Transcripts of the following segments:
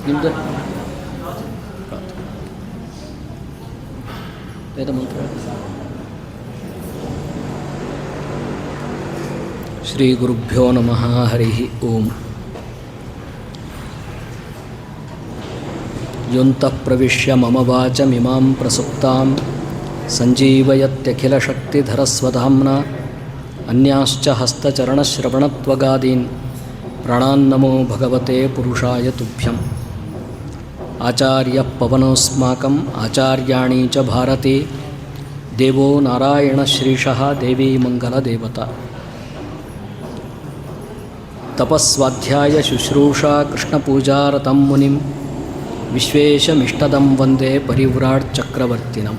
ನಿಮ್ಮದು ವೇದ ಮಂತ್ರ. ಶ್ರೀ ಗುರುಭ್ಯೋ ನಮಃ. ಹರಿ ಓಂ. ಯೋಂತಃ ಪ್ರವಿಶ್ಯ ಮಮ ವಾಚಮಿಮಾಂ ಪ್ರಸುಪ್ತಾಂ ಸಂಜೀವಯತ್ಯಖಿಲಶಕ್ತಿಧರಸ್ವಧಾಮ್ನಾ ಅನ್ಯಾಶ್ಚ ಹಸ್ತಚರಣಶ್ರವಣತ್ವಗಾದೀನ್ ಪ್ರಾಣಾನ್ನಮೋ ಭಗವತೆ ಪುರುಷಾಯ ತುಭ್ಯಂ. ಆಚಾರ್ಯ ಪವನೋಸ್ಮಾಕಂ ಆಚಾರ್ಯಾಣಿ ಚ ಭಾರತಿ ದೇವೋ ನಾರಾಯಣ ಶ್ರೀಶಃ ದೇವಿ ಮಂಗಲದೇವತಾ. ತಪಸ್ವಾಧ್ಯಾಯ ಶುಶ್ರೂಷಾ ಕೃಷ್ಣಪೂಜಾರತಂ ಮುನಿಂ ವಿಶ್ವೇಶಮಿಷ್ಟದಂ ವಂದೇ ಪರಿವ್ರಾಟ್ ಚಕ್ರವರ್ತಿನಂ.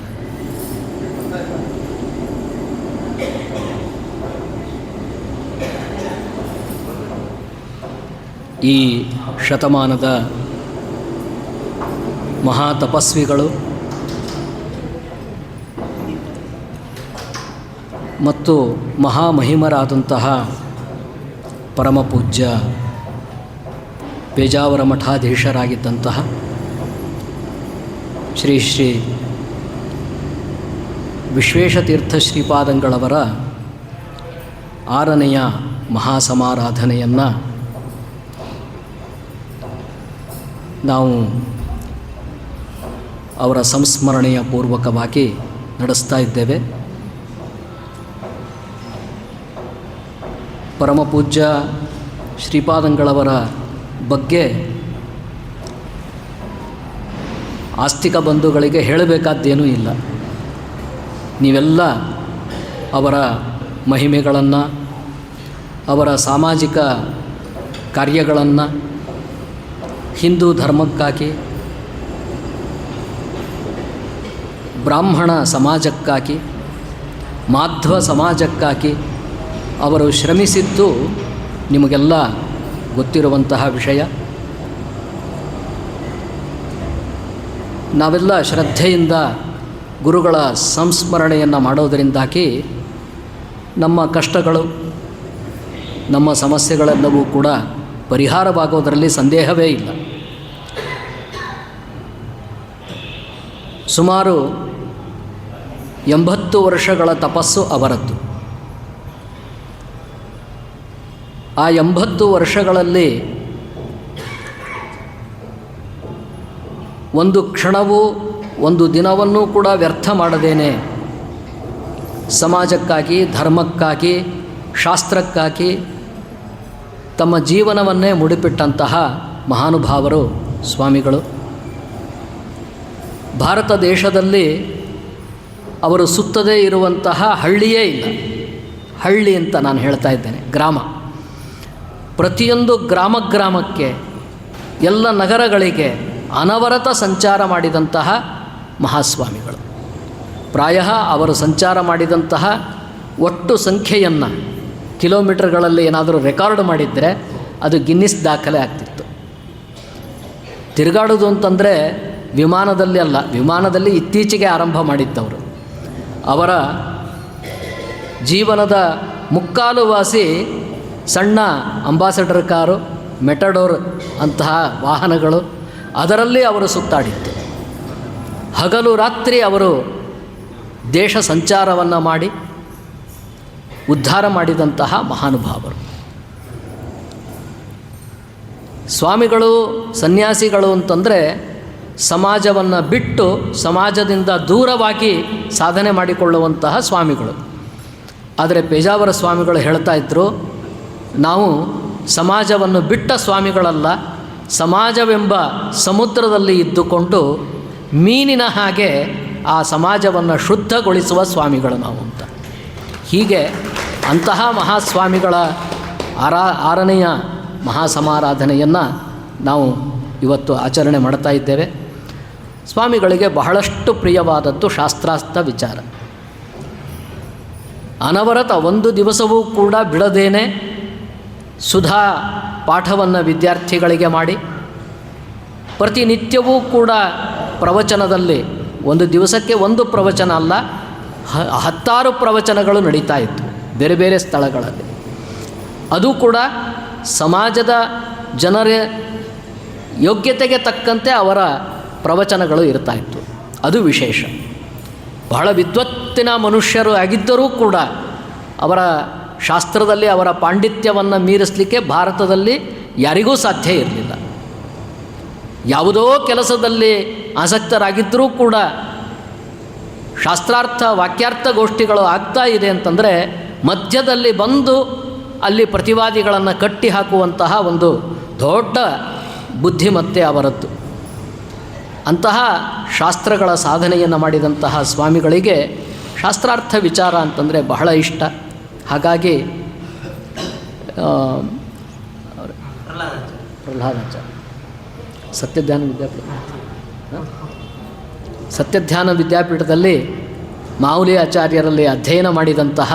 ಈ ಶತಮಾನದ ಮಹಾತಪಸ್ವಿಗಳು ಮತ್ತು ಮಹಾಮಹಿಮರಾದಂತಹ ಪರಮಪೂಜ್ಯ ಪೇಜಾವರ ಮಠಾಧೀಶರಾಗಿದ್ದಂತಹ ಶ್ರೀ ಶ್ರೀ ವಿಶ್ವೇಶತೀರ್ಥ ಶ್ರೀಪಾದಂಗಳವರ 6ನೆಯ ಮಹಾಸಮಾರಾಧನೆಯನ್ನು ನಾವು ಅವರ ಸಂಸ್ಮರಣೆಯ ಪೂರ್ವಕವಾಗಿ ನಡೆಸ್ತಾ ಇದ್ದೇವೆ. ಪರಮಪೂಜ್ಯ ಶ್ರೀಪಾದಂಗಳವರ ಬಗ್ಗೆ ಆಸ್ತಿಕ ಬಂಧುಗಳಿಗೆ ಹೇಳಬೇಕಾದ್ದೇನೂ ಇಲ್ಲ. ನೀವೆಲ್ಲ ಅವರ ಮಹಿಮೆಗಳನ್ನು, ಅವರ ಸಾಮಾಜಿಕ ಕಾರ್ಯಗಳನ್ನು, ಹಿಂದೂ ಧರ್ಮಕ್ಕಾಗಿ, ಬ್ರಾಹ್ಮಣ ಸಮಾಜಕ್ಕಾಗಿ, ಮಾಧ್ವ ಸಮಾಜಕ್ಕಾಗಿ ಅವರು ಶ್ರಮಿಸಿದ್ದು ನಿಮಗೆಲ್ಲ ಗೊತ್ತಿರುವಂತಹ ವಿಷಯ. ನಾವೆಲ್ಲ ಶ್ರದ್ಧೆಯಿಂದ ಗುರುಗಳ ಸಂಸ್ಮರಣೆಯನ್ನು ಮಾಡೋದರಿಂದಾಗಿ ನಮ್ಮ ಕಷ್ಟಗಳು, ನಮ್ಮ ಸಮಸ್ಯೆಗಳೆಲ್ಲವೂ ಕೂಡ ಪರಿಹಾರವಾಗೋದರಲ್ಲಿ ಸಂದೇಹವೇ ಇಲ್ಲ. ಸುಮಾರು 80 ವರ್ಷಗಳ ತಪಸ್ಸು ಅವರದ್ದು. ಆ 80 ವರ್ಷಗಳಲ್ಲಿ ಒಂದು ಕ್ಷಣವೂ ಒಂದು ದಿನವನ್ನೂ ಕೂಡ ವ್ಯರ್ಥ ಮಾಡದೇನೆ ಸಮಾಜಕ್ಕಾಗಿ, ಧರ್ಮಕ್ಕಾಗಿ, ಶಾಸ್ತ್ರಕ್ಕಾಗಿ ತಮ್ಮ ಜೀವನವನ್ನೇ ಮುಡಿಪಿಟ್ಟಂತಹ ಮಹಾನುಭಾವರು ಸ್ವಾಮಿಗಳು. ಭಾರತ ದೇಶದಲ್ಲಿ ಅವರು ಸುತ್ತದೇ ಇರುವಂತಹ ಹಳ್ಳಿಯೇ ಇಲ್ಲ. ಹಳ್ಳಿ ಅಂತ ನಾನು ಹೇಳ್ತಾ ಇದ್ದೇನೆ, ಗ್ರಾಮ. ಪ್ರತಿಯೊಂದು ಗ್ರಾಮಕ್ಕೆ, ಎಲ್ಲ ನಗರಗಳಿಗೆ ಅನವರತ ಸಂಚಾರ ಮಾಡಿದಂತಹ ಮಹಾಸ್ವಾಮಿಗಳು. ಪ್ರಾಯ ಅವರು ಸಂಚಾರ ಮಾಡಿದಂತಹ ಒಟ್ಟು ಸಂಖ್ಯೆಯನ್ನು ಕಿಲೋಮೀಟರ್ಗಳಲ್ಲಿ ಏನಾದರೂ ರೆಕಾರ್ಡ್ ಮಾಡಿದರೆ ಅದು ಗಿನ್ನಿಸ್ ದಾಖಲೆ ಆಗ್ತಿತ್ತು. ತಿರುಗಾಡೋದು ಅಂತಂದರೆ ವಿಮಾನದಲ್ಲಿ ಅಲ್ಲ, ವಿಮಾನದಲ್ಲಿ ಇತ್ತೀಚೆಗೆ ಆರಂಭ ಮಾಡಿದ್ದವರು. ಅವರ ಜೀವನದ ಮುಕ್ಕಾಲು ವಾಸಿ ಸಣ್ಣ ಅಂಬಾಸಡರ್ ಕಾರು, ಮೆಟಡೋರ್ ಅಂತಹ ವಾಹನಗಳು, ಅದರಲ್ಲಿ ಅವರು ಸುತ್ತಾಡಿದ್ದು. ಹಗಲು ರಾತ್ರಿ ಅವರು ದೇಶ ಸಂಚಾರವನ್ನು ಮಾಡಿ ಉದ್ಧಾರ ಮಾಡಿದಂತಹ ಮಹಾನುಭಾವರು. ಸ್ವಾಮಿಗಳು, ಸನ್ಯಾಸಿಗಳು ಅಂತಂದರೆ ಸಮಾಜವನ್ನು ಬಿಟ್ಟು ಸಮಾಜದಿಂದ ದೂರವಾಗಿ ಸಾಧನೆ ಮಾಡಿಕೊಳ್ಳುವಂತಹ ಸ್ವಾಮಿಗಳು. ಆದರೆ ಪೇಜಾವರ ಸ್ವಾಮಿಗಳು ಹೇಳ್ತಾ ಇದ್ದರು, ನಾವು ಸಮಾಜವನ್ನು ಬಿಟ್ಟ ಸ್ವಾಮಿಗಳಲ್ಲ, ಸಮಾಜವೆಂಬ ಸಮುದ್ರದಲ್ಲಿ ಇದ್ದುಕೊಂಡು ಮೀನಿನ ಹಾಗೆ ಆ ಸಮಾಜವನ್ನು ಶುದ್ಧಗೊಳಿಸುವ ಸ್ವಾಮಿಗಳು ನಾವು ಅಂತ. ಹೀಗೆ ಅಂತಹ ಮಹಾಸ್ವಾಮಿಗಳ 6ನೆಯ ಮಹಾಸಮಾರಾಧನೆಯನ್ನು ನಾವು ಇವತ್ತು ಆಚರಣೆ ಮಾಡ್ತಾ ಇದ್ದೇವೆ. ಸ್ವಾಮಿಗಳಿಗೆ ಬಹಳಷ್ಟು ಪ್ರಿಯವಾದದ್ದು ಶಾಸ್ತ್ರಾರ್ಥ ವಿಚಾರ. ಅನವರತ ಒಂದು ದಿವಸವೂ ಕೂಡ ಬಿಡದೇನೆ ಸುಧಾ ಪಾಠವನ್ನು ವಿದ್ಯಾರ್ಥಿಗಳಿಗೆ ಮಾಡಿ, ಪ್ರತಿನಿತ್ಯವೂ ಕೂಡ ಪ್ರವಚನದಲ್ಲಿ ಒಂದು ದಿವಸಕ್ಕೆ ಒಂದು ಪ್ರವಚನ ಅಲ್ಲ, 10 ಪ್ರವಚನಗಳು ನಡೀತಾ ಇತ್ತು ಬೇರೆ ಬೇರೆ ಸ್ಥಳಗಳಲ್ಲಿ. ಅದು ಕೂಡ ಸಮಾಜದ ಜನರ ಯೋಗ್ಯತೆಗೆ ತಕ್ಕಂತೆ ಅವರ ಪ್ರವಚನಗಳು ಇರ್ತಾಯಿತ್ತು. ಅದು ವಿಶೇಷ. ಬಹಳ ವಿದ್ವತ್ತಿನ ಮನುಷ್ಯರು ಆಗಿದ್ದರೂ ಕೂಡ ಅವರ ಶಾಸ್ತ್ರದಲ್ಲಿ ಅವರ ಪಾಂಡಿತ್ಯವನ್ನು ಮೀರಿಸಲಿಕ್ಕೆ ಭಾರತದಲ್ಲಿ ಯಾರಿಗೂ ಸಾಧ್ಯ ಇರಲಿಲ್ಲ. ಯಾವುದೋ ಕೆಲಸದಲ್ಲಿ ಆಸಕ್ತರಾಗಿದ್ದರೂ ಕೂಡ ಶಾಸ್ತ್ರಾರ್ಥ ವಾಕ್ಯಾರ್ಥ ಗೋಷ್ಠಿಗಳು ಆಗ್ತಾ ಇದೆ ಅಂತಂದರೆ ಮಧ್ಯದಲ್ಲಿ ಬಂದು ಅಲ್ಲಿ ಪ್ರತಿವಾದಿಗಳನ್ನು ಕಟ್ಟಿ ಹಾಕುವಂತಹ ಒಂದು ದೊಡ್ಡ ಬುದ್ಧಿಮತ್ತೆ ಅವರದ್ದು. ಅಂತಹ ಶಾಸ್ತ್ರಗಳ ಸಾಧನೆಯನ್ನು ಮಾಡಿದಂತಹ ಸ್ವಾಮಿಗಳಿಗೆ ಶಾಸ್ತ್ರಾರ್ಥ ವಿಚಾರ ಅಂತಂದರೆ ಬಹಳ ಇಷ್ಟ. ಹಾಗಾಗಿ ಪ್ರಹ್ಲಾದಾಚಾರ್ಯ ಸತ್ಯಧ್ಯಾನ ವಿದ್ಯಾಪೀಠದಲ್ಲಿ ಮಾವುಲಿ ಆಚಾರ್ಯರಲ್ಲಿ ಅಧ್ಯಯನ ಮಾಡಿದಂತಹ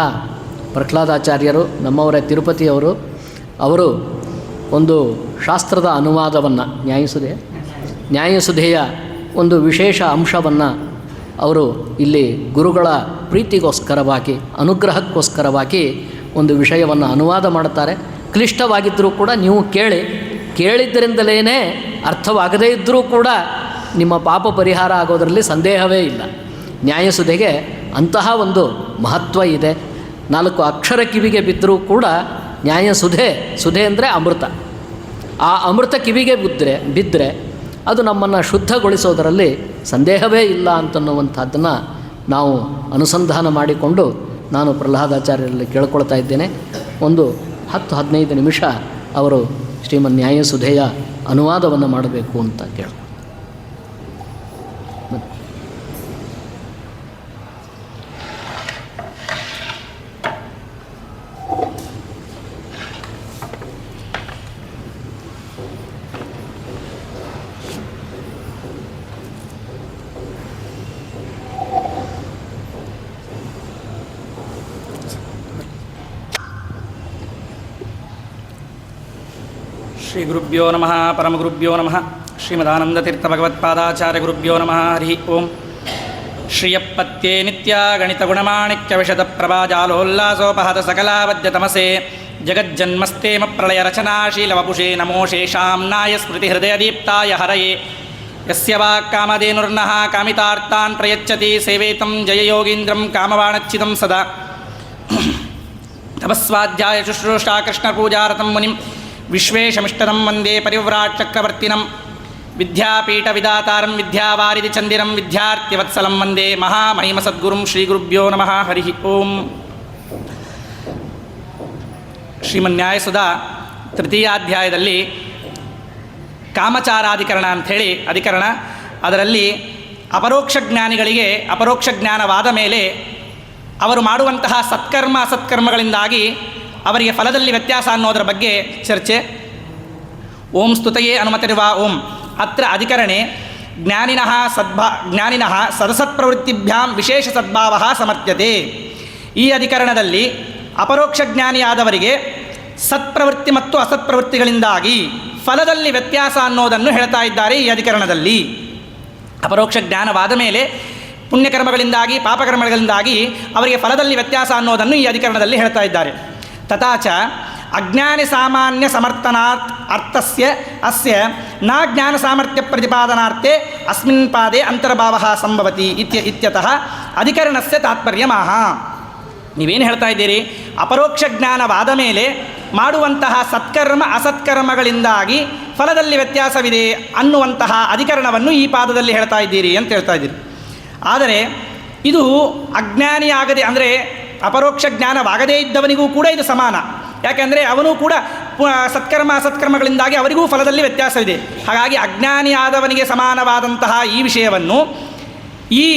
ಪ್ರಹ್ಲಾದಾಚಾರ್ಯರು ನಮ್ಮವರೇ ತಿರುಪತಿಯವರು. ಅವರು ಒಂದು ಶಾಸ್ತ್ರದ ಅನುವಾದವನ್ನು ನ್ಯಾಯಸುಧೆಯ ಒಂದು ವಿಶೇಷ ಅಂಶವನ್ನು ಅವರು ಇಲ್ಲಿ ಗುರುಗಳ ಪ್ರೀತಿಗೋಸ್ಕರವಾಗಿ ಅನುಗ್ರಹಕ್ಕೋಸ್ಕರವಾಗಿ ಒಂದು ವಿಷಯವನ್ನು ಅನುವಾದ ಮಾಡುತ್ತಾರೆ. ಕ್ಲಿಷ್ಟವಾಗಿದ್ದರೂ ಕೂಡ ನೀವು ಕೇಳಿದ್ದರಿಂದಲೇ ಅರ್ಥವಾಗದೇ ಇದ್ದರೂ ಕೂಡ ನಿಮ್ಮ ಪಾಪ ಪರಿಹಾರ ಆಗೋದರಲ್ಲಿ ಸಂದೇಹವೇ ಇಲ್ಲ. ನ್ಯಾಯಸುಧೆಗೆ ಅಂತಹ ಒಂದು ಮಹತ್ವ ಇದೆ. 4 ಅಕ್ಷರ ಕಿವಿಗೆ ಬಿದ್ದರೂ ಕೂಡ ಸುಧೆ ಅಂದರೆ ಅಮೃತ. ಆ ಅಮೃತ ಕಿವಿಗೆ ಬಿದ್ದರೆ ಅದು ನಮ್ಮನ್ನು ಶುದ್ಧಗೊಳಿಸೋದರಲ್ಲಿ ಸಂದೇಹವೇ ಇಲ್ಲ ಅಂತನ್ನುವಂಥದ್ದನ್ನು ನಾವು ಅನುಸಂಧಾನ ಮಾಡಿಕೊಂಡು ನಾನು ಪ್ರಹ್ಲಾದಾಚಾರ್ಯರಲ್ಲಿ ಕೇಳ್ಕೊಳ್ತಾ ಇದ್ದೇನೆ. ಒಂದು 10-15 ನಿಮಿಷ ಅವರು ಶ್ರೀಮನ್ ನ್ಯಾಯಸುಧೆಯ ಅನುವಾದವನ್ನು ಮಾಡಬೇಕು ಅಂತ ಕೇಳ್ಕೊಂಡು ಶ್ರೀ ಗುರುಭ್ಯೋ ನಮಃ ಪರಮಗುರುಭ್ಯೋ ನಮಃ ಶ್ರೀಮದಾನಂದತೀರ್ಥ ಭಗವತ್ಪಾದಾಚಾರ್ಯ ಗುರುಭ್ಯೋ ನಮಃ ಹರಿ ಓಂ. ಶ್ರಿಯಪತ್ಯೆ ನಿತ್ಯ ಗಣಿತ ಗುಣಮಾಣಿಕ್ಯ ವಿಶದ ಪ್ರಭಾಜಾಲೋಲ್ಲಾಸೋಪಹತ ಸಕಲಾವದ್ಯ ತಮಸೆ ಜಗಜ್ಜನ್ಮಸ್ತೇಮ ಪ್ರಳಯ ರಚನಾಶೀಲ ವಪುಷೇ ನಮೋ ಶೇಷಾಂನಾಯ ಸ್ಮೃತಿ ಹೃದಯ ದೀಪ್ತಾಯ ಹರಯೇ ಯಸ್ಯ ವಾಕ್ಕಾಮಧೇನುರ್ನಃ ಕಾಮಿತಾರ್ಥಾನ್ ಪ್ರಯಚ್ಛತಿ ಸೇವೇತಂ ಜಯಯೋಗೀಂದ್ರಂ ಕಾಮವಾಣಚ್ಚಿದಂ ಸದಾ ತಪಸ್ವಾಧ್ಯಾಯ ಶುಶ್ರೂಷಾ ಕೃಷ್ಣಪೂಜಾರತಂ ಮುನಿಂ ವಿಶ್ವೇಶಮಿಷ್ಟದಂ ವಂದೇ ಪರಿವ್ರಾಟ್ ಚಕ್ರವರ್ತಿನಂ ವಿದ್ಯಾಪೀಠ ವಿಧಾತಾರಂ ವಿದ್ಯಾವಾರಿಧಿ ಚಂದಿರಂ ವಿದ್ಯಾರ್ಥಿವತ್ಸಲಂ ವಂದೇ ಮಹಾಮಹಿಮ ಸದ್ಗುರುಂ ಶ್ರೀ ಗುರುಭ್ಯೋ ನಮಃ ಹರಿ ಓಂ. ಶ್ರೀಮನ್ಯಾಯಸುಧಾ ತೃತೀಯಾಧ್ಯಾಯದಲ್ಲಿ ಕಾಮಚಾರಾಧಿಕರಣ ಅಂಥೇಳಿ ಅಧಿಕರಣ, ಅದರಲ್ಲಿ ಅಪರೋಕ್ಷ ಜ್ಞಾನಿಗಳಿಗೆ ಅಪರೋಕ್ಷ ಜ್ಞಾನವಾದ ಮೇಲೆ ಅವರು ಮಾಡುವಂತಹ ಸತ್ಕರ್ಮ ಅಸತ್ಕರ್ಮಗಳಿಂದಾಗಿ ಅವರಿಗೆ ಫಲದಲ್ಲಿ ವ್ಯತ್ಯಾಸ ಅನ್ನೋದರ ಬಗ್ಗೆ ಚರ್ಚೆ. ಓಂ ಸ್ತುತಯೇ ಅನುಮತಿರುವ ಓಂ. ಅತ್ರ ಅಧಿಕರಣೆ ಜ್ಞಾನಿನಃ ಸದಸತ್ಪ್ರವೃತ್ತಿಭ್ಯಾಂ ವಿಶೇಷ ಸದ್ಭಾವ ಸಮರ್ಥ್ಯತೆ. ಈ ಅಧಿಕರಣದಲ್ಲಿ ಅಪರೋಕ್ಷ ಜ್ಞಾನಿಯಾದವರಿಗೆ ಸತ್ಪ್ರವೃತ್ತಿ ಮತ್ತು ಅಸತ್ಪ್ರವೃತ್ತಿಗಳಿಂದಾಗಿ ಫಲದಲ್ಲಿ ವ್ಯತ್ಯಾಸ ಅನ್ನೋದನ್ನು ಹೇಳ್ತಾ ಇದ್ದಾರೆ. ಈ ಅಧಿಕರಣದಲ್ಲಿ ಅಪರೋಕ್ಷ ಜ್ಞಾನವಾದ ಮೇಲೆ ಪುಣ್ಯಕರ್ಮಗಳಿಂದಾಗಿ ಪಾಪಕರ್ಮಗಳಿಂದಾಗಿ ಅವರಿಗೆ ಫಲದಲ್ಲಿ ವ್ಯತ್ಯಾಸ ಅನ್ನೋದನ್ನು ಈ ಅಧಿಕರಣದಲ್ಲಿ ಹೇಳ್ತಾ ಇದ್ದಾರೆ. ತಥಾಚ ಅಜ್ಞಾನಿ ಸಾಮಾನ್ಯ ಸಮರ್ಥನಾರ್ಥ ಅರ್ಥಸ್ಯ ಅಸ್ಯ ನ ಜ್ಞಾನ ಸಾಮರ್ಥ್ಯ ಪ್ರತಿಪಾದನಾರ್ಥೆ ಅಸ್ಮಿನ್ ಪಾದೆ ಅಂತರ್ಭಾವ ಸಂಭವತಿ ಇತ್ಯತಃ ಅಧಿಕರಣಸ್ಯ ತಾತ್ಪರ್ಯಮಾಹ. ನೀವೇನು ಹೇಳ್ತಾ ಇದ್ದೀರಿ? ಅಪರೋಕ್ಷ ಜ್ಞಾನವಾದ ಮೇಲೆ ಮಾಡುವಂತಹ ಸತ್ಕರ್ಮ ಅಸತ್ಕರ್ಮಗಳಿಂದಾಗಿ ಫಲದಲ್ಲಿ ವ್ಯತ್ಯಾಸವಿದೆ ಅನ್ನುವಂತಹ ಅಧಿಕರಣವನ್ನು ಈ ಪಾದದಲ್ಲಿ ಹೇಳ್ತಾ ಇದ್ದೀರಿ ಅಂತ ಹೇಳ್ತಾ ಇದ್ದೀರಿ. ಆದರೆ ಇದು ಅಜ್ಞಾನಿಯಾಗದೆ, ಅಂದರೆ ಅಪರೋಕ್ಷ ಜ್ಞಾನವಾಗದೇ ಇದ್ದವನಿಗೂ ಕೂಡ ಇದು ಸಮಾನ. ಯಾಕೆಂದರೆ ಅವನು ಕೂಡ ಸತ್ಕರ್ಮ ಅಸತ್ಕರ್ಮಗಳಿಂದಾಗಿ ಅವರಿಗೂ ಫಲದಲ್ಲಿ ವ್ಯತ್ಯಾಸವಿದೆ. ಹಾಗಾಗಿ ಅಜ್ಞಾನಿಯಾದವನಿಗೆ ಸಮಾನವಾದಂತಹ ಈ ವಿಷಯವನ್ನು, ಈ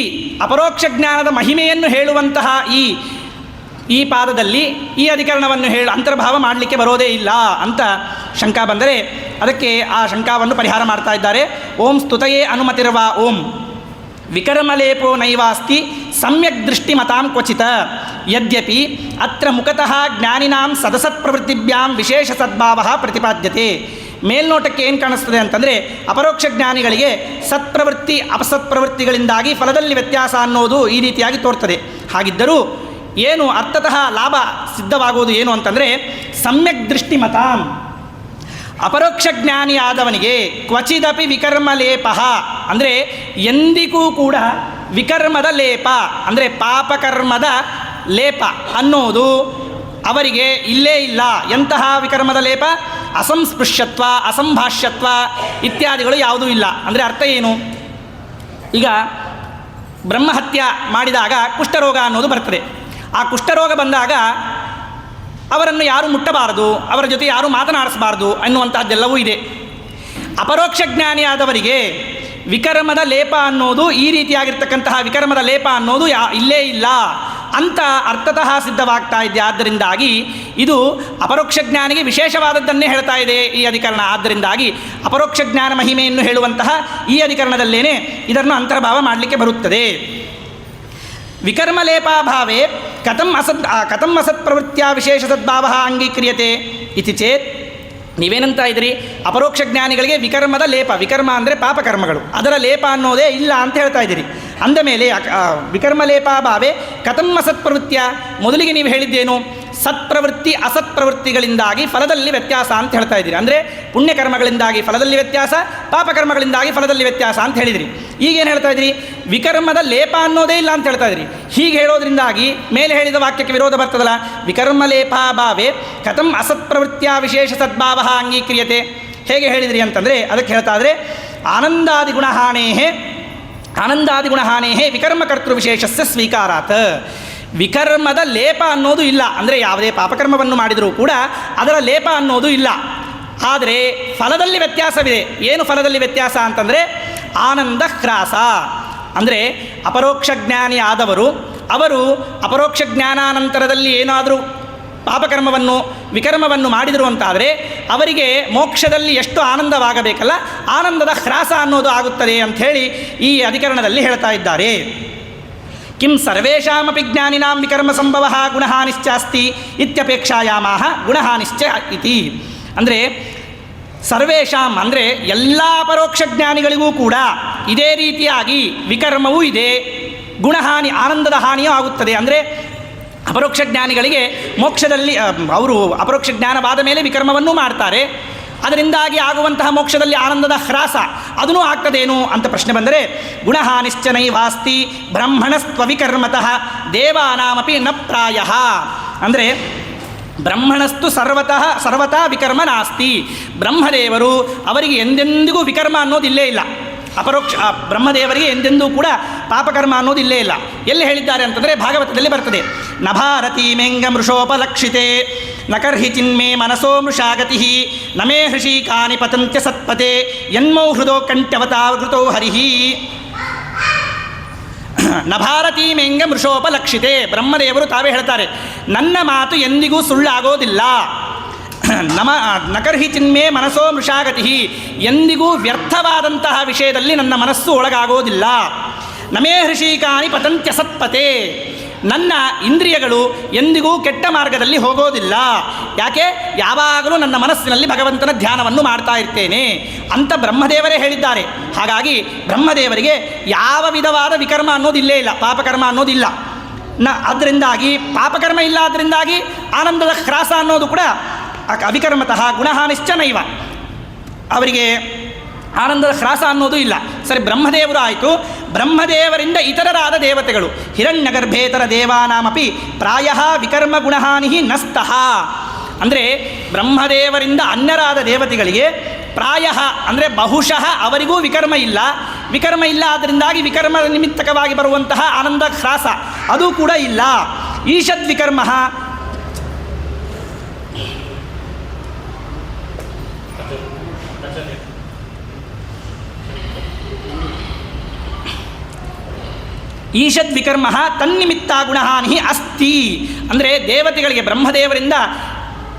ಅಪರೋಕ್ಷ ಜ್ಞಾನದ ಮಹಿಮೆಯನ್ನು ಹೇಳುವಂತಹ ಈ ಪಾದದಲ್ಲಿ ಈ ಅಧಿಕರಣವನ್ನು ಅಂತರ್ಭಾವ ಮಾಡಲಿಕ್ಕೆ ಬರೋದೇ ಇಲ್ಲ ಅಂತ ಶಂಕಾ ಬಂದರೆ ಅದಕ್ಕೆ ಆ ಶಂಕಾವನ್ನು ಪರಿಹಾರ ಮಾಡ್ತಾ ಇದ್ದಾರೆ. ಓಂ ಸ್ತುತಯೇ ಅನುಮತಿರುವ ಓಂ. ವಿಕರ್ಮಲೇಪೋ ನೈವಾಸ್ತಿ ಸಮ್ಯಕ್ ದೃಷ್ಟಿಮತಾಂ ಕ್ವಚಿತ ಯದ್ಯಪಿ ಅತ್ರ ಮುಖತಃ ಜ್ಞಾನಿನಾಂ ಸದಸತ್ಪ್ರವೃತ್ತಿಭ್ಯಾಂ ವಿಶೇಷ ಸದ್ಭಾವ ಪ್ರತಿಪಾದ್ಯತೆ. ಮೇಲ್ನೋಟಕ್ಕೆ ಏನು ಕಾಣಿಸ್ತದೆ ಅಂತಂದರೆ ಅಪರೋಕ್ಷ ಜ್ಞಾನಿಗಳಿಗೆ ಸತ್ಪ್ರವೃತ್ತಿ ಅಪಸತ್ಪ್ರವೃತ್ತಿಗಳಿಂದಾಗಿ ಫಲದಲ್ಲಿ ವ್ಯತ್ಯಾಸ ಅನ್ನೋದು ಈ ರೀತಿಯಾಗಿ ತೋರ್ತದೆ. ಹಾಗಿದ್ದರೂ ಏನು ಅರ್ಥತಃ ಲಾಭ ಸಿದ್ಧವಾಗುವುದು ಏನು ಅಂತಂದರೆ ಸಮ್ಯಕ್ ದೃಷ್ಟಿಮತಾಂ, ಅಪರೋಕ್ಷ ಜ್ಞಾನಿಯಾದವನಿಗೆ ಕ್ವಚಿದಪಿ ವಿಕರ್ಮಲೇಪ ಅಂದರೆ ಎಂದಿಗೂ ಕೂಡ ವಿಕರ್ಮದ ಲೇಪ ಅಂದರೆ ಪಾಪಕರ್ಮದ ಲೇಪ ಅನ್ನೋದು ಅವರಿಗೆ ಇಲ್ಲೇ ಇಲ್ಲ. ಎಂತಹ ವಿಕರ್ಮದ ಲೇಪ? ಅಸಂಸ್ಪೃಶ್ಯತ್ವ, ಅಸಂಭಾಷ್ಯತ್ವ ಇತ್ಯಾದಿಗಳು ಯಾವುದೂ ಇಲ್ಲ. ಅಂದರೆ ಅರ್ಥ ಏನು? ಈಗ ಬ್ರಹ್ಮಹತ್ಯ ಮಾಡಿದಾಗ ಕುಷ್ಠರೋಗ ಅನ್ನೋದು ಬರ್ತದೆ. ಆ ಕುಷ್ಠರೋಗ ಬಂದಾಗ ಅವರನ್ನು ಯಾರು ಮುಟ್ಟಬಾರದು, ಅವರ ಜೊತೆ ಯಾರು ಮಾತನಾಡಿಸಬಾರ್ದು ಅನ್ನುವಂಥದ್ದೆಲ್ಲವೂ ಇದೆ. ಅಪರೋಕ್ಷ ಜ್ಞಾನಿಯಾದವರಿಗೆ ವಿಕರ್ಮದ ಲೇಪ ಅನ್ನೋದು, ಈ ರೀತಿಯಾಗಿರ್ತಕ್ಕಂತಹ ವಿಕರ್ಮದ ಲೇಪ ಅನ್ನೋದು ಇಲ್ಲೇ ಇಲ್ಲ ಅಂತ ಅರ್ಥತಃ ಸಿದ್ಧವಾಗ್ತಾ ಇದೆ. ಆದ್ದರಿಂದಾಗಿ ಇದು ಅಪರೋಕ್ಷ ಜ್ಞಾನಿಗೆ ವಿಶೇಷವಾದದ್ದನ್ನೇ ಹೇಳ್ತಾ ಇದೆ ಈ ಅಧಿಕರಣ. ಆದ್ದರಿಂದಾಗಿ ಅಪರೋಕ್ಷ ಜ್ಞಾನ ಮಹಿಮೆಯನ್ನು ಹೇಳುವಂತಹ ಈ ಅಧಿಕರಣದಲ್ಲೇನೆ ಇದನ್ನು ಅಂತರ್ಭಾವ ಮಾಡಲಿಕ್ಕೆ ಬರುತ್ತದೆ. ವಿಕರ್ಮಲೇಪಾಭಾವೇ ಕಥಂ ಅಸತ್ ಪ್ರವೃತ್ತಿಯ ವಿಶೇಷ ಸದ್ಭಾವ ಅಂಗೀಕ್ರಿಯತೆ ಇತಿ ಚೇತ್, ನೀವೇನಂತ ಇದ್ದೀರಿ? ಅಪರೋಕ್ಷ ಜ್ಞಾನಿಗಳಿಗೆ ವಿಕರ್ಮದ ಲೇಪ, ವಿಕರ್ಮ ಅಂದರೆ ಪಾಪಕರ್ಮಗಳು, ಅದರ ಲೇಪ ಅನ್ನೋದೇ ಇಲ್ಲ ಅಂತ ಹೇಳ್ತಾ ಇದ್ದೀರಿ. ಅಂದ ಮೇಲೆ ವಿಕರ್ಮಲೇಪಾಭಾವೇ ಕಥಂ ಅಸತ್ ಪ್ರವೃತ್ತಿಯ, ಮೊದಲಿಗೆ ನೀವು ಹೇಳಿದ್ದೇನು? ಸತ್ಪ್ರವೃತ್ತಿ ಅಸತ್ಪ್ರವೃತ್ತಿಗಳಿಂದಾಗಿ ಫಲದಲ್ಲಿ ವ್ಯತ್ಯಾಸ ಅಂತ ಹೇಳ್ತಾ ಇದ್ದೀರಿ. ಅಂದರೆ ಪುಣ್ಯಕರ್ಮಗಳಿಂದಾಗಿ ಫಲದಲ್ಲಿ ವ್ಯತ್ಯಾಸ, ಪಾಪಕರ್ಮಗಳಿಂದಾಗಿ ಫಲದಲ್ಲಿ ವ್ಯತ್ಯಾಸ ಅಂತ ಹೇಳಿದಿರಿ. ಈಗೇನು ಹೇಳ್ತಾ ಇದ್ದೀರಿ? ವಿಕರ್ಮದ ಲೇಪ ಅನ್ನೋದೇ ಇಲ್ಲ ಅಂತ ಹೇಳ್ತಾ ಇದ್ದೀರಿ. ಹೀಗೆ ಹೇಳೋದ್ರಿಂದಾಗಿ ಮೇಲೆ ಹೇಳಿದ ವಾಕ್ಯಕ್ಕೆ ವಿರೋಧ ಬರ್ತದಲ್ಲ. ವಿಕರ್ಮಲೇಪಾಭಾವೇ ಕಥಂ ಅಸತ್ಪ್ರವೃತ್ತಿಯ ವಿಶೇಷ ಸದ್ಭಾವ ಅಂಗೀಕ್ರಿಯತೆ, ಹೇಗೆ ಹೇಳಿದಿರಿ ಅಂತಂದರೆ ಅದಕ್ಕೆ ಹೇಳ್ತಾ ಇದ್ರೆ ಆನಂದಾದಿಗುಣಹಾನೇಹೇ ವಿಕರ್ಮಕರ್ತೃ ವಿಶೇಷಸ್ಯ ಸ್ವೀಕಾರಾತ್. ವಿಕರ್ಮದ ಲೇಪ ಅನ್ನೋದು ಇಲ್ಲ, ಅಂದರೆ ಯಾವುದೇ ಪಾಪಕರ್ಮವನ್ನು ಮಾಡಿದರೂ ಕೂಡ ಅದರ ಲೇಪ ಅನ್ನೋದು ಇಲ್ಲ. ಆದರೆ ಫಲದಲ್ಲಿ ವ್ಯತ್ಯಾಸವಿದೆ. ಏನು ಫಲದಲ್ಲಿ ವ್ಯತ್ಯಾಸ ಅಂತಂದರೆ ಆನಂದ ಹ್ರಾಸ. ಅಂದರೆ ಅಪರೋಕ್ಷ ಜ್ಞಾನಿ ಆದವರು ಅವರು ಅಪರೋಕ್ಷ ಜ್ಞಾನಾನಂತರದಲ್ಲಿ ಏನಾದರೂ ಪಾಪಕರ್ಮವನ್ನು ವಿಕರ್ಮವನ್ನು ಮಾಡಿದರು ಅಂತಾದರೆ ಅವರಿಗೆ ಮೋಕ್ಷದಲ್ಲಿ ಎಷ್ಟು ಆನಂದವಾಗಬೇಕಲ್ಲ, ಆನಂದದ ಹ್ರಾಸ ಅನ್ನೋದು ಆಗುತ್ತದೆ ಅಂಥೇಳಿ ಈ ಅಧಿಕರಣದಲ್ಲಿ ಹೇಳ್ತಾ ಇದ್ದಾರೆ. ಕಿಂ ಸರ್ವೇಷಾಮಪಿ ಜ್ಞಾನಿನಾಂ ವಿಕರ್ಮ ಸಂಭವ ಗುಣಹಾನಿಶ್ಚಾಸ್ತಿ ಇತ್ಯಪೇಕ್ಷಾಯಾಮಾಹ ಗುಣಹಾನಿಶ್ಚ ಇತಿ. ಅಂದರೆ ಸರ್ವೇಷಾಂ ಅಂದರೆ ಎಲ್ಲ ಪರೋಕ್ಷ ಜ್ಞಾನಿಗಳಿಗೂ ಕೂಡ ಇದೇ ರೀತಿಯಾಗಿ ವಿಕರ್ಮವೂ ಇದೆ, ಗುಣಹಾನಿ ಆನಂದದ ಹಾನಿಯೂ ಆಗುತ್ತದೆ. ಅಂದರೆ ಅಪರೋಕ್ಷ ಜ್ಞಾನಿಗಳಿಗೆ ಮೋಕ್ಷದಲ್ಲಿ ಅವರು ಅಪರೋಕ್ಷ ಜ್ಞಾನವಾದ ಮೇಲೆ ವಿಕರ್ಮವನ್ನೂ ಮಾಡ್ತಾರೆ, ಅದರಿಂದಾಗಿ ಆಗುವಂತಹ ಮೋಕ್ಷದಲ್ಲಿ ಆನಂದದ ಹ್ರಾಸ ಅದೂ ಆಗ್ತದೇನು ಅಂತ ಪ್ರಶ್ನೆ ಬಂದರೆ ಗುಣಹಾನಿಶ್ಚ ನೈವಾಸ್ತಿ ಬ್ರಹ್ಮಣಸ್ತ್ವವಿಕರ್ಮತಃ ದೇವಾನಾಮಪಿ ನ ಪ್ರಾಯಃ. ಅಂದರೆ ಬ್ರಹ್ಮಣಸ್ತು ಸರ್ವತಾ ವಿಕರ್ಮ ನಾಸ್ತಿ. ಬ್ರಹ್ಮದೇವರು ಅವರಿಗೆ ಎಂದೆಂದಿಗೂ ವಿಕರ್ಮ ಅನ್ನೋದು ಇಲ್ಲೇ ಇಲ್ಲ. ಅಪರೋಕ್ಷ ಬ್ರಹ್ಮದೇವರಿಗೆ ಎಂದೆಂದೂ ಕೂಡ ಪಾಪಕರ್ಮ ಅನ್ನೋದು ಇಲ್ಲೇ ಇಲ್ಲ. ಎಲ್ಲಿ ಹೇಳಿದ್ದಾರೆ ಅಂತಂದರೆ ಭಾಗವತದಲ್ಲಿ ಬರ್ತದೆ. ನ ಭಾರತೀ ಮೇಂಗ ಮೃಷೋಪಲಕ್ಷಿತೆ ನ ಕರ್ಹಿ ಚಿನ್ಮೇ ಮನಸೋ ಮೃಷಾಗತಿ ನ ಮೇ ಹೃಷೀಕಾನಿ ಪತಂತ್ಯ ಸತ್ಪತೆ ಯನ್ಮೌ ಹೃದೋ ಕಂಠ್ಯವತಾವೃತೋ ಹರಿಹಿ. ನ ಭಾರತೀ ಮೇಂಗ ಮೃಷೋಪಲಕ್ಷಿತೆ, ಬ್ರಹ್ಮದೇವರು ತಾವೇ ಹೇಳ್ತಾರೆ ನನ್ನ ಮಾತು ಎಂದಿಗೂ ಸುಳ್ಳಾಗೋದಿಲ್ಲ. ನಕರ್ಹಿ ಚಿನ್ಮೇ ಮನಸೋ ಮೃಷಾಗತಿ, ಎಂದಿಗೂ ವ್ಯರ್ಥವಾದಂತಹ ವಿಷಯದಲ್ಲಿ ನನ್ನ ಮನಸ್ಸು ಒಳಗಾಗೋದಿಲ್ಲ. ನಮೇ ಹೃಷೀಕಾನಿ ಪತಂತ್ಯ ಸತ್ಪತೆ, ನನ್ನ ಇಂದ್ರಿಯಗಳು ಎಂದಿಗೂ ಕೆಟ್ಟ ಮಾರ್ಗದಲ್ಲಿ ಹೋಗೋದಿಲ್ಲ. ಯಾಕೆ? ಯಾವಾಗಲೂ ನನ್ನ ಮನಸ್ಸಿನಲ್ಲಿ ಭಗವಂತನ ಧ್ಯಾನವನ್ನು ಮಾಡ್ತಾ ಇರ್ತೇನೆ ಅಂತ ಬ್ರಹ್ಮದೇವರೇ ಹೇಳಿದ್ದಾರೆ. ಹಾಗಾಗಿ ಬ್ರಹ್ಮದೇವರಿಗೆ ಯಾವ ವಿಧವಾದ ವಿಕರ್ಮ ಅನ್ನೋದಿಲ್ಲೇ ಇಲ್ಲ, ಪಾಪಕರ್ಮ ಅನ್ನೋದಿಲ್ಲ. ಅದರಿಂದಾಗಿ ಪಾಪಕರ್ಮ ಇಲ್ಲ, ಅದರಿಂದಾಗಿ ಆನಂದದ ಹ್ರಾಸ ಅನ್ನೋದು ಕೂಡ ಅವಿಕರ್ಮತಃ ಗುಣಹಾನಿಶ್ಚ ನೈವ, ಅವರಿಗೆ ಆನಂದದ ಹ್ರಾಸ ಅನ್ನೋದು ಇಲ್ಲ. ಸರಿ, ಬ್ರಹ್ಮದೇವರು ಆಯಿತು. ಬ್ರಹ್ಮದೇವರಿಂದ ಇತರರಾದ ದೇವತೆಗಳು ಹಿರಣ್ಯಗರ್ಭೇತರ ದೇವಾನಾಮಪಿ ಪ್ರಾಯಃ ವಿಕರ್ಮ ಗುಣಹಾನಿ ನಸ್ತಃ. ಅಂದರೆ ಬ್ರಹ್ಮದೇವರಿಂದ ಅನ್ಯರಾದ ದೇವತೆಗಳಿಗೆ ಪ್ರಾಯಃ ಅಂದರೆ ಬಹುಶಃ ಅವರಿಗೂ ವಿಕರ್ಮ ಇಲ್ಲ. ವಿಕರ್ಮ ಇಲ್ಲ, ಅದರಿಂದಾಗಿ ವಿಕರ್ಮ ನಿಮಿತ್ತಕವಾಗಿ ಬರುವಂತಹ ಆನಂದ ಹ್ರಾಸ ಅದು ಕೂಡ ಇಲ್ಲ. ಈಷದ್ ವಿಕರ್ಮ ಈಷದ್ ವಿಕರ್ಮ ತನ್ನಿಮಿತ್ತ ಗುಣಹಾನಿ ಅಸ್ತಿ. ಅಂದರೆ ದೇವತೆಗಳಿಗೆ, ಬ್ರಹ್ಮದೇವರಿಂದ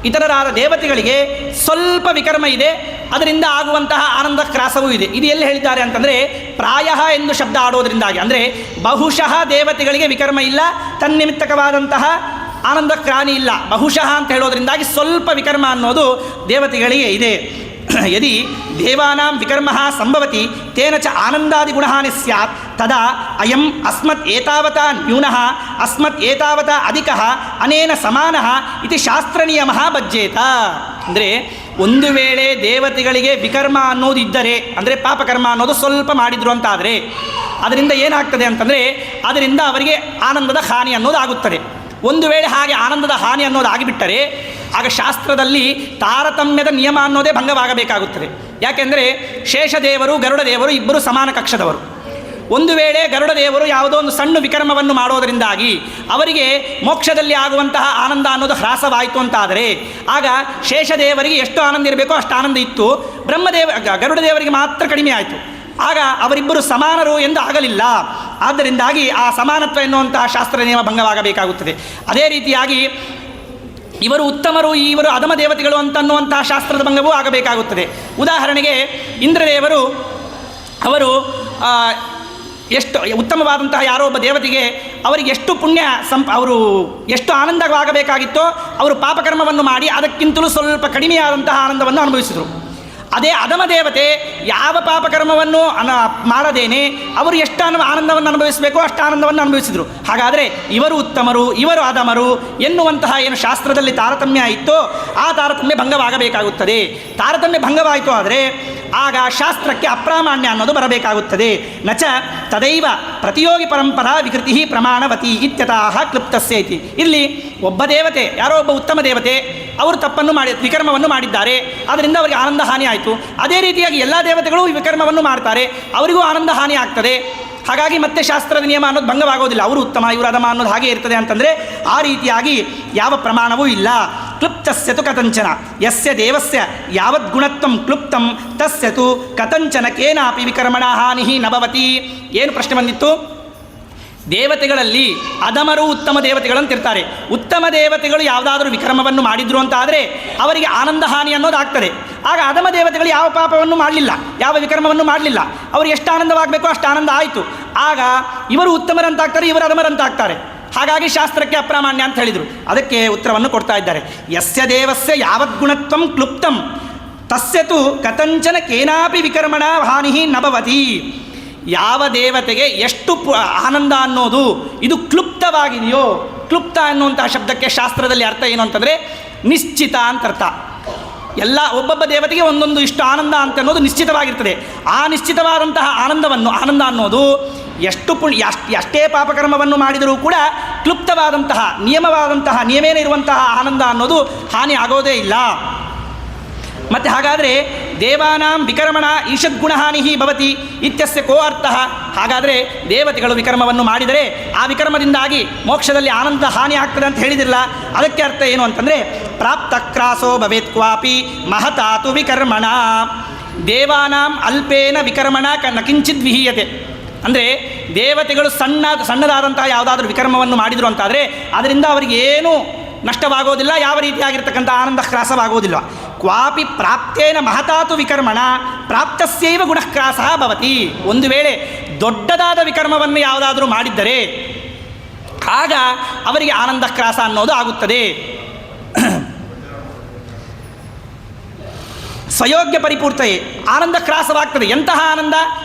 ಇತರರಾದ ದೇವತೆಗಳಿಗೆ ಸ್ವಲ್ಪ ವಿಕರ್ಮ ಇದೆ, ಅದರಿಂದ ಆಗುವಂತಹ ಆನಂದ ಕ್ರಾಸವೂ ಇದೆ. ಇದು ಎಲ್ಲಿ ಹೇಳಿದ್ದಾರೆ ಅಂತಂದರೆ ಪ್ರಾಯಃ ಎಂದು ಶಬ್ದ ಆಡೋದ್ರಿಂದಾಗಿ, ಅಂದರೆ ಬಹುಶಃ ದೇವತೆಗಳಿಗೆ ವಿಕರ್ಮ ಇಲ್ಲ, ತನ್ನಿಮಿತ್ತಕವಾದಂತಹ ಆನಂದ ಕ್ರಾನಿ ಇಲ್ಲ, ಬಹುಶಃ ಅಂತ ಹೇಳೋದ್ರಿಂದಾಗಿ ಸ್ವಲ್ಪ ವಿಕರ್ಮ ಅನ್ನೋದು ದೇವತೆಗಳಿಗೆ ಇದೆ. ಯದಿ ದೇವಾನಾಂ ವಿಕರ್ಮ ಸಂಭವತಿ ತೇನ ಚ ಆನಂದಾದಿಗುಣಹಾನಿ ಸ್ಯಾತ್ ತದಾ ಅಯಂ ಅಸ್ಮತ್ ಏತಾವತಾ ನ್ಯೂನಃ ಅಸ್ಮತ್ ಏತಾವತಾ ಅಧಿಕಃ ಅನೇನ ಸಮಾನಃ ಇತಿ ಶಾಸ್ತ್ರನಿಯಮಃ ಬಜ್ಜೇತ. ಅಂದರೆ ಒಂದು ವೇಳೆ ದೇವತೆಗಳಿಗೆ ವಿಕರ್ಮ ಅನ್ನೋದು ಇದ್ದರೆ, ಅಂದರೆ ಪಾಪಕರ್ಮ ಅನ್ನೋದು ಸ್ವಲ್ಪ ಮಾಡಿದ್ರು ಅಂತಾದರೆ ಅದರಿಂದ ಏನಾಗ್ತದೆ ಅಂತಂದರೆ ಅದರಿಂದ ಅವರಿಗೆ ಆನಂದದ ಹಾನಿ ಅನ್ನೋದು ಆಗುತ್ತದೆ. ಒಂದು ವೇಳೆ ಹಾಗೆ ಆನಂದದ ಹಾನಿ ಅನ್ನೋದು ಆಗಿಬಿಟ್ಟರೆ ಆಗ ಶಾಸ್ತ್ರದಲ್ಲಿ ತಾರತಮ್ಯದ ನಿಯಮ ಅನ್ನೋದೇ ಭಂಗವಾಗಬೇಕಾಗುತ್ತದೆ. ಯಾಕೆಂದರೆ ಶೇಷದೇವರು ಗರುಡದೇವರು ಇಬ್ಬರು ಸಮಾನ ಕಕ್ಷದವರು. ಒಂದು ವೇಳೆ ಗರುಡದೇವರು ಯಾವುದೋ ಒಂದು ಸಣ್ಣ ವಿಕರ್ಮವನ್ನು ಮಾಡೋದರಿಂದಾಗಿ ಅವರಿಗೆ ಮೋಕ್ಷದಲ್ಲಿ ಆಗುವಂತಹ ಆನಂದ ಅನ್ನೋದು ಹ್ರಾಸವಾಯಿತು ಅಂತಾದರೆ ಆಗ ಶೇಷದೇವರಿಗೆ ಎಷ್ಟು ಆನಂದ ಇರಬೇಕೋ ಅಷ್ಟು ಆನಂದ ಇತ್ತು, ಗರುಡದೇವರಿಗೆ ಮಾತ್ರ ಕಡಿಮೆ ಆಯಿತು. ಆಗ ಅವರಿಬ್ಬರು ಸಮಾನರು ಎಂದು ಆಗಲಿಲ್ಲ. ಆದ್ದರಿಂದಾಗಿ ಆ ಸಮಾನತ್ವ ಎನ್ನುವಂತಹ ಶಾಸ್ತ್ರ ನಿಯಮ ಭಂಗವಾಗಬೇಕಾಗುತ್ತದೆ. ಅದೇ ರೀತಿಯಾಗಿ ಇವರು ಉತ್ತಮರು, ಇವರು ಅಧಮ ದೇವತೆಗಳು ಅಂತನ್ನುವಂತಹ ಶಾಸ್ತ್ರದ ಭಂಗವೂ ಆಗಬೇಕಾಗುತ್ತದೆ. ಉದಾಹರಣೆಗೆ ಇಂದ್ರದೇವರು ಅವರು ಎಷ್ಟು ಉತ್ತಮವಾದಂತಹ ಯಾರೋ ಒಬ್ಬ ದೇವತೆಗೆ ಅವರಿಗೆ ಎಷ್ಟು ಪುಣ್ಯ ಅವರು ಎಷ್ಟು ಆನಂದವಾಗಬೇಕಾಗಿತ್ತೋ ಅವರು ಪಾಪಕರ್ಮವನ್ನು ಮಾಡಿ ಅದಕ್ಕಿಂತಲೂ ಸ್ವಲ್ಪ ಕಡಿಮೆಯಾದಂತಹ ಆನಂದವನ್ನು ಅನುಭವಿಸಿದರು. ಅದೇ ಅಧಮ ದೇವತೆ ಯಾವ ಪಾಪಕರ್ಮವನ್ನು ಮಾಡದೇನೆ ಅವರು ಎಷ್ಟು ಆನಂದವನ್ನು ಅನುಭವಿಸಬೇಕೋ ಅಷ್ಟು ಆನಂದವನ್ನು ಅನುಭವಿಸಿದರು. ಹಾಗಾದರೆ ಇವರು ಉತ್ತಮರು, ಇವರು ಅಧಮರು ಎನ್ನುವಂತಹ ಏನು ಶಾಸ್ತ್ರದಲ್ಲಿ ತಾರತಮ್ಯ ಇತ್ತೋ ಆ ತಾರತಮ್ಯ ಭಂಗವಾಗಬೇಕಾಗುತ್ತದೆ. ತಾರತಮ್ಯ ಭಂಗವಾಯಿತು ಆದರೆ ಆಗ ಶಾಸ್ತ್ರಕ್ಕೆ ಅಪ್ರಾಮಾಣ್ಯ ಅನ್ನೋದು ಬರಬೇಕಾಗುತ್ತದೆ. ನಚ ತದೈವ ಪ್ರತಿಯೋಗಿ ಪರಂಪರಾ ವಿಕೃತಿ ಪ್ರಮಾಣವತಿ ಇತ್ಯತಃ ಕ್ಲುಪ್ತಸ್ಯ ಇತಿ. ಇಲ್ಲಿ ಒಬ್ಬ ದೇವತೆ, ಯಾರೋ ಒಬ್ಬ ಉತ್ತಮ ದೇವತೆ, ಅವರು ತಪ್ಪನ್ನು ವಿಕರ್ಮವನ್ನು ಮಾಡಿದ್ದಾರೆ, ಅದರಿಂದ ಅವರಿಗೆ ಆನಂದ ಹಾನಿ ಆಯಿತು. ಅದೇ ರೀತಿಯಾಗಿ ಎಲ್ಲ ದೇವತೆಗಳು ವಿಕರ್ಮವನ್ನು ಮಾಡ್ತಾರೆ, ಅವರಿಗೂ ಆನಂದ ಹಾನಿ ಆಗ್ತದೆ. ಹಾಗಾಗಿ ಮತ್ತೆ ಶಾಸ್ತ್ರದ ನಿಯಮ ಅನ್ನೋದು ಭಂಗವಾಗೋದಿಲ್ಲ. ಅವರು ಉತ್ತಮ, ಇವರು ಅಧಮ ಅನ್ನೋದು ಹಾಗೆ ಇರ್ತದೆ ಅಂತಂದರೆ ಆ ರೀತಿಯಾಗಿ ಯಾವ ಪ್ರಮಾಣವೂ ಇಲ್ಲ. ಕ್ಲುಪ್ತಸ್ಯ ತು ಕಥಂಚನ ಯಸ್ಯ ದೇವಸ್ಯ ಯಾವದ್ಗುಣತ್ವಂ ಕ್ಲುಪ್ತಂ ತಸ್ಯ ತು ಕಥಂಚನ ಕೇನಾಪಿ ವಿಕರ್ಮಣ ಹಾನಿ ನ ಭವತಿ. ಏನು ಪ್ರಶ್ನೆ ಬಂದಿತ್ತು? ದೇವತೆಗಳಲ್ಲಿ ಅಧಮರು ಉತ್ತಮ ದೇವತೆಗಳಂತಿರ್ತಾರೆ. ಉತ್ತಮ ದೇವತೆಗಳು ಯಾವುದಾದ್ರೂ ವಿಕರ್ಮವನ್ನು ಮಾಡಿದ್ರು ಅಂತಾದರೆ ಅವರಿಗೆ ಆನಂದ ಹಾನಿ ಅನ್ನೋದು ಆಗ್ತದೆ. ಆಗ ಅಧಮ ದೇವತೆಗಳು ಯಾವ ಪಾಪವನ್ನು ಮಾಡಲಿಲ್ಲ, ಯಾವ ವಿಕರ್ಮವನ್ನು ಮಾಡಲಿಲ್ಲ, ಅವ್ರಿಗೆ ಎಷ್ಟು ಆನಂದವಾಗಬೇಕೋ ಅಷ್ಟು ಆನಂದ ಆಯಿತು. ಆಗ ಇವರು ಉತ್ತಮರಂತಾಗ್ತಾರೆ, ಇವರು ಅಧಮರಂತಾಗ್ತಾರೆ. ಹಾಗಾಗಿ ಶಾಸ್ತ್ರಕ್ಕೆ ಅಪ್ರಾಮಾಣ್ಯ ಅಂತ ಹೇಳಿದರು. ಅದಕ್ಕೆ ಉತ್ತರವನ್ನು ಕೊಡ್ತಾ ಇದ್ದಾರೆ. ಯಸ್ಯ ದೇವಸ್ಯ ಯಾವದ್ಗುಣತ್ವಂ ಕ್ಲುಪ್ತಂ ತಸ್ಯ ತು ಕಥಂಚನ ಕೇನಾಪಿ ವಿಕರ್ಮಣ ಹಾನಿ ನ ಭವತಿ. ಯಾವ ದೇವತೆಗೆ ಎಷ್ಟು ಆನಂದ ಅನ್ನೋದು ಇದು ಕ್ಲುಪ್ತವಾಗಿದೆಯೋ, ಕ್ಲುಪ್ತ ಅನ್ನುವಂತಹ ಶಬ್ದಕ್ಕೆ ಶಾಸ್ತ್ರದಲ್ಲಿ ಅರ್ಥ ಏನು ಅಂತಂದರೆ ನಿಶ್ಚಿತ ಅಂತ ಅರ್ಥ. ಎಲ್ಲ ಒಬ್ಬೊಬ್ಬ ದೇವತೆಗೆ ಒಂದೊಂದು ಇಷ್ಟು ಆನಂದ ಅಂತ ಅನ್ನೋದು ನಿಶ್ಚಿತವಾಗಿರ್ತದೆ. ಆ ನಿಶ್ಚಿತವಾದಂತಹ ಆನಂದ ಅನ್ನೋದು ಎಷ್ಟೇ ಪಾಪಕರ್ಮವನ್ನು ಮಾಡಿದರೂ ಕೂಡ ಕ್ಲುಪ್ತವಾದಂತಹ ನಿಯಮೇನ ಇರುವಂತಹ ಆನಂದ ಅನ್ನೋದು ಹಾನಿ ಆಗೋದೇ ಇಲ್ಲ. ಮತ್ತು ಹಾಗಾದರೆ ದೇವಾನಾಂ ವಿಕರ್ಮಣ ಈಷದ್ಗುಣಹಾನಿ ಭವತಿ ಇತ್ಯಸ್ಯ ಕೋ ಅರ್ಥ. ಹಾಗಾದರೆ ದೇವತೆಗಳು ವಿಕರ್ಮವನ್ನು ಮಾಡಿದರೆ ಆ ವಿಕರ್ಮದಿಂದಾಗಿ ಮೋಕ್ಷದಲ್ಲಿ ಆನಂದ ಹಾನಿ ಆಗ್ತದೆ ಅಂತ ಹೇಳಿದಿರಲ್ಲ, ಅದಕ್ಕೆ ಅರ್ಥ ಏನು ಅಂತಂದರೆ ಪ್ರಾಪ್ತ ಕ್ರಾಸೋ ಭವೇತ್ ಕ್ವಾಪಿ ಮಹತಾತು ವಿಕರ್ಮಣ ದೇವಾನಾಂ ಅಲ್ಪೇನ ವಿಕರ್ಮಣ ನ ಕಿಂಚಿತ್ ವಿಹೀಯತೆ. ಅಂದರೆ ದೇವತೆಗಳು ಸಣ್ಣದಾದಂತಹ ಯಾವುದಾದ್ರೂ ವಿಕರ್ಮವನ್ನು ಮಾಡಿದರು ಅಂತಾದರೆ ಅದರಿಂದ ಅವರಿಗೇನೂ ನಷ್ಟವಾಗೋದಿಲ್ಲ, ಯಾವ ರೀತಿಯಾಗಿರ್ತಕ್ಕಂಥ ಆನಂದ ಹ್ರಾಸವಾಗೋದಿಲ್ಲ. ಕ್ವಾಪಿ ಪ್ರಾಪ್ತೇನ ಮಹತಾತು ವಿಕರ್ಮಣ ಪ್ರಾಪ್ತಸ್ಯೈವ ಗುಣಃಕ್ರಾಸ ಭವತಿ. ಒಂದು ವೇಳೆ ದೊಡ್ಡದಾದ ವಿಕರ್ಮವನ್ನು ಯಾವುದಾದ್ರೂ ಮಾಡಿದ್ದರೆ ಆಗ ಅವರಿಗೆ ಆನಂದ ಕ್ರಾಸ ಅನ್ನೋದು ಆಗುತ್ತದೆ. ಸ್ವಯೋಗ್ಯ ಪರಿಪೂರ್ತಯೇ ಆನಂದ ಕ್ರಾಸವಾಗ್ತದೆ. ಎಂತಹ ಆನಂದ?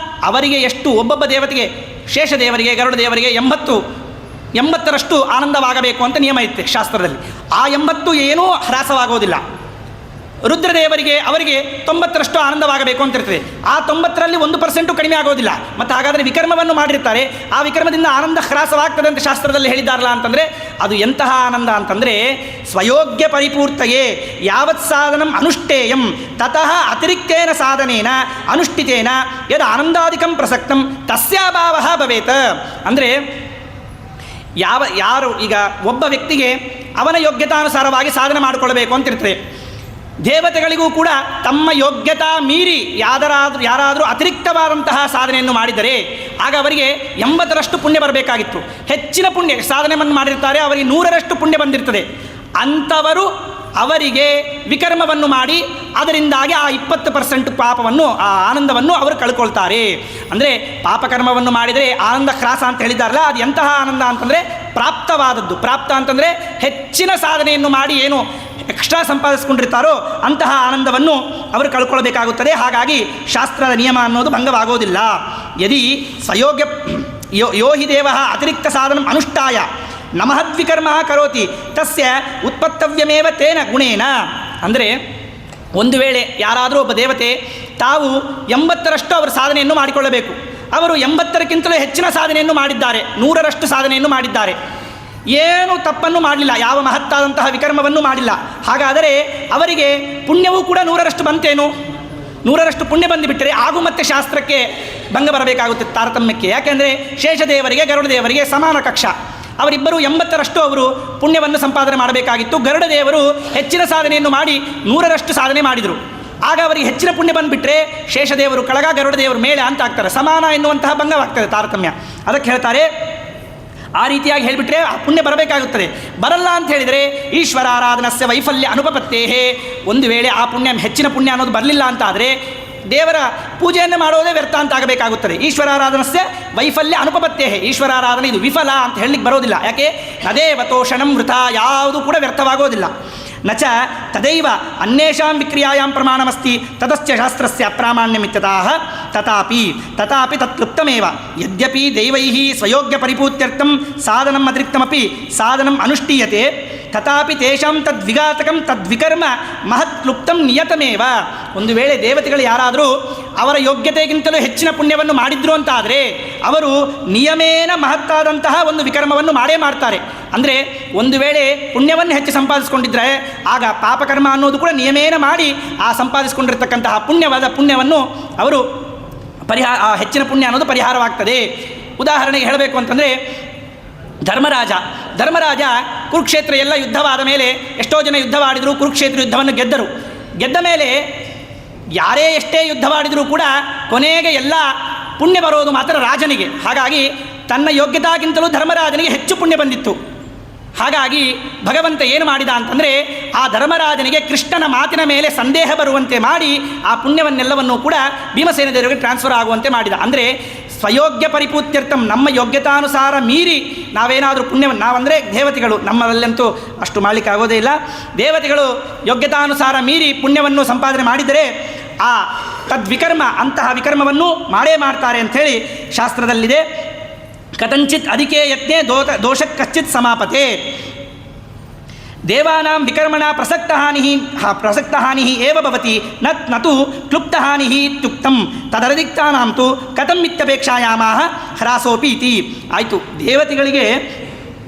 ಅವರಿಗೆ ಎಷ್ಟು ಒಬ್ಬೊಬ್ಬ ದೇವತೆಗೆ, ಶೇಷದೇವರಿಗೆ ಗರುಡದೇವರಿಗೆ 80ರಷ್ಟು ಆನಂದವಾಗಬೇಕು ಅಂತ ನಿಯಮ ಇರುತ್ತೆ ಶಾಸ್ತ್ರದಲ್ಲಿ. ಆ 80 ಏನೂ ಹ್ರಾಸವಾಗೋದಿಲ್ಲ. ರುದ್ರದೇವರಿಗೆ ಅವರಿಗೆ 90ರಷ್ಟು ಆನಂದವಾಗಬೇಕು ಅಂತ ಇರ್ತದೆ. ಆ 90ರಲ್ಲಿ 1% ಕಡಿಮೆ ಆಗೋದಿಲ್ಲ. ಮತ್ತು ಹಾಗಾದರೆ ವಿಕರ್ಮವನ್ನು ಮಾಡಿರ್ತಾರೆ, ಆ ವಿಕರ್ಮದಿಂದ ಆನಂದ ಹ್ರಾಸವಾಗ್ತದೆ ಅಂತ ಶಾಸ್ತ್ರದಲ್ಲಿ ಹೇಳಿದಾರಲ್ಲ ಅಂತಂದರೆ ಅದು ಎಂತಹ ಆನಂದ ಅಂತಂದರೆ ಸ್ವಯೋಗ್ಯ ಪರಿಪೂರ್ತಯೇ ಯಾವತ್ ಸಾಧನಂ ಅನುಷ್ಠೇಯಂ ತತಃ ಅತಿರಿಕ್ತೇನ ಸಾಧನೇನ ಅನುಷ್ಠಿತೇನ ಯದ್ ಆನಂದಾಧಿಕಂ ಪ್ರಸಕ್ತಂ ತಸ್ಯಾಭಾವ ಭವೇತ್. ಅಂದರೆ ಯಾರು ಈಗ ಒಬ್ಬ ವ್ಯಕ್ತಿಗೆ ಅವನ ಯೋಗ್ಯತಾನುಸಾರವಾಗಿ ಸಾಧನೆ ಮಾಡಿಕೊಳ್ಳಬೇಕು ಅಂತಿರ್ತದೆ. ದೇವತೆಗಳಿಗೂ ಕೂಡ ತಮ್ಮ ಯೋಗ್ಯತಾ ಮೀರಿ ಯಾರಾದರೂ ಅತಿರಿಕ್ತವಾದಂತಹ ಸಾಧನೆಯನ್ನು ಮಾಡಿದರೆ ಆಗ ಅವರಿಗೆ 80ರಷ್ಟು ಪುಣ್ಯ ಬರಬೇಕಾಗಿತ್ತು. ಹೆಚ್ಚಿನ ಪುಣ್ಯ ಸಾಧನೆಯನ್ನು ಮಾಡಿರ್ತಾರೆ, ಅವರಿಗೆ 100ರಷ್ಟು ಪುಣ್ಯ ಬಂದಿರ್ತದೆ. ಅಂಥವರು ಅವರಿಗೆ ವಿಕರ್ಮವನ್ನು ಮಾಡಿ ಅದರಿಂದಾಗಿ ಆ 20% ಪಾಪವನ್ನು, ಆ ಆನಂದವನ್ನು ಅವರು ಕಳ್ಕೊಳ್ತಾರೆ. ಅಂದರೆ ಪಾಪಕರ್ಮವನ್ನು ಮಾಡಿದರೆ ಆನಂದ ಹ್ರಾಸ ಅಂತ ಹೇಳಿದಾರಲ್ಲ, ಅದು ಎಂತಹ ಆನಂದ ಅಂತಂದರೆ ಪ್ರಾಪ್ತವಾದದ್ದು. ಪ್ರಾಪ್ತ ಅಂತಂದರೆ ಹೆಚ್ಚಿನ ಸಾಧನೆಯನ್ನು ಮಾಡಿ ಏನು ಎಕ್ಸ್ಟ್ರಾ ಸಂಪಾದಿಸ್ಕೊಂಡಿರ್ತಾರೋ ಅಂತಹ ಆನಂದವನ್ನು ಅವರು ಕಳ್ಕೊಳ್ಬೇಕಾಗುತ್ತದೆ. ಹಾಗಾಗಿ ಶಾಸ್ತ್ರದ ನಿಯಮ ಅನ್ನೋದು ಭಂಗವಾಗೋದಿಲ್ಲ. ಯದಿ ಸ್ವಯೋಗ್ಯ ಯೋ ಹಿ ದೇವ ಅತಿರಿಕ್ತ ಸಾಧನ ಅನುಷ್ಠಾಯ ನಮಹದ್ವಿಕರ್ಮ ಕರೋತಿ ತಸ್ಯ ಉತ್ಪತ್ತವ್ಯಮೇವ ತೇನ ಗುಣೇನ. ಅಂದರೆ ಒಂದು ವೇಳೆ ಯಾರಾದರೂ ಒಬ್ಬ ದೇವತೆ ತಾವು 80ರಷ್ಟು ಅವರ ಸಾಧನೆಯನ್ನು ಮಾಡಿಕೊಳ್ಳಬೇಕು, ಅವರು 80ಕ್ಕಿಂತಲೂ ಹೆಚ್ಚಿನ ಸಾಧನೆಯನ್ನು ಮಾಡಿದ್ದಾರೆ, 100ರಷ್ಟು ಸಾಧನೆಯನ್ನು ಮಾಡಿದ್ದಾರೆ, ಏನು ತಪ್ಪನ್ನು ಮಾಡಲಿಲ್ಲ, ಯಾವ ಮಹತ್ತಾದಂತಹ ವಿಕರ್ಮವನ್ನು ಮಾಡಿಲ್ಲ, ಹಾಗಾದರೆ ಅವರಿಗೆ ಪುಣ್ಯವೂ ಕೂಡ 100ರಷ್ಟು ಬಂತೇನು? 100ರಷ್ಟು ಪುಣ್ಯ ಬಂದುಬಿಟ್ಟರೆ ಹಾಗೂ ಮತ್ತೆ ಶಾಸ್ತ್ರಕ್ಕೆ ಭಂಗ ಬರಬೇಕಾಗುತ್ತೆ, ತಾರತಮ್ಯಕ್ಕೆ. ಯಾಕೆಂದರೆ ಶೇಷದೇವರಿಗೆ ಗರುಡದೇವರಿಗೆ ಸಮಾನ ಕಕ್ಷ, ಅವರಿಬ್ಬರು 80ರಷ್ಟು ಅವರು ಪುಣ್ಯವನ್ನು ಸಂಪಾದನೆ ಮಾಡಬೇಕಾಗಿತ್ತು. ಗರುಡದೇವರು ಹೆಚ್ಚಿನ ಸಾಧನೆಯನ್ನು ಮಾಡಿ 100ರಷ್ಟು ಸಾಧನೆ ಮಾಡಿದರು. ಆಗ ಅವರಿಗೆ ಹೆಚ್ಚಿನ ಪುಣ್ಯ ಬಂದುಬಿಟ್ರೆ ಶೇಷದೇವರು ಕೆಳಗ ಗರುಡದೇವರು ಮೇಲೆ ಅಂತ ಆಗ್ತಾರೆ, ಸಮಾನ ಎನ್ನುವಂತಹ ಭಂಗವಾಗ್ತದೆ ತಾರತಮ್ಯ. ಅದಕ್ಕೆ ಹೇಳ್ತಾರೆ ಆ ರೀತಿಯಾಗಿ ಹೇಳಿಬಿಟ್ರೆ ಆ ಪುಣ್ಯ ಬರಬೇಕಾಗುತ್ತದೆ. ಬರಲ್ಲ ಅಂತ ಹೇಳಿದರೆ ಈಶ್ವರಾರಾಧನಸ್ಯ ವೈಫಲ್ಯ ಅನುಪಪತ್ತೇಹೇ, ಒಂದು ವೇಳೆ ಆ ಪುಣ್ಯ ಹೆಚ್ಚಿನ ಪುಣ್ಯ ಅನ್ನೋದು ಬರಲಿಲ್ಲ ಅಂತಾದರೆ ದೇವರ ಪೂಜೆಯನ್ನು ಮಾಡೋದೇ ವ್ಯರ್ಥ ಅಂತ ಆಗಬೇಕಾಗುತ್ತದೆ. ಈಶ್ವರಾರಾಧನಸ್ಯ ವೈಫಲ್ಯ ಅನುಪಪತ್ತೇಹೇ, ಈಶ್ವರಾರಾಧನೆ ಇದು ವಿಫಲ ಅಂತ ಹೇಳಲಿಕ್ಕೆ ಬರೋದಿಲ್ಲ. ಯಾಕೆ? ನದೇವ ತೋಷಣಂ ವೃಥ, ಯಾವುದು ಕೂಡ ವ್ಯರ್ಥವಾಗೋದಿಲ್ಲ. ನಚ ತದೈವ ಅನ್ಯೇಷಾಂ ವಿಕ್ರಿಯಾಯಾಂ ಪ್ರಮಾಣಮಸ್ತಿ ತತಶ್ಚ ಶಾಸ್ತ್ರಸ್ಯ ಅಪ್ರಾಮಾಣ್ಯಮಿತ್ಯತಃ ತಥಾಪಿ ತತ್ಕೃಪ್ತಮೇವ ಯದ್ಯಪಿ ದೈವೈಃ ಸ್ವಯೋಗ್ಯ ಪರಿಪೂರ್ತ್ಯರ್ಥಂ ಸಾಧನಂ ಅತಿರಿಕ್ತಮಪಿ ಸಾಧನಂ ಅನುಷ್ಠೀಯತೆ ತಥಾಪಿ ತೇಷಾಂ ತದ್ವಿಘಾತಕಂ ತದ್ವಿಕರ್ಮ ಮಹತ್ ಕ್ಲುಪ್ತಂ ನಿಯತಮೇವ. ಒಂದು ವೇಳೆ ದೇವತೆಗಳು ಯಾರಾದರೂ ಅವರ ಯೋಗ್ಯತೆಗಿಂತಲೂ ಹೆಚ್ಚಿನ ಪುಣ್ಯವನ್ನು ಮಾಡಿದ್ರು ಅಂತಾದರೆ ಅವರು ನಿಯಮೇನ ಮಹತ್ತಾದಂತಹ ಒಂದು ವಿಕರ್ಮವನ್ನು ಮಾಡೇ ಮಾಡ್ತಾರೆ. ಅಂದರೆ ಒಂದು ವೇಳೆ ಪುಣ್ಯವನ್ನು ಹೆಚ್ಚು ಸಂಪಾದಿಸಿಕೊಂಡಿದ್ದರೆ ಆಗ ಪಾಪಕರ್ಮ ಅನ್ನೋದು ಕೂಡ ನಿಯಮೇನ ಮಾಡಿ ಆ ಸಂಪಾದಿಸಿಕೊಂಡಿರ್ತಕ್ಕಂತಹ ಪುಣ್ಯವನ್ನು ಅವರು ಹೆಚ್ಚಿನ ಪುಣ್ಯ ಅನ್ನೋದು ಪರಿಹಾರವಾಗ್ತದೆ. ಉದಾಹರಣೆಗೆ ಹೇಳಬೇಕು ಅಂತಂದರೆ ಧರ್ಮರಾಜ ಕುರುಕ್ಷೇತ್ರ ಎಲ್ಲ ಯುದ್ಧವಾದ ಮೇಲೆ ಎಷ್ಟೋ ಜನ ಯುದ್ಧವಾಡಿದರು, ಕುರುಕ್ಷೇತ್ರ ಯುದ್ಧವನ್ನು ಗೆದ್ದ ಮೇಲೆ ಯಾರೇ ಎಷ್ಟೇ ಯುದ್ಧವಾಡಿದರೂ ಕೂಡ ಕೊನೆಗೆ ಎಲ್ಲ ಪುಣ್ಯ ಬರೋದು ಮಾತ್ರ ರಾಜನಿಗೆ. ಹಾಗಾಗಿ ತನ್ನ ಯೋಗ್ಯತಾಗಿಂತಲೂ ಧರ್ಮರಾಜನಿಗೆ ಹೆಚ್ಚು ಪುಣ್ಯ ಬಂದಿತ್ತು. ಹಾಗಾಗಿ ಭಗವಂತ ಏನು ಮಾಡಿದ ಅಂತಂದರೆ ಆ ಧರ್ಮರಾಜನಿಗೆ ಕೃಷ್ಣನ ಮಾತಿನ ಮೇಲೆ ಸಂದೇಹ ಬರುವಂತೆ ಮಾಡಿ ಆ ಪುಣ್ಯವನ್ನೆಲ್ಲವನ್ನೂ ಕೂಡ ಭೀಮಸೇನ ದೇವರಿಗೆ ಟ್ರಾನ್ಸ್ಫರ್ ಆಗುವಂತೆ ಮಾಡಿದ. ಅಂದರೆ ಸ್ವಯೋಗ್ಯ ಪರಿಪೂರ್ತ್ಯರ್ಥಂ, ನಮ್ಮ ಯೋಗ್ಯತಾನುಸಾರ ಮೀರಿ ನಾವೇನಾದರೂ ಪುಣ್ಯವನ್ನು, ನಾವಂದರೆ ದೇವತೆಗಳು, ನಮ್ಮಲ್ಲಂತೂ ಅಷ್ಟು ಮಾಡಲಿಕ್ಕೆ ಆಗೋದೇ ಇಲ್ಲ, ದೇವತೆಗಳು ಯೋಗ್ಯತಾನುಸಾರ ಮೀರಿ ಪುಣ್ಯವನ್ನು ಸಂಪಾದನೆ ಮಾಡಿದರೆ ಆ ತದ್ವಿಕರ್ಮ, ಅಂತಹ ವಿಕರ್ಮವನ್ನು ಮಾಡೇ ಮಾಡ್ತಾರೆ ಅಂಥೇಳಿ ಶಾಸ್ತ್ರದಲ್ಲಿದೆ. ಕಥಂಚಿತ್ ಅಧಿಕೆ ಯತ್ನೆ ದೋಷ ಕಶ್ಚಿತ್ ಸಮಾಪತೆ. ದೇವಾನಾಂ ವಿಕರ್ಮಣ ಪ್ರಸಕ್ತಹಾನಿ ಏವ ಭವತಿ ನತು ಕ್ಲುಪ್ತಹಾನಿ ಇತ್ಯುಕ್ತಂ ತದರದಿಕ್ತಾನಾಂ ತು ಕಥಂ ಇತ್ಯಪೇಕ್ಷಾಯಾಮಾಹ ಹ್ರಾಸೋಪಿ ಇತಿ. ಆಯಿತು, ದೇವತೆಗಳಿಗೆ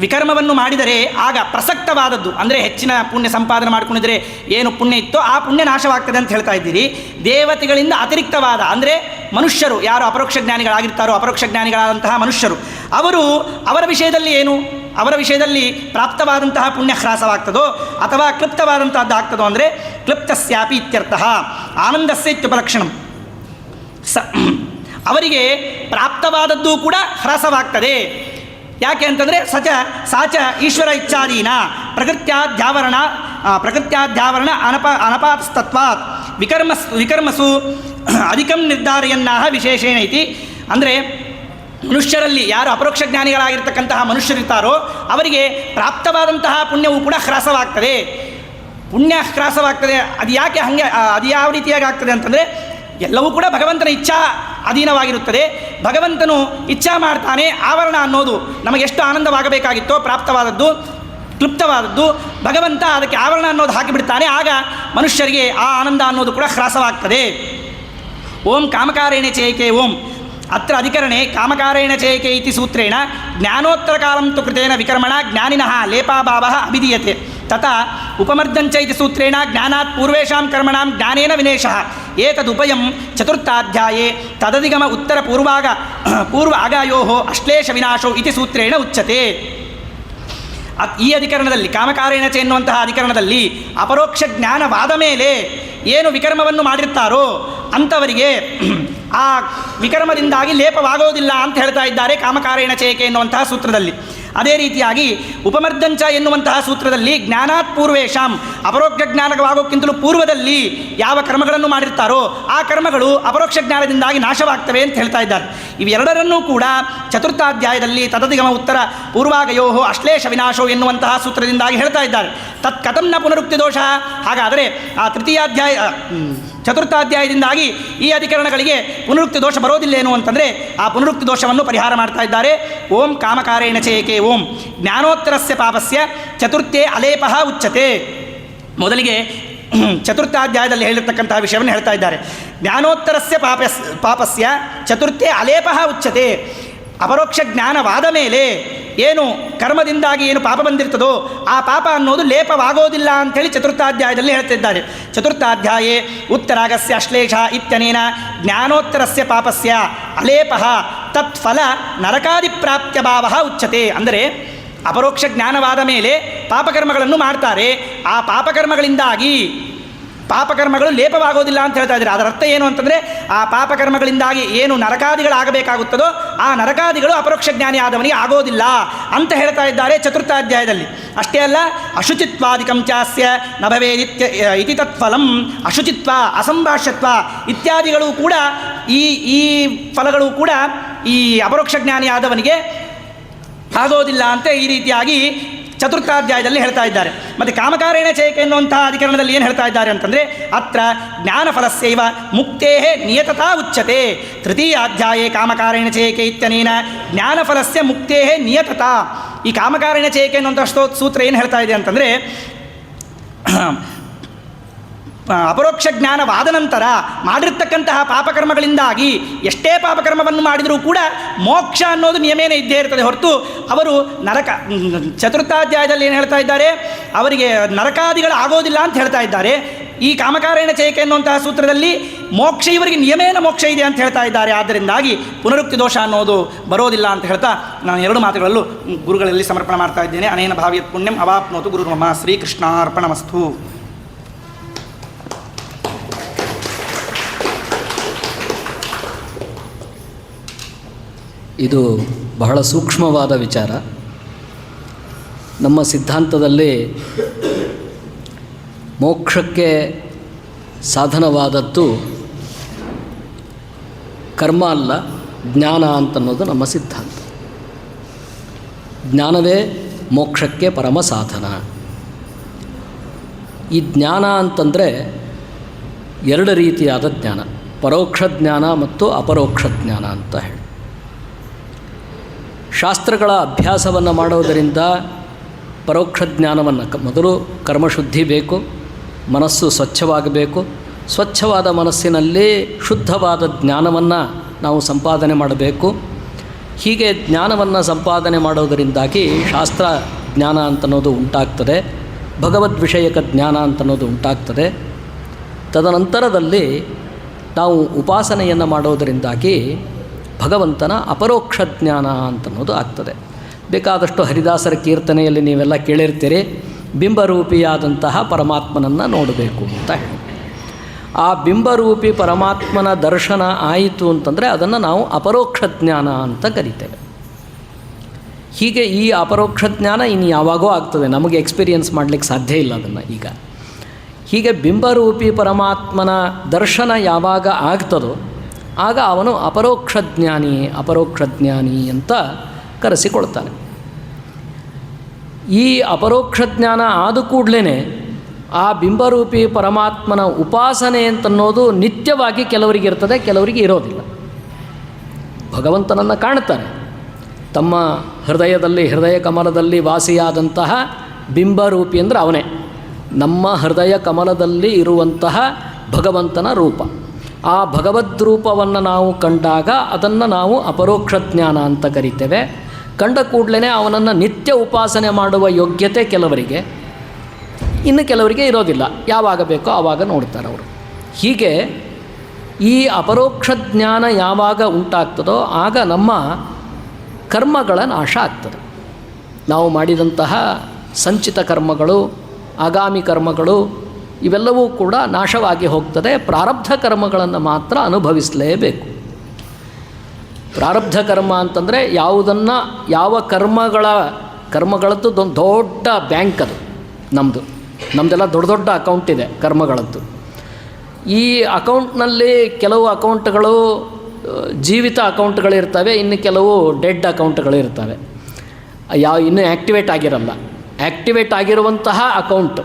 ವಿಕರ್ಮವನ್ನು ಮಾಡಿದರೆ ಆಗ ಪ್ರಸಕ್ತವಾದದ್ದು, ಅಂದರೆ ಹೆಚ್ಚಿನ ಪುಣ್ಯ ಸಂಪಾದನೆ ಮಾಡ್ಕೊಂಡಿದ್ರೆ ಏನು ಪುಣ್ಯ ಇತ್ತೋ ಆ ಪುಣ್ಯ ನಾಶವಾಗ್ತದೆ ಅಂತ ಹೇಳ್ತಾ ಇದ್ದೀರಿ. ದೇವತೆಗಳಿಂದ ಅತಿರಿಕ್ತವಾದ, ಅಂದರೆ ಮನುಷ್ಯರು ಯಾರು ಅಪರೋಕ್ಷ ಜ್ಞಾನಿಗಳಾಗಿರ್ತಾರೋ, ಅಪರೋಕ್ಷ ಜ್ಞಾನಿಗಳಾದಂತಹ ಮನುಷ್ಯರು, ಅವರ ವಿಷಯದಲ್ಲಿ ಏನು, ಅವರ ವಿಷಯದಲ್ಲಿ ಪ್ರಾಪ್ತವಾದಂತಹ ಪುಣ್ಯ ಹ್ರಾಸವಾಗ್ತದೋ ಅಥವಾ ಕ್ಲುಪ್ತವಾದಂತಹದ್ದು ಆಗ್ತದೋ ಅಂದರೆ ಕ್ಲುಪ್ತಸ್ಯಾಪಿ ಇತ್ಯರ್ಥಃ ಆನಂದಸ್ಯ ಇತ್ಯುಪಲಕ್ಷಣಂ. ಅವರಿಗೆ ಪ್ರಾಪ್ತವಾದದ್ದು ಕೂಡ ಹ್ರಾಸವಾಗ್ತದೆ. ಯಾಕೆ ಅಂತಂದರೆ ಸಾಚ ಈಶ್ವರ ಇಚ್ಛಾದೀನ ಪ್ರಕೃತ್ಯಾಧ್ಯಾವರಣ ಅನಪಾತಸ್ತತ್ವಾತ್ ವಿಕರ್ಮಸು ಅಧಿಕಂ ನಿರ್ಧಾರಯನ್ನಾಹ ವಿಶೇಷೇಣ ಇತಿ. ಅಂದರೆ ಮನುಷ್ಯರಲ್ಲಿ ಯಾರು ಅಪರೋಕ್ಷ ಜ್ಞಾನಿಗಳಾಗಿರ್ತಕ್ಕಂತಹ ಮನುಷ್ಯರಿರ್ತಾರೋ ಅವರಿಗೆ ಪ್ರಾಪ್ತವಾದಂತಹ ಪುಣ್ಯವೂ ಕೂಡ ಹ್ರಾಸವಾಗ್ತದೆ. ಪುಣ್ಯ ಹ್ರಾಸವಾಗ್ತದೆ. ಅದು ಯಾಕೆ ಹಾಗೆ, ಅದು ಯಾವ ರೀತಿಯಾಗಿ ಆಗ್ತದೆ ಅಂತಂದರೆ ಎಲ್ಲವೂ ಕೂಡ ಭಗವಂತನ ಇಚ್ಛಾ ಅಧೀನವಾಗಿರುತ್ತದೆ. ಭಗವಂತನು ಇಚ್ಛಾ ಮಾಡ್ತಾನೆ. ಆವರಣ ಅನ್ನೋದು ನಮಗೆಷ್ಟು ಆನಂದವಾಗಬೇಕಾಗಿತ್ತೋ ಪ್ರಾಪ್ತವಾದದ್ದು, ಕ್ಲುಪ್ತವಾದದ್ದು, ಭಗವಂತ ಅದಕ್ಕೆ ಆವರಣ ಅನ್ನೋದು ಹಾಕಿಬಿಡ್ತಾನೆ. ಆಗ ಮನುಷ್ಯರಿಗೆ ಆ ಆನಂದ ಅನ್ನೋದು ಕೂಡ ಹ್ರಾಸವಾಗ್ತದೆ. ಓಂ ಕಾಮಕಾರೇಣ ಚೇಕೆ ಓಂ ಅತ್ರ ಅಧಿಕರಣೆ ಕಾಮಕಾರೇಣ ಚೇಕೆ ಇತಿ ಸೂತ್ರೇಣ ಜ್ಞಾನೋತ್ತರಕಾಲಂ ತು ಕೃತೇನ ವಿಕರ್ಮಣ ಜ್ಞಾನಿನಃ ಲೇಪಾಭಾವಃ ಅಭಿಧೀಯತೆ ತಥಾ ಉಪಮರ್ದಂಚ ಇತಿ ಸೂತ್ರೇಣ ಜ್ಞಾನಾತ್ ಪೂರ್ವೇಷಾಂ ಕರ್ಮಣಾಂ ಜ್ಞಾನೇನ ವಿನೇಶಃ ಏತದುಪಯಂ ಚತುರ್ಥಾಧ್ಯಾಯೇ ತದಧಿಗಮ ಉತ್ತರ ಪೂರ್ವ ಆಗಾಯೋಃ ಅಶ್ಲೇಷ ವಿನಾಶೋ ಇತಿ ಸೂತ್ರೇಣ ಉಚ್ಯತೆ. ಈ ಅಧಿಕರಣದಲ್ಲಿ ಕಾಮಕಾರೇಣಚ ಎನ್ನುವಂತಹ ಅಧಿಕರಣದಲ್ಲಿ ಅಪರೋಕ್ಷ ಜ್ಞಾನವಾದ ಮೇಲೆ ಏನು ವಿಕರ್ಮವನ್ನು ಮಾಡಿರ್ತಾರೋ ಅಂಥವರಿಗೆ ಆ ವಿಕರ್ಮದಿಂದಾಗಿ ಲೇಪವಾಗೋದಿಲ್ಲ ಅಂತ ಹೇಳ್ತಾ ಇದ್ದಾರೆ ಕಾಮಕಾರೇಣ ಚೇಕೆ ಎನ್ನುವಂತಹ ಸೂತ್ರದಲ್ಲಿ. ಅದೇ ರೀತಿಯಾಗಿ ಉಪಮರ್ದಂಚ ಎನ್ನುವಂತಹ ಸೂತ್ರದಲ್ಲಿ ಜ್ಞಾನಾತ್ ಪೂರ್ವೇಶಾಂ ಅಪರೋಕ್ಷ ಜ್ಞಾನವಾಗೋಕ್ಕಿಂತಲೂ ಪೂರ್ವದಲ್ಲಿ ಯಾವ ಕರ್ಮಗಳನ್ನು ಮಾಡಿರ್ತಾರೋ ಆ ಕರ್ಮಗಳು ಅಪರೋಕ್ಷ ಜ್ಞಾನದಿಂದಾಗಿ ನಾಶವಾಗ್ತವೆ ಅಂತ ಹೇಳ್ತಾ ಇದ್ದಾರೆ. ಇವೆರಡರನ್ನೂ ಕೂಡ ಚತುರ್ಥಾಧ್ಯಾಯದಲ್ಲಿ ತದಧಿಗಮ ಉತ್ತರ ಪೂರ್ವಾಗಯೋ ಅಶ್ಲೇಷ ವಿನಾಶೋ ಎನ್ನುವಂತಹ ಸೂತ್ರದಿಂದಾಗಿ ಹೇಳ್ತಾ ಇದ್ದಾರೆ. ತತ್ ಕಥಂ ನ ಪುನರುಕ್ತಿ ದೋಷ. ಹಾಗಾದರೆ ಆ ಚತುರ್ಥಾಧ್ಯಾಯದಿಂದಾಗಿ ಈ ಅಧಿಕರಣಗಳಿಗೆ ಪುನರುಕ್ತಿ ದೋಷ ಬರೋದಿಲ್ಲೇನು ಅಂತಂದರೆ ಆ ಪುನರುಕ್ತಿ ದೋಷವನ್ನು ಪರಿಹಾರ ಮಾಡ್ತಾ ಇದ್ದಾರೆ. ಓಂ ಕಾಮಕಾರೇಣ ಚೇಕೆ ಓಂ ಜ್ಞಾನೋತ್ತರಸ್ಯ ಪಾಪಸ್ಯ ಚತುರ್ಥೇ ಅಲೇಪಃ ಉಚ್ಯತೆ. ಮೊದಲಿಗೆ ಚತುರ್ಥಾಧ್ಯಾಯದಲ್ಲಿ ಹೇಳಿರ್ತಕ್ಕಂತಹ ವಿಷಯವನ್ನು ಹೇಳ್ತಾ ಇದ್ದಾರೆ. ಜ್ಞಾನೋತ್ತರಸ್ಯ ಪಾಪಸ್ಯ ಚತುರ್ಥೇ ಅಲೇಪಃ ಉಚ್ಯತೆ. ಅಪರೋಕ್ಷ ಜ್ಞಾನವಾದ ಮೇಲೆ ಏನು ಕರ್ಮದಿಂದಾಗಿ ಏನು ಪಾಪ ಬಂದಿರ್ತದೋ ಆ ಪಾಪ ಅನ್ನೋದು ಲೇಪವಾಗೋದಿಲ್ಲ ಅಂಥೇಳಿ ಚತುರ್ಥಾಧ್ಯಾಯದಲ್ಲಿ ಹೇಳ್ತಿದ್ದಾರೆ. ಚತುರ್ಥಾಧ್ಯಾಯೇ ಉತ್ತರಾಗಸ್ಯ ಅಶ್ಲೇಷ ಇತ್ಯನೇನ ಜ್ಞಾನೋತ್ತರಸ್ಯ ಪಾಪಸ್ಯ ಅಲೇಪಃ ತತ್ಫಲ ನರಕಾದಿಪ್ರಾಪ್ತ್ಯ ಭಾವ ಉಚ್ಯತೆ. ಅಂದರೆ ಅಪರೋಕ್ಷ ಜ್ಞಾನವಾದ ಮೇಲೆ ಪಾಪಕರ್ಮಗಳನ್ನು ಮಾಡ್ತಾರೆ, ಆ ಪಾಪಕರ್ಮಗಳಿಂದಾಗಿ ಪಾಪಕರ್ಮಗಳು ಲೇಪವಾಗೋದಿಲ್ಲ ಅಂತ ಹೇಳ್ತಾ ಇದ್ದಾರೆ. ಅದರ ಅರ್ಥ ಏನು ಅಂತಂದರೆ ಆ ಪಾಪಕರ್ಮಗಳಿಂದಾಗಿ ಏನು ನರಕಾದಿಗಳಾಗಬೇಕಾಗುತ್ತದೋ ಆ ನರಕಾದಿಗಳು ಅಪರೋಕ್ಷ ಜ್ಞಾನಿ ಆದವನಿಗೆ ಆಗೋದಿಲ್ಲ ಅಂತ ಹೇಳ್ತಾ ಇದ್ದಾರೆ ಚತುರ್ಥಾಧ್ಯಾಯದಲ್ಲಿ. ಅಷ್ಟೇ ಅಲ್ಲ, ಅಶುಚಿತ್ವಾದಿಕಂ ಚಾಸ್ಯ ನ ಭವೇದಿತ್ಯ ಇತಿ ತತ್ಫಲಂ. ಅಶುಚಿತ್ವ, ಅಸಂಭಾಷ್ಯತ್ವ ಇತ್ಯಾದಿಗಳು ಕೂಡ ಈ ಫಲಗಳು ಕೂಡ ಈ ಅಪರೋಕ್ಷ ಜ್ಞಾನಿ ಆದವನಿಗೆ ಆಗೋದಿಲ್ಲ ಅಂತ ಈ ರೀತಿಯಾಗಿ ಚತುರ್ಥಾಧ್ಯಾಯದಲ್ಲಿ ಹೇಳ್ತಾ ಇದ್ದಾರೆ. ಮತ್ತು ಕಾಮಕಾರೇಣ ಚೇಕೆ ಎನ್ನುವಂತಹ ಅಧಿಕರಣದಲ್ಲಿ ಏನು ಹೇಳ್ತಾ ಇದ್ದಾರೆ ಅಂತಂದರೆ ಅತ್ರ ಜ್ಞಾನಫಲಸ್ಯೈವ ಮುಕ್ತೇ ನಿಯತತಾ ಉಚ್ಯತೆ. ತೃತೀಯಾಧ್ಯಾಯೇ ಕಾಮಕಾರೇಣ ಚೇಕೆ ಇತ್ಯನೇನ ಜ್ಞಾನಫಲಸ್ಯ ಮುಕ್ತೇ ನಿಯತತಾ. ಈ ಕಾಮಕಾರೇಣ ಚೇಕೆ ಎನ್ನುವಂಥ ಸೂತ್ರ ಏನು ಹೇಳ್ತಾ ಇದೆ ಅಂತಂದರೆ ಅಪರೋಕ್ಷ ಜ್ಞಾನವಾದ ನಂತರ ಮಾಡಿರ್ತಕ್ಕಂತಹ ಪಾಪಕರ್ಮಗಳಿಂದಾಗಿ ಎಷ್ಟೇ ಪಾಪಕರ್ಮವನ್ನು ಮಾಡಿದರೂ ಕೂಡ ಮೋಕ್ಷ ಅನ್ನೋದು ನಿಯಮೇನೇ ಇದ್ದೇ ಇರ್ತದೆ ಹೊರತು ಅವರು ಚತುರ್ಥಾಧ್ಯಾಯದಲ್ಲಿ ಏನು ಹೇಳ್ತಾ ಇದ್ದಾರೆ, ಅವರಿಗೆ ನರಕಾದಿಗಳು ಆಗೋದಿಲ್ಲ ಅಂತ ಹೇಳ್ತಾ ಇದ್ದಾರೆ. ಈ ಕಾಮಕಾರೇಣ ಚೇಕೆ ಎನ್ನುವಂತಹ ಸೂತ್ರದಲ್ಲಿ ಮೋಕ್ಷ ಇವರಿಗೆ ನಿಯಮೇನ ಮೋಕ್ಷ ಇದೆ ಅಂತ ಹೇಳ್ತಾ ಇದ್ದಾರೆ. ಆದ್ದರಿಂದಾಗಿ ಪುನರುಕ್ತಿ ದೋಷ ಅನ್ನೋದು ಬರೋದಿಲ್ಲ ಅಂತ ಹೇಳ್ತಾ ನಾನು ಎರಡು ಮಾತುಗಳಲ್ಲೂ ಗುರುಗಳಲ್ಲಿ ಸಮರ್ಪಣೆ ಮಾಡ್ತಾ ಇದ್ದೇನೆ. ಅನೇನ ಭಾವ್ಯತ್ ಪುಣ್ಯಂ ಅವಾಪ್ನೋತು ಗುರುರ್ಮಮ. ಶ್ರೀಕೃಷ್ಣಾರ್ಪಣಮಸ್ತು. ಇದು ಬಹಳ ಸೂಕ್ಷ್ಮವಾದ ವಿಚಾರ. ನಮ್ಮ ಸಿದ್ಧಾಂತದಲ್ಲಿ ಮೋಕ್ಷಕ್ಕೆ ಸಾಧನವಾದದ್ದು ಕರ್ಮ ಅಲ್ಲ, ಜ್ಞಾನ ಅಂತನ್ನೋದು ನಮ್ಮ ಸಿದ್ಧಾಂತ. ಜ್ಞಾನವೇ ಮೋಕ್ಷಕ್ಕೆ ಪರಮ ಸಾಧನ. ಈ ಜ್ಞಾನ ಅಂತಂದರೆ ಎರಡು ರೀತಿಯಾದ ಜ್ಞಾನ, ಪರೋಕ್ಷ ಜ್ಞಾನ ಮತ್ತು ಅಪರೋಕ್ಷ ಜ್ಞಾನ ಅಂತ ಹೇಳಿ. ಶಾಸ್ತ್ರಗಳ ಅಭ್ಯಾಸವನ್ನು ಮಾಡೋದರಿಂದ ಪರೋಕ್ಷ ಜ್ಞಾನವನ್ನು ಮೊದಲು ಕರ್ಮಶುದ್ಧಿ ಬೇಕು, ಮನಸ್ಸು ಸ್ವಚ್ಛವಾಗಬೇಕು. ಸ್ವಚ್ಛವಾದ ಮನಸ್ಸಿನಲ್ಲಿ ಶುದ್ಧವಾದ ಜ್ಞಾನವನ್ನು ನಾವು ಸಂಪಾದನೆ ಮಾಡಬೇಕು. ಹೀಗೆ ಜ್ಞಾನವನ್ನು ಸಂಪಾದನೆ ಮಾಡೋದರಿಂದಾಗಿ ಶಾಸ್ತ್ರ ಜ್ಞಾನ ಅಂತನ್ನೋದು ಉಂಟಾಗ್ತದೆ, ಭಗವದ್ ವಿಷಯಕ ಜ್ಞಾನ ಅಂತನ್ನೋದು ಉಂಟಾಗ್ತದೆ. ತದನಂತರದಲ್ಲಿ ನಾವು ಉಪಾಸನೆಯನ್ನು ಮಾಡೋದರಿಂದಾಗಿ ಭಗವಂತನ ಅಪರೋಕ್ಷ ಜ್ಞಾನ ಅಂತನ್ನೋದು ಆಗ್ತದೆ. ಬೇಕಾದಷ್ಟು ಹರಿದಾಸರ ಕೀರ್ತನೆಯಲ್ಲಿ ನೀವೆಲ್ಲ ಕೇಳಿರ್ತೀರಿ, ಬಿಂಬರೂಪಿಯಾದಂತಹ ಪರಮಾತ್ಮನನ್ನು ನೋಡಬೇಕು ಅಂತ ಹೇಳಿ. ಆ ಬಿಂಬರೂಪಿ ಪರಮಾತ್ಮನ ದರ್ಶನ ಆಯಿತು ಅಂತಂದರೆ ಅದನ್ನು ನಾವು ಅಪರೋಕ್ಷ ಜ್ಞಾನ ಅಂತ ಕರಿತೇವೆ. ಹೀಗೆ ಈ ಅಪರೋಕ್ಷ ಜ್ಞಾನ ಇನ್ನು ಯಾವಾಗೋ ಆಗ್ತದೆ, ನಮಗೆ ಎಕ್ಸ್ಪೀರಿಯನ್ಸ್ ಮಾಡಲಿಕ್ಕೆ ಸಾಧ್ಯ ಇಲ್ಲ ಅದನ್ನು ಈಗ. ಹೀಗೆ ಬಿಂಬರೂಪಿ ಪರಮಾತ್ಮನ ದರ್ಶನ ಯಾವಾಗ ಆಗ್ತದೋ ಆಗ ಅವನು ಅಪರೋಕ್ಷ ಜ್ಞಾನಿ ಅಂತ ಕರೆಸಿಕೊಳ್ತಾನೆ. ಈ ಅಪರೋಕ್ಷ ಜ್ಞಾನ ಆದ ಕೂಡಲೇ ಆ ಬಿಂಬರೂಪಿ ಪರಮಾತ್ಮನ ಉಪಾಸನೆ ಅಂತನ್ನೋದು ನಿತ್ಯವಾಗಿ ಕೆಲವರಿಗೆ ಇರ್ತದೆ, ಕೆಲವರಿಗೆ ಇರೋದಿಲ್ಲ. ಭಗವಂತನನ್ನು ಕಾಣ್ತಾರೆ, ತಮ್ಮ ಹೃದಯದಲ್ಲಿ, ಹೃದಯ ಕಮಲದಲ್ಲಿ ವಾಸಿಯಾದಂತಹ ಬಿಂಬರೂಪಿ ಅಂದರೆ ಅವನೇ. ನಮ್ಮ ಹೃದಯ ಕಮಲದಲ್ಲಿ ಇರುವಂತಹ ಭಗವಂತನ ರೂಪ. ಆ ಭಗವದ್ರೂಪವನ್ನು ನಾವು ಕಂಡಾಗ ಅದನ್ನು ನಾವು ಅಪರೋಕ್ಷ ಜ್ಞಾನ ಅಂತ ಕರಿತೇವೆ. ಕಂಡ ಕೂಡಲೇ ಅವನನ್ನು ನಿತ್ಯ ಉಪಾಸನೆ ಮಾಡುವ ಯೋಗ್ಯತೆ ಕೆಲವರಿಗೆ, ಇನ್ನು ಕೆಲವರಿಗೆ ಇರೋದಿಲ್ಲ. ಯಾವಾಗ ಬೇಕೋ ಆವಾಗ ನೋಡ್ತಾರೆ ಅವರು. ಹೀಗೆ ಈ ಅಪರೋಕ್ಷ ಜ್ಞಾನ ಯಾವಾಗ ಉಂಟಾಗ್ತದೋ ಆಗ ನಮ್ಮ ಕರ್ಮಗಳ ನಾಶ ಆಗ್ತದೆ. ನಾವು ಮಾಡಿದಂತಹ ಸಂಚಿತ ಕರ್ಮಗಳು, ಆಗಾಮಿ ಕರ್ಮಗಳು ಇವೆಲ್ಲವೂ ಕೂಡ ನಾಶವಾಗಿ ಹೋಗ್ತದೆ. ಪ್ರಾರಬ್ಧ ಕರ್ಮಗಳನ್ನು ಮಾತ್ರ ಅನುಭವಿಸಲೇಬೇಕು. ಪ್ರಾರಬ್ಧ ಕರ್ಮ ಅಂತಂದರೆ ಯಾವ ಕರ್ಮಗಳದ್ದು ಒಂದು ದೊಡ್ಡ ಬ್ಯಾಂಕ್ ಅದು ನಮ್ಮದೆಲ್ಲ ದೊಡ್ಡ ದೊಡ್ಡ ಅಕೌಂಟ್ ಇದೆ ಕರ್ಮಗಳದ್ದು. ಈ ಅಕೌಂಟ್ನಲ್ಲಿ ಕೆಲವು ಅಕೌಂಟ್ಗಳು ಜೀವಿತ ಅಕೌಂಟ್ಗಳಿರ್ತವೆ, ಇನ್ನು ಕೆಲವು ಡೆಡ್ ಅಕೌಂಟ್ಗಳಿರ್ತವೆ, ಇನ್ನೂ ಆ್ಯಕ್ಟಿವೇಟ್ ಆಗಿರಲ್ಲ. ಆ್ಯಕ್ಟಿವೇಟ್ ಆಗಿರುವಂತಹ ಅಕೌಂಟ್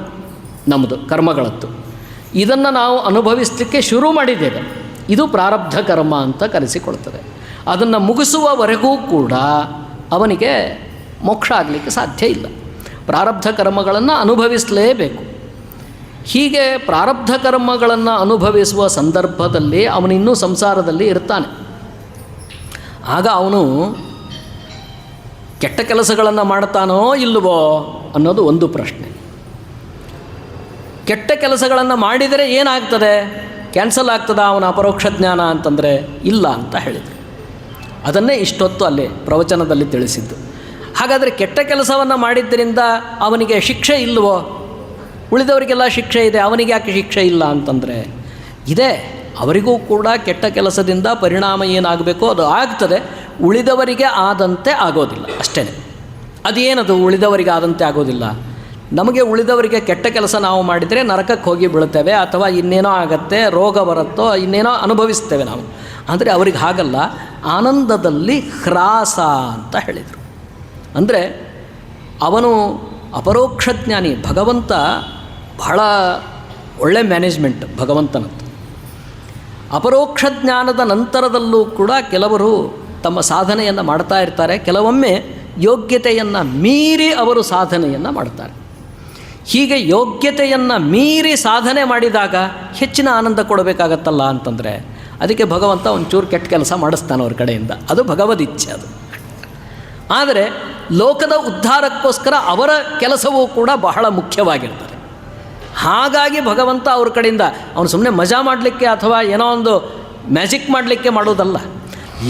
ನಮ್ಮದು ಕರ್ಮಗಳದ್ದು. ಇದನ್ನು ನಾವು ಅನುಭವಿಸಲಿಕ್ಕೆ ಶುರು ಮಾಡಿದ್ದೇವೆ, ಇದು ಪ್ರಾರಬ್ಧ ಕರ್ಮ ಅಂತ ಕರೆಸಿಕೊಳ್ತದೆ. ಅದನ್ನು ಮುಗಿಸುವವರೆಗೂ ಕೂಡ ಅವನಿಗೆ ಮೋಕ್ಷ ಆಗಲಿಕ್ಕೆ ಸಾಧ್ಯ ಇಲ್ಲ. ಪ್ರಾರಬ್ಧ ಕರ್ಮಗಳನ್ನು ಅನುಭವಿಸಲೇಬೇಕು. ಹೀಗೆ ಪ್ರಾರಬ್ಧ ಕರ್ಮಗಳನ್ನು ಅನುಭವಿಸುವ ಸಂದರ್ಭದಲ್ಲಿ ಅವನಿನ್ನೂ ಸಂಸಾರದಲ್ಲಿ ಇರ್ತಾನೆ. ಆಗ ಅವನು ಕೆಟ್ಟ ಕೆಲಸಗಳನ್ನು ಮಾಡ್ತಾನೋ ಇಲ್ಲವೋ ಅನ್ನೋದು ಒಂದು ಪ್ರಶ್ನೆ. ಕೆಟ್ಟ ಕೆಲಸಗಳನ್ನು ಮಾಡಿದರೆ ಏನಾಗ್ತದೆ? ಕ್ಯಾನ್ಸಲ್ ಆಗ್ತದ ಅವನ ಅಪರೋಕ್ಷ ಜ್ಞಾನ ಅಂತಂದರೆ ಇಲ್ಲ ಅಂತ ಹೇಳಿದರು. ಅದನ್ನೇ ಇಷ್ಟೊತ್ತು ಅಲ್ಲಿ ಪ್ರವಚನದಲ್ಲಿ ತಿಳಿಸಿದ್ದು. ಹಾಗಾದರೆ ಕೆಟ್ಟ ಕೆಲಸವನ್ನು ಮಾಡಿದ್ದರಿಂದ ಅವನಿಗೆ ಶಿಕ್ಷೆ ಇಲ್ಲವೋ? ಉಳಿದವರಿಗೆಲ್ಲ ಶಿಕ್ಷೆ ಇದೆ, ಅವನಿಗೆ ಯಾಕೆ ಶಿಕ್ಷೆ ಇಲ್ಲ ಅಂತಂದರೆ ಇದೆ. ಅವರಿಗೂ ಕೂಡ ಕೆಟ್ಟ ಕೆಲಸದಿಂದ ಪರಿಣಾಮ ಏನಾಗಬೇಕೋ ಅದು ಆಗ್ತದೆ, ಉಳಿದವರಿಗೆ ಆದಂತೆ ಆಗೋದಿಲ್ಲ ಅಷ್ಟೇ. ಅದೇನದು ಉಳಿದವರಿಗೆ ಆದಂತೆ ಆಗೋದಿಲ್ಲ? ನಮಗೆ ಉಳಿದವರಿಗೆ ಕೆಟ್ಟ ಕೆಲಸ ನಾವು ಮಾಡಿದರೆ ನರಕಕ್ಕೆ ಹೋಗಿ ಬೀಳುತ್ತೇವೆ, ಅಥವಾ ಇನ್ನೇನೋ ಆಗತ್ತೆ, ರೋಗ ಬರುತ್ತೋ, ಇನ್ನೇನೋ ಅನುಭವಿಸ್ತೇವೆ ನಾವು. ಅಂದರೆ ಅವ್ರಿಗೆ ಹಾಗಲ್ಲ, ಆನಂದದಲ್ಲಿ ಹ್ರಾಸ ಅಂತ ಹೇಳಿದರು. ಅಂದರೆ ಅವನು ಅಪರೋಕ್ಷ ಜ್ಞಾನಿ. ಭಗವಂತ ಬಹಳ ಒಳ್ಳೆ ಮ್ಯಾನೇಜ್ಮೆಂಟ್ ಭಗವಂತನದ್ದು. ಅಪರೋಕ್ಷ ಜ್ಞಾನದ ನಂತರದಲ್ಲೂ ಕೂಡ ಕೆಲವರು ತಮ್ಮ ಸಾಧನೆಯನ್ನು ಮಾಡ್ತಾ ಇರ್ತಾರೆ. ಕೆಲವೊಮ್ಮೆ ಯೋಗ್ಯತೆಯನ್ನು ಮೀರಿ ಅವರು ಸಾಧನೆಯನ್ನು ಮಾಡ್ತಾರೆ. ಹೀಗೆ ಯೋಗ್ಯತೆಯನ್ನು ಮೀರಿ ಸಾಧನೆ ಮಾಡಿದಾಗ ಹೆಚ್ಚಿನ ಆನಂದ ಕೊಡಬೇಕಾಗತ್ತಲ್ಲ ಅಂತಂದರೆ ಅದಕ್ಕೆ ಭಗವಂತ ಒಂಚೂರು ಕೆಟ್ಟ ಕೆಲಸ ಮಾಡಿಸ್ತಾನೆ ಅವ್ರ ಕಡೆಯಿಂದ. ಅದು ಭಗವದಿಚ್ಛೆ ಅದು. ಆದರೆ ಲೋಕದ ಉದ್ಧಾರಕ್ಕೋಸ್ಕರ ಅವರ ಕೆಲಸವೂ ಕೂಡ ಬಹಳ ಮುಖ್ಯವಾಗಿರ್ತದೆ. ಹಾಗಾಗಿ ಭಗವಂತ ಅವ್ರ ಕಡೆಯಿಂದ ಅವನು ಸುಮ್ಮನೆ ಮಜಾ ಮಾಡಲಿಕ್ಕೆ ಅಥವಾ ಏನೋ ಒಂದು ಮ್ಯಾಜಿಕ್ ಮಾಡಲಿಕ್ಕೆ ಮಾಡೋದಲ್ಲ,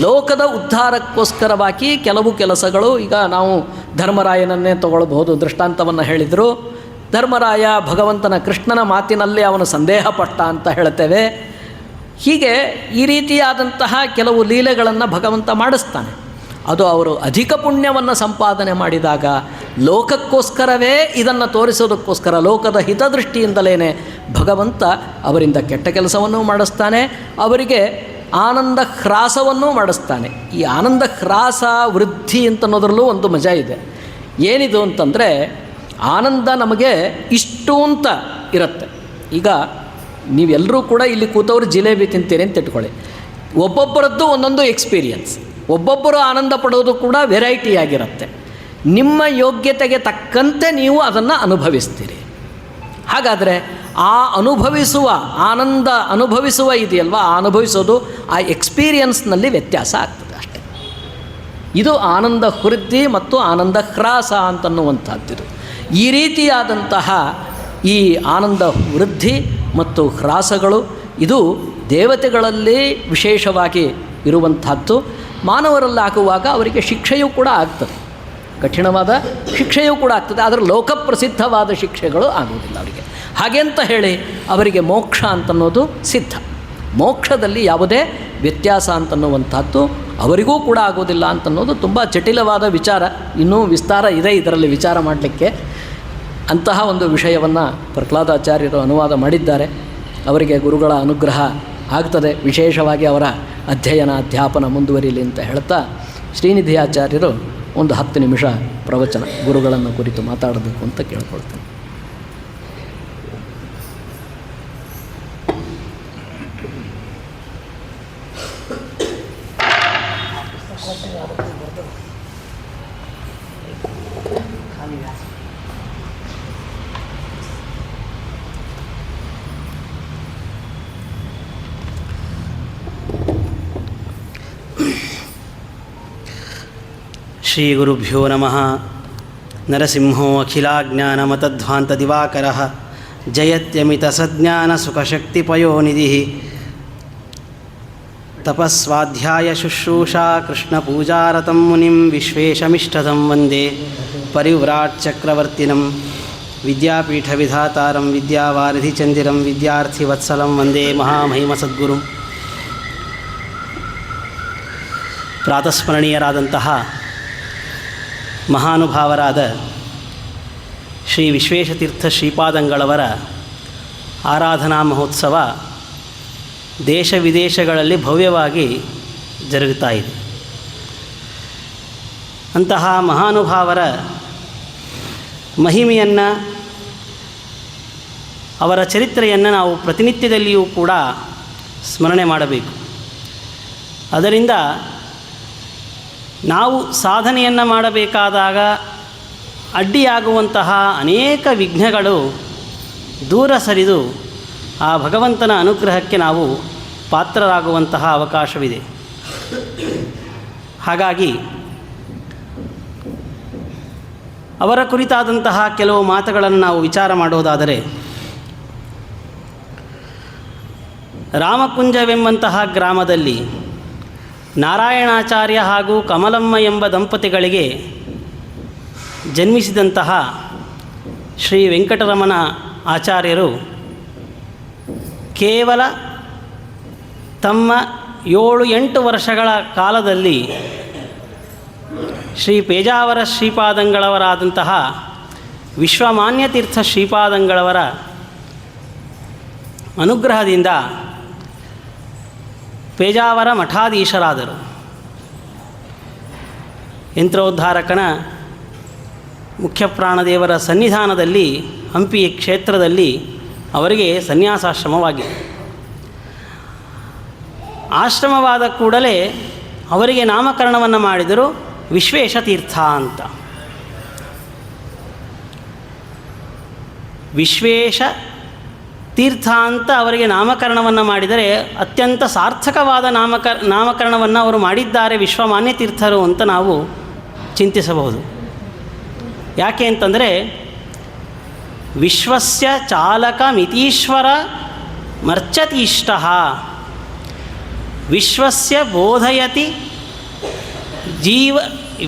ಲೋಕದ ಉದ್ಧಾರಕ್ಕೋಸ್ಕರವಾಗಿ ಕೆಲವು ಕೆಲಸಗಳು. ಈಗ ನಾವು ಧರ್ಮರಾಯನನ್ನೇ ತಗೊಳ್ಬಹುದು. ದೃಷ್ಟಾಂತವನ್ನು ಹೇಳಿದರು. ಧರ್ಮರಾಯ ಭಗವಂತನ ಕೃಷ್ಣನ ಮಾತಿನಲ್ಲಿ ಅವನು ಸಂದೇಹಪಟ್ಟ ಅಂತ ಹೇಳ್ತೇವೆ. ಹೀಗೆ ಈ ರೀತಿಯಾದಂತಹ ಕೆಲವು ಲೀಲೆಗಳನ್ನು ಭಗವಂತ ಮಾಡಿಸ್ತಾನೆ. ಅದು ಅವರು ಅಧಿಕ ಪುಣ್ಯವನ್ನು ಸಂಪಾದನೆ ಮಾಡಿದಾಗ ಲೋಕಕ್ಕೋಸ್ಕರವೇ ಇದನ್ನು ತೋರಿಸೋದಕ್ಕೋಸ್ಕರ ಲೋಕದ ಹಿತದೃಷ್ಟಿಯಿಂದಲೇ ಭಗವಂತ ಅವರಿಂದ ಕೆಟ್ಟ ಕೆಲಸವನ್ನೂ ಮಾಡಿಸ್ತಾನೆ, ಅವರಿಗೆ ಆನಂದ ಹ್ರಾಸವನ್ನೂ ಮಾಡಿಸ್ತಾನೆ. ಈ ಆನಂದ ಹ್ರಾಸ ವೃದ್ಧಿ ಅಂತನ್ನೋದ್ರಲ್ಲೂ ಒಂದು ಮಜಾ ಇದೆ. ಏನಿದು ಅಂತಂದರೆ ಆನಂದ ನಮಗೆ ಇಷ್ಟು ಅಂತ ಇರುತ್ತೆ. ಈಗ ನೀವೆಲ್ಲರೂ ಕೂಡ ಇಲ್ಲಿ ಕೂತವರು ಜಿಲೇಬಿ ತಿಂತೀರಿ ಅಂತ ಇಟ್ಕೊಳ್ಳಿ. ಒಬ್ಬೊಬ್ಬರದ್ದು ಒಂದೊಂದು ಎಕ್ಸ್ಪೀರಿಯನ್ಸ್, ಒಬ್ಬೊಬ್ಬರು ಆನಂದ ಪಡೋದು ಕೂಡ ವೆರೈಟಿಯಾಗಿರುತ್ತೆ. ನಿಮ್ಮ ಯೋಗ್ಯತೆಗೆ ತಕ್ಕಂತೆ ನೀವು ಅದನ್ನು ಅನುಭವಿಸ್ತೀರಿ. ಹಾಗಾದರೆ ಆ ಆನಂದ ಅನುಭವಿಸುವ ಇದೆಯಲ್ವ, ಆ ಅನುಭವಿಸೋದು ಆ ಎಕ್ಸ್ಪೀರಿಯನ್ಸ್ನಲ್ಲಿ ವ್ಯತ್ಯಾಸ ಆಗ್ತದೆ ಅಷ್ಟೇ. ಇದು ಆನಂದ ವೃದ್ಧಿ ಮತ್ತು ಆನಂದ ಹ್ರಾಸ ಅಂತನ್ನುವಂಥದ್ದು. ಈ ರೀತಿಯಾದಂತಹ ಈ ಆನಂದ ವೃದ್ಧಿ ಮತ್ತು ಹ್ರಾಸಗಳು ಇದು ದೇವತೆಗಳಲ್ಲಿ ವಿಶೇಷವಾಗಿ ಇರುವಂಥದ್ದು. ಮಾನವರಲ್ಲಾಗುವಾಗ ಅವರಿಗೆ ಶಿಕ್ಷೆಯೂ ಕೂಡ ಆಗ್ತದೆ, ಕಠಿಣವಾದ ಶಿಕ್ಷೆಯೂ ಕೂಡ ಆಗ್ತದೆ. ಆದರೆ ಲೋಕಪ್ರಸಿದ್ಧವಾದ ಶಿಕ್ಷೆಗಳು ಆಗುವುದಿಲ್ಲ ಅವರಿಗೆ. ಹಾಗೆ ಅಂತ ಹೇಳಿ ಅವರಿಗೆ ಮೋಕ್ಷ ಅಂತನ್ನೋದು ಸಿದ್ಧ. ಮೋಕ್ಷದಲ್ಲಿ ಯಾವುದೇ ವ್ಯತ್ಯಾಸ ಅಂತನ್ನುವಂಥದ್ದು ಅವರಿಗೂ ಕೂಡ ಆಗೋದಿಲ್ಲ ಅಂತನ್ನೋದು ತುಂಬ ಜಟಿಲವಾದ ವಿಚಾರ. ಇನ್ನೂ ವಿಸ್ತಾರ ಇದೆ ಇದರಲ್ಲಿ ವಿಚಾರ ಮಾಡಲಿಕ್ಕೆ. ಅಂತಹ ಒಂದು ವಿಷಯವನ್ನು ಪ್ರಹ್ಲಾದಾಚಾರ್ಯರು ಅನುವಾದ ಮಾಡಿದ್ದಾರೆ. ಅವರಿಗೆ ಗುರುಗಳ ಅನುಗ್ರಹ ಆಗ್ತದೆ. ವಿಶೇಷವಾಗಿ ಅವರ ಅಧ್ಯಯನ ಅಧ್ಯಾಪನ ಮುಂದುವರಿಯಲಿ ಅಂತ ಹೇಳ್ತಾ ಶ್ರೀನಿಧಿ ಆಚಾರ್ಯರು ಒಂದು 10 ನಿಮಿಷ ಪ್ರವಚನ ಗುರುಗಳನ್ನು ಕುರಿತು ಮಾತಾಡಬೇಕು ಅಂತ ಕೇಳ್ಕೊಳ್ತೇನೆ. ಶ್ರೀ ಗುರುಭ್ಯೋ ನಮಃ. ನರಸಿಂಹೋ ಅಖಿಲಾಜ್ಞಾನಮತಧ್ವಾಂತದಿವಾಕರಃ ಜಯತ್ಯಮಿತಸಜ್ಞಾನ ಸುಖಶಕ್ತಿಪಯೋನಿಧಿಃ ತಪಸ್ವಾಧ್ಯಾಯ ಶುಶ್ರೂಷಾ ಕೃಷ್ಣಪೂಜಾರತಂ ಮುನಿಂ ವಿಶ್ವೇಶಮಿಷ್ಟದಂ ವಂದೇ ಪರಿವ್ರಾಟ್ ಚಕ್ರವರ್ತಿನಂ ವಿದ್ಯಾಪೀಠವಿಧಾತಾರಂ ವಿದ್ಯಾವಾರಿಧಿಚಂದಿರಂ ವಿದ್ಯಾರ್ಥಿವತ್ಸಲಂ ವಂದೇ ಮಹಾಮಹಿಮಸದ್ಗುರುಂ. ಪ್ರಾತಸ್ಮರಣೀಯರಾದಂತಹ ಮಹಾನುಭಾವರಾದ ಶ್ರೀ ವಿಶ್ವೇಶತೀರ್ಥ ಶ್ರೀಪಾದಂಗಳವರ ಆರಾಧನಾ ಮಹೋತ್ಸವ ದೇಶ ವಿದೇಶಗಳಲ್ಲಿ ಭವ್ಯವಾಗಿ ಜರುಗುತ್ತಾ ಇದೆ. ಅಂತಹ ಮಹಾನುಭಾವರ ಮಹಿಮೆಯನ್ನು, ಅವರ ಚರಿತ್ರೆಯನ್ನು ನಾವು ಪ್ರತಿನಿತ್ಯದಲ್ಲಿಯೂ ಕೂಡ ಸ್ಮರಣೆ ಮಾಡಬೇಕು. ಅದರಿಂದ ನಾವು ಸಾಧನೆಯನ್ನು ಮಾಡಬೇಕಾದಾಗ ಅಡ್ಡಿಯಾಗುವಂತಹ ಅನೇಕ ವಿಘ್ನಗಳು ದೂರ ಸರಿದು ಆ ಭಗವಂತನ ಅನುಗ್ರಹಕ್ಕೆ ನಾವು ಪಾತ್ರರಾಗುವಂತಹ ಅವಕಾಶವಿದೆ. ಹಾಗಾಗಿ ಅವರ ಕುರಿತಾದಂತಹ ಕೆಲವು ಮಾತುಗಳನ್ನು ನಾವು ವಿಚಾರ ಮಾಡೋದಾದರೆ, ರಾಮಕುಂಜವೆಂಬಂತಹ ಗ್ರಾಮದಲ್ಲಿ ನಾರಾಯಣಾಚಾರ್ಯ ಹಾಗೂ ಕಮಲಮ್ಮ ಎಂಬ ದಂಪತಿಗಳಿಗೆ ಜನ್ಮಿಸಿದಂತಹ ಶ್ರೀ ವೆಂಕಟರಮಣ ಆಚಾರ್ಯರು ಕೇವಲ ತಮ್ಮ 7-8 ವರ್ಷಗಳ ಕಾಲದಲ್ಲಿ ಶ್ರೀ ಪೇಜಾವರ ಶ್ರೀಪಾದಂಗಳವರಾದಂತಹ ವಿಶ್ವಮಾನ್ಯ ತೀರ್ಥ ಶ್ರೀಪಾದಂಗಳವರ ಅನುಗ್ರಹದಿಂದ ಪೇಜಾವರ ಮಠಾಧೀಶರಾದರು. ಯಂತ್ರೋದ್ಧಾರಕನ ಮುಖ್ಯ ಪ್ರಾಣದೇವರ ಸನ್ನಿಧಾನದಲ್ಲಿ ಹಂಪಿ ಕ್ಷೇತ್ರದಲ್ಲಿ ಅವರಿಗೆ ಸನ್ಯಾಸಾಶ್ರಮವಾಗಿದೆ. ಆಶ್ರಮವಾದ ಕೂಡಲೇ ಅವರಿಗೆ ನಾಮಕರಣವನ್ನು ಮಾಡಿದರು ವಿಶ್ವೇಶತೀರ್ಥ ಅಂತ. ವಿಶ್ವೇಶ ತೀರ್ಥ ಅಂತ ಅವರಿಗೆ ನಾಮಕರಣವನ್ನು ಮಾಡಿದರೆ ಅತ್ಯಂತ ಸಾರ್ಥಕವಾದ ನಾಮಕರಣವನ್ನು ಅವರು ಮಾಡಿದ್ದಾರೆ ವಿಶ್ವಮಾನ್ಯ ತೀರ್ಥರು ಅಂತ ನಾವು ಚಿಂತಿಸಬಹುದು. ಯಾಕೆ ಅಂತಂದರೆ, ವಿಶ್ವಸ್ಯ ಚಾಲಕ ಮಿತೀಶ್ವರ ಮರ್ಚತೀಷ್ಟ ವಿಶ್ವಸ್ಯ ಬೋಧಯತಿ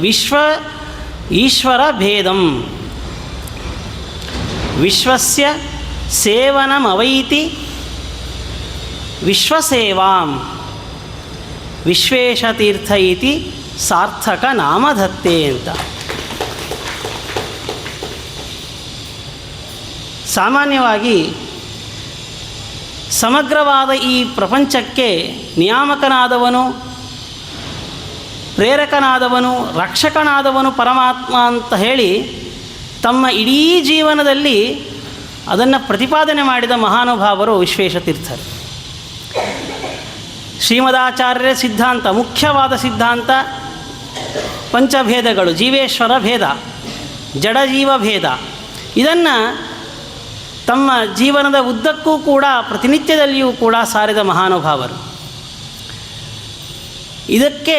ವಿಶ್ವ ಈಶ್ವರ ಭೇದಂ ವಿಶ್ವಸ್ಯ ಸೇವನಮವೈತಿ ವಿಶ್ವಸೇವಾಂ ವಿಶ್ವೇಶತೀರ್ಥ ಇತಿ ಸಾರ್ಥಕ ನಾಮಧತ್ತೆ ಅಂತ. ಸಾಮಾನ್ಯವಾಗಿ ಸಮಗ್ರವಾದ ಈ ಪ್ರಪಂಚಕ್ಕೆ ನಿಯಾಮಕನಾದವನು, ಪ್ರೇರಕನಾದವನು, ರಕ್ಷಕನಾದವನು ಪರಮಾತ್ಮ ಅಂತ ಹೇಳಿ ತಮ್ಮ ಇಡೀ ಜೀವನದಲ್ಲಿ ಅದನ್ನು ಪ್ರತಿಪಾದನೆ ಮಾಡಿದ ಮಹಾನುಭಾವರು ವಿಶ್ವೇಶತೀರ್ಥರು. ಶ್ರೀಮದಾಚಾರ್ಯರ ಸಿದ್ಧಾಂತ, ಮುಖ್ಯವಾದ ಸಿದ್ಧಾಂತ ಪಂಚಭೇದಗಳು, ಜೀವೇಶ್ವರ ಭೇದ, ಜಡಜೀವ ಭೇದ, ಇದನ್ನು ತಮ್ಮ ಜೀವನದ ಉದ್ದಕ್ಕೂ ಕೂಡ ಪ್ರತಿನಿತ್ಯದಲ್ಲಿಯೂ ಕೂಡ ಸಾರಿದ ಮಹಾನುಭಾವರು. ಇದಕ್ಕೆ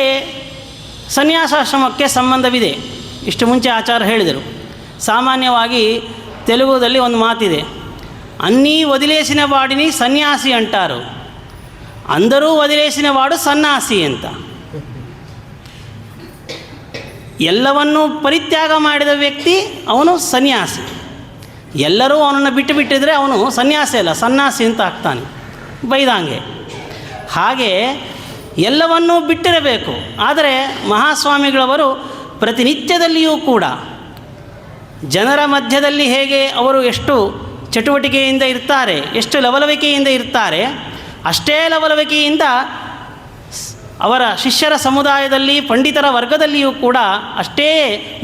ಸನ್ಯಾಸಾಶ್ರಮಕ್ಕೆ ಸಂಬಂಧವಿದೆ. ಇಷ್ಟು ಮುಂಚೆ ಆಚಾರ್ಯ ಹೇಳಿದರು. ಸಾಮಾನ್ಯವಾಗಿ ತೆಲುಗುದಲ್ಲಿ ಒಂದು ಮಾತಿದೆ, ಅನ್ನೀ ವದಿಲೇಸಿನ ವಾಡಿನಿ ಸನ್ಯಾಸಿ ಅಂಟಾರು, ಅಂದರೂ ವದಿಲೇಸಿನ ವಾಡು ಸನ್ಯಾಸಿ ಅಂತ. ಎಲ್ಲವನ್ನೂ ಪರಿತ್ಯಾಗ ಮಾಡಿದ ವ್ಯಕ್ತಿ ಅವನು ಸನ್ಯಾಸಿ. ಎಲ್ಲರೂ ಅವನನ್ನು ಬಿಟ್ಟುಬಿಟ್ಟಿದ್ರೆ ಅವನು ಸನ್ಯಾಸಿ ಅಲ್ಲ, ಸನ್ಯಾಸಿ ಅಂತ ಆಗ್ತಾನೆ, ಬೈದಂಗೆ. ಹಾಗೆ ಎಲ್ಲವನ್ನೂ ಬಿಟ್ಟಿರಬೇಕು. ಆದರೆ ಮಹಾಸ್ವಾಮಿಗಳವರು ಪ್ರತಿನಿತ್ಯದಲ್ಲಿಯೂ ಕೂಡ ಜನರ ಮಧ್ಯದಲ್ಲಿ ಹೇಗೆ ಅವರು ಎಷ್ಟು ಚಟುವಟಿಕೆಯಿಂದ ಇರ್ತಾರೆ, ಎಷ್ಟು ಲವಲವಿಕೆಯಿಂದ ಇರ್ತಾರೆ, ಅಷ್ಟೇ ಲವಲವಿಕೆಯಿಂದ ಅವರ ಶಿಷ್ಯರ ಸಮುದಾಯದಲ್ಲಿ, ಪಂಡಿತರ ವರ್ಗದಲ್ಲಿಯೂ ಕೂಡ ಅಷ್ಟೇ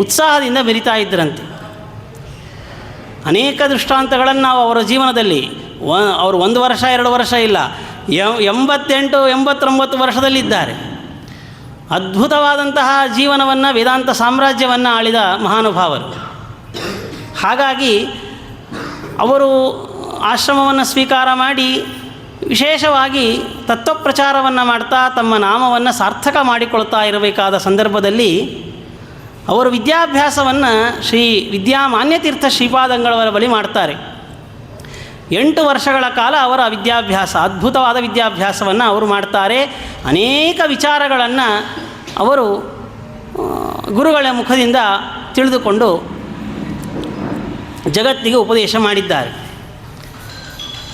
ಉತ್ಸಾಹದಿಂದ ಬೆರೀತಾ ಇದ್ದರಂತೆ. ಅನೇಕ ದೃಷ್ಟಾಂತಗಳನ್ನು ನಾವು ಅವರ ಜೀವನದಲ್ಲಿ, ಅವರು 1 ವರ್ಷ 2 ವರ್ಷ ಇಲ್ಲ, 88-89 ವರ್ಷದಲ್ಲಿದ್ದಾರೆ. ಅದ್ಭುತವಾದಂತಹ ಜೀವನವನ್ನು, ವೇದಾಂತ ಸಾಮ್ರಾಜ್ಯವನ್ನು ಆಳಿದ ಮಹಾನುಭಾವರು. ಹಾಗಾಗಿ ಅವರು ಆಶ್ರಮವನ್ನು ಸ್ವೀಕಾರ ಮಾಡಿ ವಿಶೇಷವಾಗಿ ತತ್ವಪ್ರಚಾರವನ್ನು ಮಾಡ್ತಾ ತಮ್ಮ ನಾಮವನ್ನು ಸಾರ್ಥಕ ಮಾಡಿಕೊಳ್ತಾ ಇರಬೇಕಾದ ಸಂದರ್ಭದಲ್ಲಿ ಅವರು ವಿದ್ಯಾಭ್ಯಾಸವನ್ನು ಶ್ರೀ ವಿದ್ಯಾಮಾನ್ಯತೀರ್ಥ ಶ್ರೀಪಾದಂಗಳವರ ಬಳಿ ಮಾಡ್ತಾರೆ. 8 ವರ್ಷಗಳ ಕಾಲ ಅವರ ವಿದ್ಯಾಭ್ಯಾಸ, ಅದ್ಭುತವಾದ ವಿದ್ಯಾಭ್ಯಾಸವನ್ನು ಅವರು ಮಾಡ್ತಾರೆ. ಅನೇಕ ವಿಚಾರಗಳನ್ನು ಅವರು ಗುರುಗಳ ಮುಖದಿಂದ ತಿಳಿದುಕೊಂಡು ಜಗತ್ತಿಗೆ ಉಪದೇಶ ಮಾಡಿದ್ದಾರೆ.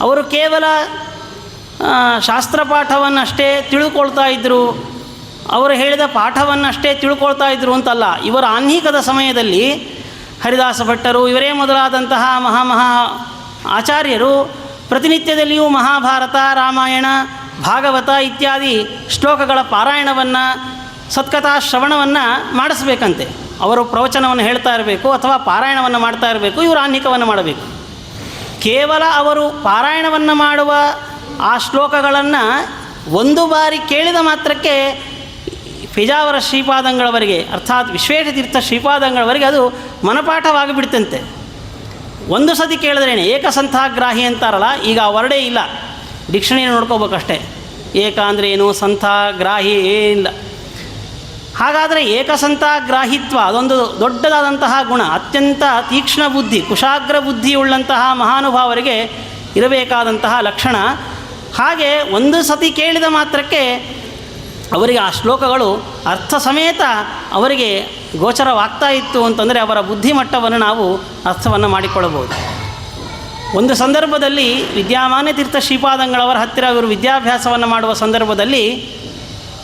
ಅವರು ಕೇವಲ ಶಾಸ್ತ್ರಪಾಠವನ್ನಷ್ಟೇ ತಿಳ್ಕೊಳ್ತಾ ಇದ್ದರು, ಅವರು ಹೇಳಿದ ಪಾಠವನ್ನಷ್ಟೇ ತಿಳ್ಕೊಳ್ತಾ ಇದ್ದರು ಅಂತಲ್ಲ. ಇವರ ಆನ್ಹೀಕದ ಸಮಯದಲ್ಲಿ ಹರಿದಾಸ ಭಟ್ಟರು, ಇವರೇ ಮೊದಲಾದಂತಹ ಮಹಾ ಆಚಾರ್ಯರು ಪ್ರತಿನಿತ್ಯದಲ್ಲಿಯೂ ಮಹಾಭಾರತ, ರಾಮಾಯಣ, ಭಾಗವತ ಇತ್ಯಾದಿ ಶ್ಲೋಕಗಳ ಪಾರಾಯಣವನ್ನು, ಸತ್ಕಥಾ ಶ್ರವಣವನ್ನು ಮಾಡಿಸ್ಬೇಕಂತೆ. ಅವರು ಪ್ರವಚನವನ್ನು ಹೇಳ್ತಾ ಇರಬೇಕು ಅಥವಾ ಪಾರಾಯಣವನ್ನು ಮಾಡ್ತಾ ಇರಬೇಕು, ಇವರು ಆನ್ಹಿಕವನ್ನು ಮಾಡಬೇಕು. ಕೇವಲ ಅವರು ಪಾರಾಯಣವನ್ನು ಮಾಡುವ ಆ ಶ್ಲೋಕಗಳನ್ನು ಒಂದು ಬಾರಿ ಕೇಳಿದ ಮಾತ್ರಕ್ಕೆ ಪೇಜಾವರ ಶ್ರೀಪಾದಂಗಳವರಿಗೆ, ಅರ್ಥಾತ್ ವಿಶ್ವೇಶತೀರ್ಥ ಶ್ರೀಪಾದಂಗಳವರಿಗೆ ಅದು ಮನಪಾಠವಾಗಿ ಬಿಡ್ತಂತೆ. ಒಂದು ಸತಿ ಕೇಳಿದ್ರೇನೆ. ಏಕಸಂಥಾಗ್ರಾಹಿ ಅಂತಾರಲ್ಲ, ಈಗ ಆ ವರ್ಡೇ ಇಲ್ಲ, ಡಿಕ್ಷನರಿ ನೋಡ್ಕೋಬೇಕಷ್ಟೇ. ಏಕ ಅಂದರೆ ಏನು, ಸಂಥಾಗ್ರಾಹಿ ಏನಿಲ್ಲ. ಹಾಗಾದರೆ ಏಕಸಂಥಾಗ್ರಾಹಿತ್ವ ಅದೊಂದು ದೊಡ್ಡದಾದಂತಹ ಗುಣ, ಅತ್ಯಂತ ತೀಕ್ಷ್ಣ ಬುದ್ಧಿ, ಕುಶಾಗ್ರ ಬುದ್ಧಿಯುಳ್ಳಂತಹ ಮಹಾನುಭಾವರಿಗೆ ಇರಬೇಕಾದಂತಹ ಲಕ್ಷಣ. ಹಾಗೆ ಒಂದು ಸತಿ ಕೇಳಿದ ಮಾತ್ರಕ್ಕೆ ಅವರಿಗೆ ಆ ಶ್ಲೋಕಗಳು ಅರ್ಥ ಸಮೇತ ಅವರಿಗೆ ಗೋಚರವಾಗ್ತಾ ಇತ್ತು ಅಂತಂದರೆ ಅವರ ಬುದ್ಧಿಮಟ್ಟವನ್ನು ನಾವು ಅರ್ಥವನ್ನು ಮಾಡಿಕೊಳ್ಳಬಹುದು. ಒಂದು ಸಂದರ್ಭದಲ್ಲಿ ವಿದ್ಯಾಮಾನ್ಯ ತೀರ್ಥ ಶ್ರೀಪಾದಂಗಳವರ ಹತ್ತಿರ ಇವರು ವಿದ್ಯಾಭ್ಯಾಸವನ್ನು ಮಾಡುವ ಸಂದರ್ಭದಲ್ಲಿ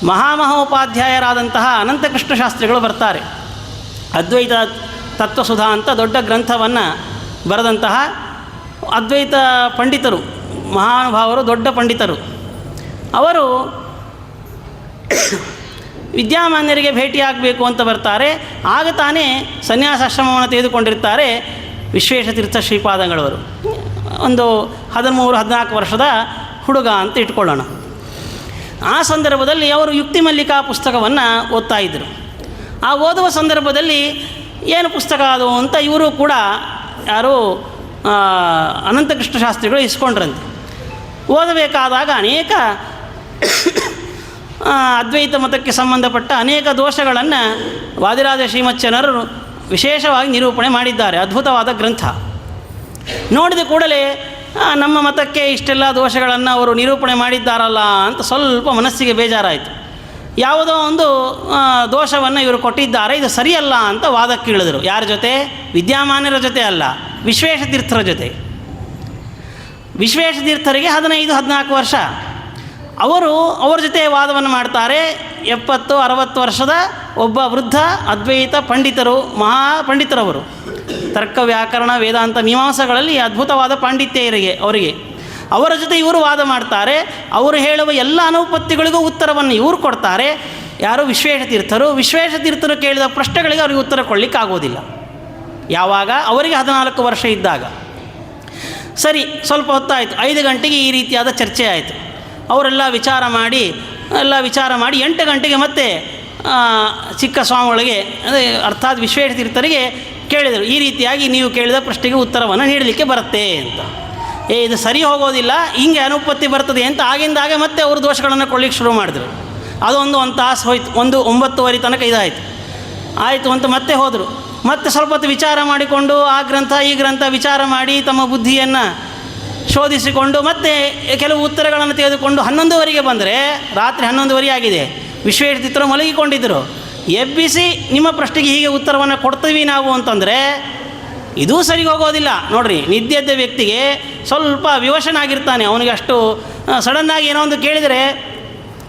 ಮಹಾಮಹೋಪಾಧ್ಯಾಯರಾದಂತಹ ಅನಂತಕೃಷ್ಣ ಶಾಸ್ತ್ರಿಗಳು ಬರ್ತಾರೆ. ಅದ್ವೈತ ತತ್ವಸುಧಾ ಅಂತ ದೊಡ್ಡ ಗ್ರಂಥವನ್ನು ಬರೆದಂತಹ ಅದ್ವೈತ ಪಂಡಿತರು, ಮಹಾನುಭಾವರು, ದೊಡ್ಡ ಪಂಡಿತರು. ಅವರು ವಿದ್ಯಾಮಾನ್ಯರಿಗೆ ಭೇಟಿಯಾಗಬೇಕು ಅಂತ ಬರ್ತಾರೆ. ಆಗ ತಾನೇ ಸನ್ಯಾಸಾಶ್ರಮವನ್ನು ತೆಗೆದುಕೊಂಡಿರ್ತಾರೆ ವಿಶ್ವೇಶತೀರ್ಥ ಶ್ರೀಪಾದಂಗಳವರು. ಒಂದು 13-14 ವರ್ಷದ ಹುಡುಗ ಅಂತ ಇಟ್ಕೊಳ್ಳೋಣ. ಆ ಸಂದರ್ಭದಲ್ಲಿ ಅವರು ಯುಕ್ತಿ ಮಲ್ಲಿಕಾ ಪುಸ್ತಕವನ್ನು ಓದ್ತಾ ಇದ್ದರು. ಆ ಓದುವ ಸಂದರ್ಭದಲ್ಲಿ ಏನು ಪುಸ್ತಕ ಅದು ಅಂತ ಇವರು ಕೂಡ ಯಾರು ಅನಂತಕೃಷ್ಣ ಶಾಸ್ತ್ರಿಗಳು ಇಸ್ಕೊಂಡ್ರಂತೆ. ಓದಬೇಕಾದಾಗ ಅನೇಕ ಅದ್ವೈತ ಮತಕ್ಕೆ ಸಂಬಂಧಪಟ್ಟ ಅನೇಕ ದೋಷಗಳನ್ನು ವಾದಿರಾಜ ಶ್ರೀಮಚ್ಚನರು ವಿಶೇಷವಾಗಿ ನಿರೂಪಣೆ ಮಾಡಿದ್ದಾರೆ. ಅದ್ಭುತವಾದ ಗ್ರಂಥ. ನೋಡಿದ ಕೂಡಲೇ ನಮ್ಮ ಮತಕ್ಕೆ ಇಷ್ಟೆಲ್ಲ ದೋಷಗಳನ್ನು ಅವರು ನಿರೂಪಣೆ ಮಾಡಿದ್ದಾರಲ್ಲ ಅಂತ ಸ್ವಲ್ಪ ಮನಸ್ಸಿಗೆ ಬೇಜಾರಾಯಿತು. ಯಾವುದೋ ಒಂದು ದೋಷವನ್ನು ಇವರು ಕೊಟ್ಟಿದ್ದಾರೆ, ಇದು ಸರಿಯಲ್ಲ ಅಂತ ವಾದಕ್ಕಿಳಿದರು. ಯಾರ ಜೊತೆ? ವಿದ್ಯಾಮಾನ್ಯರ ಜೊತೆ ಅಲ್ಲ, ವಿಶ್ವೇಶತೀರ್ಥರ ಜೊತೆ. ವಿಶ್ವೇಶತೀರ್ಥರಿಗೆ 15-14 ವರ್ಷ. ಅವರು ಅವ್ರ ಜೊತೆ ವಾದವನ್ನು ಮಾಡ್ತಾರೆ. 70-60 ವರ್ಷದ ಒಬ್ಬ ವೃದ್ಧ ಅದ್ವೈತ ಪಂಡಿತರು, ಮಹಾಪಂಡಿತರವರು. ತರ್ಕ, ವ್ಯಾಕರಣ, ವೇದಾಂತ, ಮೀಮಾಂಸಗಳಲ್ಲಿ ಅದ್ಭುತವಾದ ಪಾಂಡಿತ್ಯ ಅವರಿಗೆ. ಅವರ ಜೊತೆ ಇವರು ವಾದ ಮಾಡ್ತಾರೆ. ಅವರು ಹೇಳುವ ಎಲ್ಲ ಅನುಪತ್ತಿಗಳಿಗೂ ಉತ್ತರವನ್ನು ಇವರು ಕೊಡ್ತಾರೆ. ಯಾರು? ವಿಶ್ವೇಶತೀರ್ಥರು. ವಿಶ್ವೇಶತೀರ್ಥರು ಕೇಳಿದ ಪ್ರಶ್ನೆಗಳಿಗೆ ಅವರಿಗೆ ಉತ್ತರ ಕೊಡಲಿಕ್ಕಾಗೋದಿಲ್ಲ. ಯಾವಾಗ? ಅವರಿಗೆ 14 ವರ್ಷ ಇದ್ದಾಗ. ಸರಿ, ಸ್ವಲ್ಪ ಹೊತ್ತಾಯಿತು. 5 ಗಂಟೆಗೆ ಈ ರೀತಿಯಾದ ಚರ್ಚೆ ಆಯಿತು. ಅವರೆಲ್ಲ ವಿಚಾರ ಮಾಡಿ 8 ಗಂಟೆಗೆ ಮತ್ತೆ ಚಿಕ್ಕ ಸ್ವಾಮಿಗಳಿಗೆ, ಅರ್ಥಾತ್ ವಿಶ್ವೇಶತೀರ್ಥರಿಗೆ ಕೇಳಿದರು, ಈ ರೀತಿಯಾಗಿ ನೀವು ಕೇಳಿದ ಪ್ರಶ್ನೆಗೆ ಉತ್ತರವನ್ನು ನೀಡಲಿಕ್ಕೆ ಬರುತ್ತೆ ಅಂತ. ಇದು ಸರಿ ಹೋಗೋದಿಲ್ಲ, ಹಿಂಗೆ ಅನುಪತ್ತಿ ಬರ್ತದೆ ಅಂತ ಆಗಿಂದಾಗೆ ಮತ್ತೆ ಅವರು ದೋಷಗಳನ್ನು ಕೊಡಲಿಕ್ಕೆ ಶುರು ಮಾಡಿದ್ರು. ಅದೊಂದು ತಾಸು ಹೋಯ್ತು. 9:30 ತನಕ ಇದಾಯಿತು. ಆಯಿತು ಅಂತ ಮತ್ತೆ ಹೋದರು. ಮತ್ತೆ ಸ್ವಲ್ಪ ಹೊತ್ತು ವಿಚಾರ ಮಾಡಿಕೊಂಡು ಆ ಗ್ರಂಥ ಈ ಗ್ರಂಥ ವಿಚಾರ ಮಾಡಿ ತಮ್ಮ ಬುದ್ಧಿಯನ್ನು ಶೋಧಿಸಿಕೊಂಡು ಮತ್ತೆ ಕೆಲವು ಉತ್ತರಗಳನ್ನು ತೆಗೆದುಕೊಂಡು 11:00 ಬಂದರೆ, ರಾತ್ರಿ 11:00 ಆಗಿದೆ. ವಿಶ್ವೇಶತೀರ್ಥರು ಮಲಗಿಕೊಂಡಿದ್ದರು. ಎಬ್ಬಿಸಿ ನಿಮ್ಮ ಪ್ರಶ್ನೆಗೆ ಹೀಗೆ ಉತ್ತರವನ್ನು ಕೊಡ್ತೀವಿ ನಾವು ಅಂತಂದರೆ ಇದೂ ಸರಿ ಹೋಗೋದಿಲ್ಲ. ನೋಡಿರಿ, ನಿದ್ದೆದ್ದ ವ್ಯಕ್ತಿಗೆ ಸ್ವಲ್ಪ ವಿವಶನಾಗಿರ್ತಾನೆ. ಅವನಿಗೆ ಅಷ್ಟು ಸಡನ್ನಾಗಿ ಏನೋ ಒಂದು ಕೇಳಿದರೆ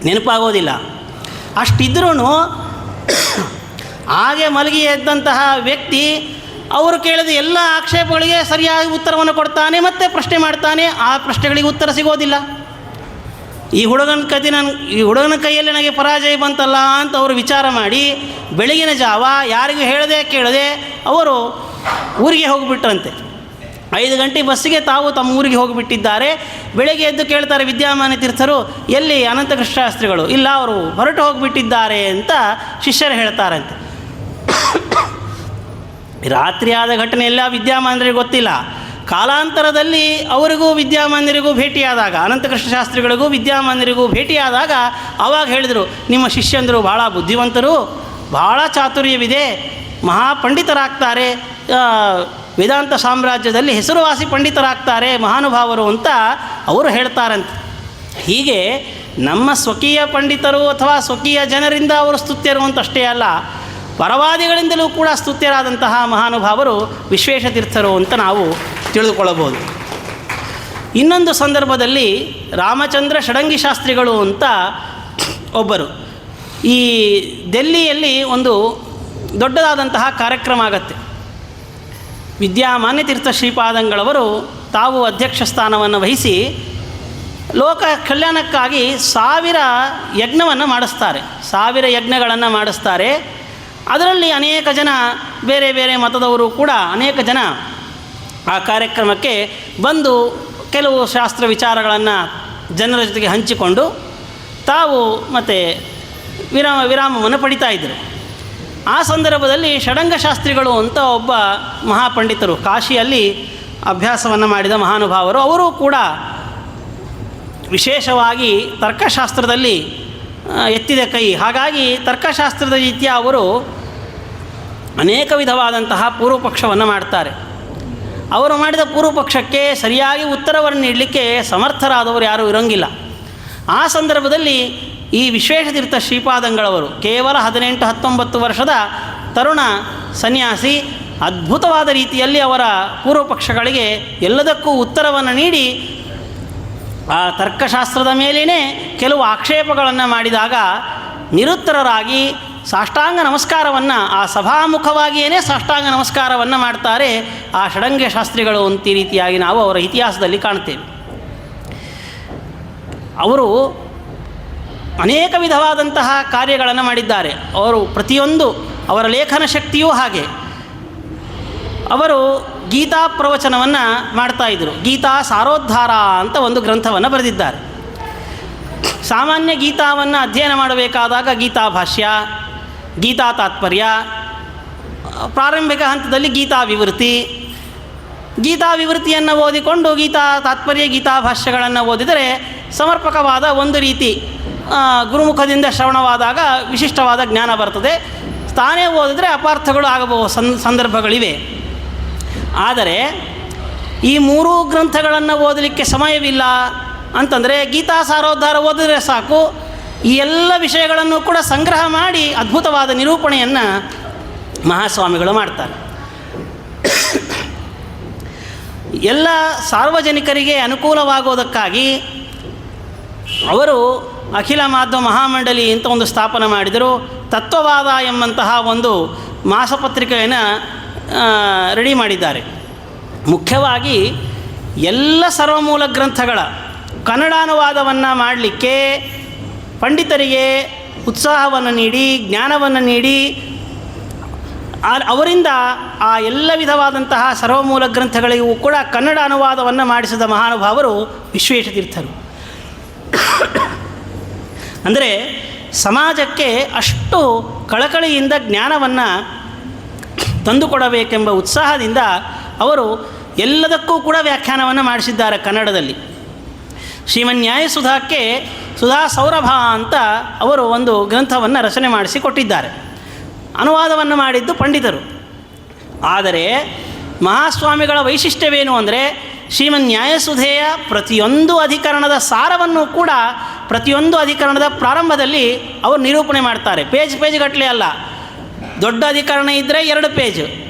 ನೆನಪಾಗೋದಿಲ್ಲ. ಅಷ್ಟಿದ್ರೂ ಹಾಗೆ ಮಲಗಿ ಎದ್ದಂತಹ ವ್ಯಕ್ತಿ ಅವರು ಕೇಳಿದ ಎಲ್ಲ ಆಕ್ಷೇಪಗಳಿಗೆ ಸರಿಯಾಗಿ ಉತ್ತರವನ್ನು ಕೊಡ್ತಾನೆ, ಮತ್ತೆ ಪ್ರಶ್ನೆ ಮಾಡ್ತಾನೆ. ಆ ಪ್ರಶ್ನೆಗಳಿಗೆ ಉತ್ತರ ಸಿಗೋದಿಲ್ಲ. ಈ ಹುಡುಗನ ಕೈಯಲ್ಲಿ ನನಗೆ ಪರಾಜಯ ಬಂತಲ್ಲ ಅಂತ ಅವರು ವಿಚಾರ ಮಾಡಿ ಬೆಳಗಿನ ಜಾವ ಯಾರಿಗೂ ಕೇಳದೆ ಅವರು ಊರಿಗೆ ಹೋಗಿಬಿಟ್ರಂತೆ. 5 ಗಂಟೆ ಬಸ್ಸಿಗೆ ತಾವು ತಮ್ಮ ಊರಿಗೆ ಹೋಗಿಬಿಟ್ಟಿದ್ದಾರೆ. ಬೆಳಗ್ಗೆ ಎದ್ದು ಕೇಳ್ತಾರೆ ವಿದ್ಯಾಮಾನ್ಯ ತೀರ್ಥರು, ಎಲ್ಲಿ ಅನಂತಕೃಷ್ಣ ಶಾಸ್ತ್ರಿಗಳು? ಇಲ್ಲ, ಅವರು ಹೊರಟು ಹೋಗಿಬಿಟ್ಟಿದ್ದಾರೆ ಅಂತ ಶಿಷ್ಯರು ಹೇಳ್ತಾರಂತೆ. ರಾತ್ರಿ ಆದ ಘಟನೆಯೆಲ್ಲ ವಿದ್ಯಾಮಾನ್ಯರಿಗೆ ಗೊತ್ತಿಲ್ಲ. ಕಾಲಾಂತರದಲ್ಲಿ ಅವರಿಗೂ ವಿದ್ಯಾಮಾನ್ಯರಿಗೂ ಭೇಟಿಯಾದಾಗ, ಅನಂತಕೃಷ್ಣ ಶಾಸ್ತ್ರಿಗಳಿಗೂ ವಿದ್ಯಾಮಾನ್ಯರಿಗೂ ಭೇಟಿಯಾದಾಗ ಆವಾಗ ಹೇಳಿದರು, ನಿಮ್ಮ ಶಿಷ್ಯಂದರು ಭಾಳ ಬುದ್ಧಿವಂತರು, ಭಾಳ ಚಾತುರ್ಯವಿದೆ, ಮಹಾಪಂಡಿತರಾಗ್ತಾರೆ, ವೇದಾಂತ ಸಾಮ್ರಾಜ್ಯದಲ್ಲಿ ಹೆಸರುವಾಸಿ ಪಂಡಿತರಾಗ್ತಾರೆ ಮಹಾನುಭಾವರು ಅಂತ ಅವರು ಹೇಳ್ತಾರಂತೆ. ಹೀಗೆ ನಮ್ಮ ಸ್ವಕೀಯ ಪಂಡಿತರು ಅಥವಾ ಸ್ವಕೀಯ ಜನರಿಂದ ಅವರು ಸ್ತುತ್ಯರು ಅಂತಷ್ಟೇ ಅಲ್ಲ, ಪರವಾದಿಗಳಿಂದಲೂ ಕೂಡ ಸ್ತುತ್ಯರಾದಂತಹ ಮಹಾನುಭಾವರು ವಿಶ್ವೇಶತೀರ್ಥರು ಅಂತ ನಾವು ತಿಳಿದುಕೊಳ್ಳಬಹುದು. ಇನ್ನೊಂದು ಸಂದರ್ಭದಲ್ಲಿ ರಾಮಚಂದ್ರ ಷಡಂಗಿ ಶಾಸ್ತ್ರಿಗಳು ಅಂತ ಒಬ್ಬರು, ಈ ದಿಲ್ಲಿಯಲ್ಲಿ ಒಂದು ದೊಡ್ಡದಾದಂತಹ ಕಾರ್ಯಕ್ರಮ ಆಗತ್ತೆ. ವಿದ್ಯಾಮಾನ್ಯ ತೀರ್ಥ ಶ್ರೀಪಾದಂಗಳವರು ತಾವು ಅಧ್ಯಕ್ಷ ಸ್ಥಾನವನ್ನು ವಹಿಸಿ ಲೋಕ ಕಲ್ಯಾಣಕ್ಕಾಗಿ 1000 ಯಜ್ಞವನ್ನು ಮಾಡಿಸ್ತಾರೆ. 1000 ಯಜ್ಞಗಳನ್ನು ಮಾಡಿಸ್ತಾರೆ. ಅದರಲ್ಲಿ ಅನೇಕ ಜನ ಬೇರೆ ಬೇರೆ ಮತದವರು ಕೂಡ ಅನೇಕ ಜನ ಆ ಕಾರ್ಯಕ್ರಮಕ್ಕೆ ಬಂದು ಕೆಲವು ಶಾಸ್ತ್ರ ವಿಚಾರಗಳನ್ನು ಜನರ ಜೊತೆಗೆ ಹಂಚಿಕೊಂಡು ತಾವು ಮತ್ತು ವಿರಾಮವನ್ನು ಪಡಿತಾ ಇದ್ದರು. ಆ ಸಂದರ್ಭದಲ್ಲಿ ಷಡಂಗ ಶಾಸ್ತ್ರಿಗಳು ಅಂತ ಒಬ್ಬ ಮಹಾಪಂಡಿತರು, ಕಾಶಿಯಲ್ಲಿ ಅಭ್ಯಾಸವನ್ನು ಮಾಡಿದ ಮಹಾನುಭಾವರು. ಅವರು ಕೂಡ ವಿಶೇಷವಾಗಿ ತರ್ಕಶಾಸ್ತ್ರದಲ್ಲಿ ಎತ್ತಿದ ಕೈ. ಹಾಗಾಗಿ ತರ್ಕಶಾಸ್ತ್ರದ ರೀತಿಯ ಅವರು ಅನೇಕ ವಿಧವಾದಂತಹ ಪೂರ್ವಪಕ್ಷವನ್ನು ಮಾಡ್ತಾರೆ. ಅವರು ಮಾಡಿದ ಪೂರ್ವಪಕ್ಷಕ್ಕೆ ಸರಿಯಾಗಿ ಉತ್ತರವನ್ನು ನೀಡಲಿಕ್ಕೆ ಸಮರ್ಥರಾದವರು ಯಾರೂ ಇರೋಂಗಿಲ್ಲ. ಆ ಸಂದರ್ಭದಲ್ಲಿ ಈ ವಿಶ್ವೇಶತೀರ್ಥ ಶ್ರೀಪಾದಂಗಳವರು ಕೇವಲ 18-19 ವರ್ಷದ ತರುಣ ಸನ್ಯಾಸಿ ಅದ್ಭುತವಾದ ರೀತಿಯಲ್ಲಿ ಅವರ ಪೂರ್ವಪಕ್ಷಗಳಿಗೆ ಎಲ್ಲದಕ್ಕೂ ಉತ್ತರವನ್ನು ನೀಡಿ ಆ ತರ್ಕಶಾಸ್ತ್ರದ ಮೇಲೇ ಕೆಲವು ಆಕ್ಷೇಪಗಳನ್ನು ಮಾಡಿದಾಗ ನಿರುತ್ತರರಾಗಿ ಸಾಷ್ಟಾಂಗ ನಮಸ್ಕಾರವನ್ನು ಆ ಸಭಾಮುಖವಾಗಿಯೇ ಸಾಷ್ಟಾಂಗ ನಮಸ್ಕಾರವನ್ನು ಮಾಡ್ತಾರೆ ಆ ಷಡಂಗ ಶಾಸ್ತ್ರಿಗಳು ಅಂತ ಈ ರೀತಿಯಾಗಿ ನಾವು ಅವರ ಇತಿಹಾಸದಲ್ಲಿ ಕಾಣ್ತೇವೆ. ಅವರು ಅನೇಕ ವಿಧವಾದಂತಹ ಕಾರ್ಯಗಳನ್ನು ಮಾಡಿದ್ದಾರೆ. ಅವರು ಪ್ರತಿಯೊಂದು ಅವರ ಲೇಖನ ಶಕ್ತಿಯೂ ಹಾಗೆ. ಅವರು ಗೀತಾ ಪ್ರವಚನವನ್ನು ಮಾಡ್ತಾಯಿದ್ರು. ಗೀತಾ ಸಾರೋದ್ಧಾರ ಅಂತ ಒಂದು ಗ್ರಂಥವನ್ನು ಬರೆದಿದ್ದಾರೆ. ಸಾಮಾನ್ಯ ಗೀತಾವನ್ನು ಅಧ್ಯಯನ ಮಾಡಬೇಕಾದಾಗ ಗೀತಾ ಭಾಷ್ಯ, ಗೀತಾ ತಾತ್ಪರ್ಯ, ಪ್ರಾರಂಭಿಕ ಹಂತದಲ್ಲಿ ಗೀತಾ ವಿವೃತಿ, ಗೀತಾ ವಿವೃತಿಯನ್ನು ಓದಿಕೊಂಡು ಗೀತಾ ತಾತ್ಪರ್ಯ, ಗೀತಾ ಭಾಷ್ಯಗಳನ್ನು ಓದಿದರೆ ಸಮರ್ಪಕವಾದ ಒಂದು ರೀತಿ ಗುರುಮುಖದಿಂದ ಶ್ರವಣವಾದಾಗ ವಿಶಿಷ್ಟವಾದ ಜ್ಞಾನ ಬರ್ತದೆ. ತಾನೇ ಓದಿದರೆ ಅಪಾರ್ಥಗಳು ಆಗಬಹುದು ಸಂದರ್ಭಗಳಿವೆ. ಆದರೆ ಈ ಮೂರೂ ಗ್ರಂಥಗಳನ್ನು ಓದಲಿಕ್ಕೆ ಸಮಯವಿಲ್ಲ ಅಂತಂದರೆ ಗೀತಾ ಸಾರೋದ್ಧಾರ ಓದಿದರೆ ಸಾಕು. ಈ ಎಲ್ಲ ವಿಷಯಗಳನ್ನು ಕೂಡ ಸಂಗ್ರಹ ಮಾಡಿ ಅದ್ಭುತವಾದ ನಿರೂಪಣೆಯನ್ನು ಮಹಾಸ್ವಾಮಿಗಳು ಮಾಡ್ತಾರೆ. ಎಲ್ಲ ಸಾರ್ವಜನಿಕರಿಗೆ ಅನುಕೂಲವಾಗೋದಕ್ಕಾಗಿ ಅವರು ಅಖಿಲ ಮಾಧ್ವ ಮಹಾಮಂಡಲಿ ಅಂತ ಒಂದು ಸ್ಥಾಪನೆ ಮಾಡಿದರು. ತತ್ವವಾದ ಎಂಬಂತಹ ಒಂದು ಮಾಸಪತ್ರಿಕೆಯನ್ನು ರೆಡಿ ಮಾಡಿದ್ದಾರೆ. ಮುಖ್ಯವಾಗಿ ಎಲ್ಲ ಸರ್ವಮೂಲ ಗ್ರಂಥಗಳ ಕನ್ನಡಾನುವಾದವನ್ನು ಮಾಡಲಿಕ್ಕೆ ಪಂಡಿತರಿಗೆ ಉತ್ಸಾಹವನ್ನು ನೀಡಿ, ಜ್ಞಾನವನ್ನು ನೀಡಿ, ಅವರಿಂದ ಆ ಎಲ್ಲ ವಿಧವಾದಂತಹ ಸರ್ವಮೂಲ ಗ್ರಂಥಗಳಿಗೂ ಕೂಡ ಕನ್ನಡ ಅನುವಾದವನ್ನು ಮಾಡಿಸಿದ ಮಹಾನುಭಾವರು ವಿಶ್ವೇಶತೀರ್ಥರು. ಅಂದರೆ ಸಮಾಜಕ್ಕೆ ಅಷ್ಟು ಕಳಕಳಿಯಿಂದ ಜ್ಞಾನವನ್ನು ತಂದುಕೊಡಬೇಕೆಂಬ ಉತ್ಸಾಹದಿಂದ ಅವರು ಎಲ್ಲದಕ್ಕೂ ಕೂಡ ವ್ಯಾಖ್ಯಾನವನ್ನು ಮಾಡಿಸಿದ್ದಾರೆ ಕನ್ನಡದಲ್ಲಿ. ಶ್ರೀಮನ್ಯಾಯ ಸುಧಾಕ್ಕೆ ಸುಧಾ ಸೌರಭ ಅಂತ ಅವರು ಒಂದು ಗ್ರಂಥವನ್ನು ರಚನೆ ಮಾಡಿಸಿ ಕೊಟ್ಟಿದ್ದಾರೆ. ಅನುವಾದವನ್ನು ಮಾಡಿದ್ದು ಪಂಡಿತರು. ಆದರೆ ಮಹಾಸ್ವಾಮಿಗಳ ವೈಶಿಷ್ಟ್ಯವೇನು ಅಂದರೆ ಶ್ರೀಮನ್ಯಾಯಸುಧೆಯ ಪ್ರತಿಯೊಂದು ಅಧಿಕರಣದ ಸಾರವನ್ನು ಕೂಡ ಪ್ರತಿಯೊಂದು ಅಧಿಕರಣದ ಪ್ರಾರಂಭದಲ್ಲಿ ಅವರು ನಿರೂಪಣೆ ಮಾಡ್ತಾರೆ. ಪೇಜ್ ಗಟ್ಟಲೆ ಅಲ್ಲ. ದೊಡ್ಡ ಅಧಿಕರಣ ಇದ್ದರೆ 2 ಪೇಜ್,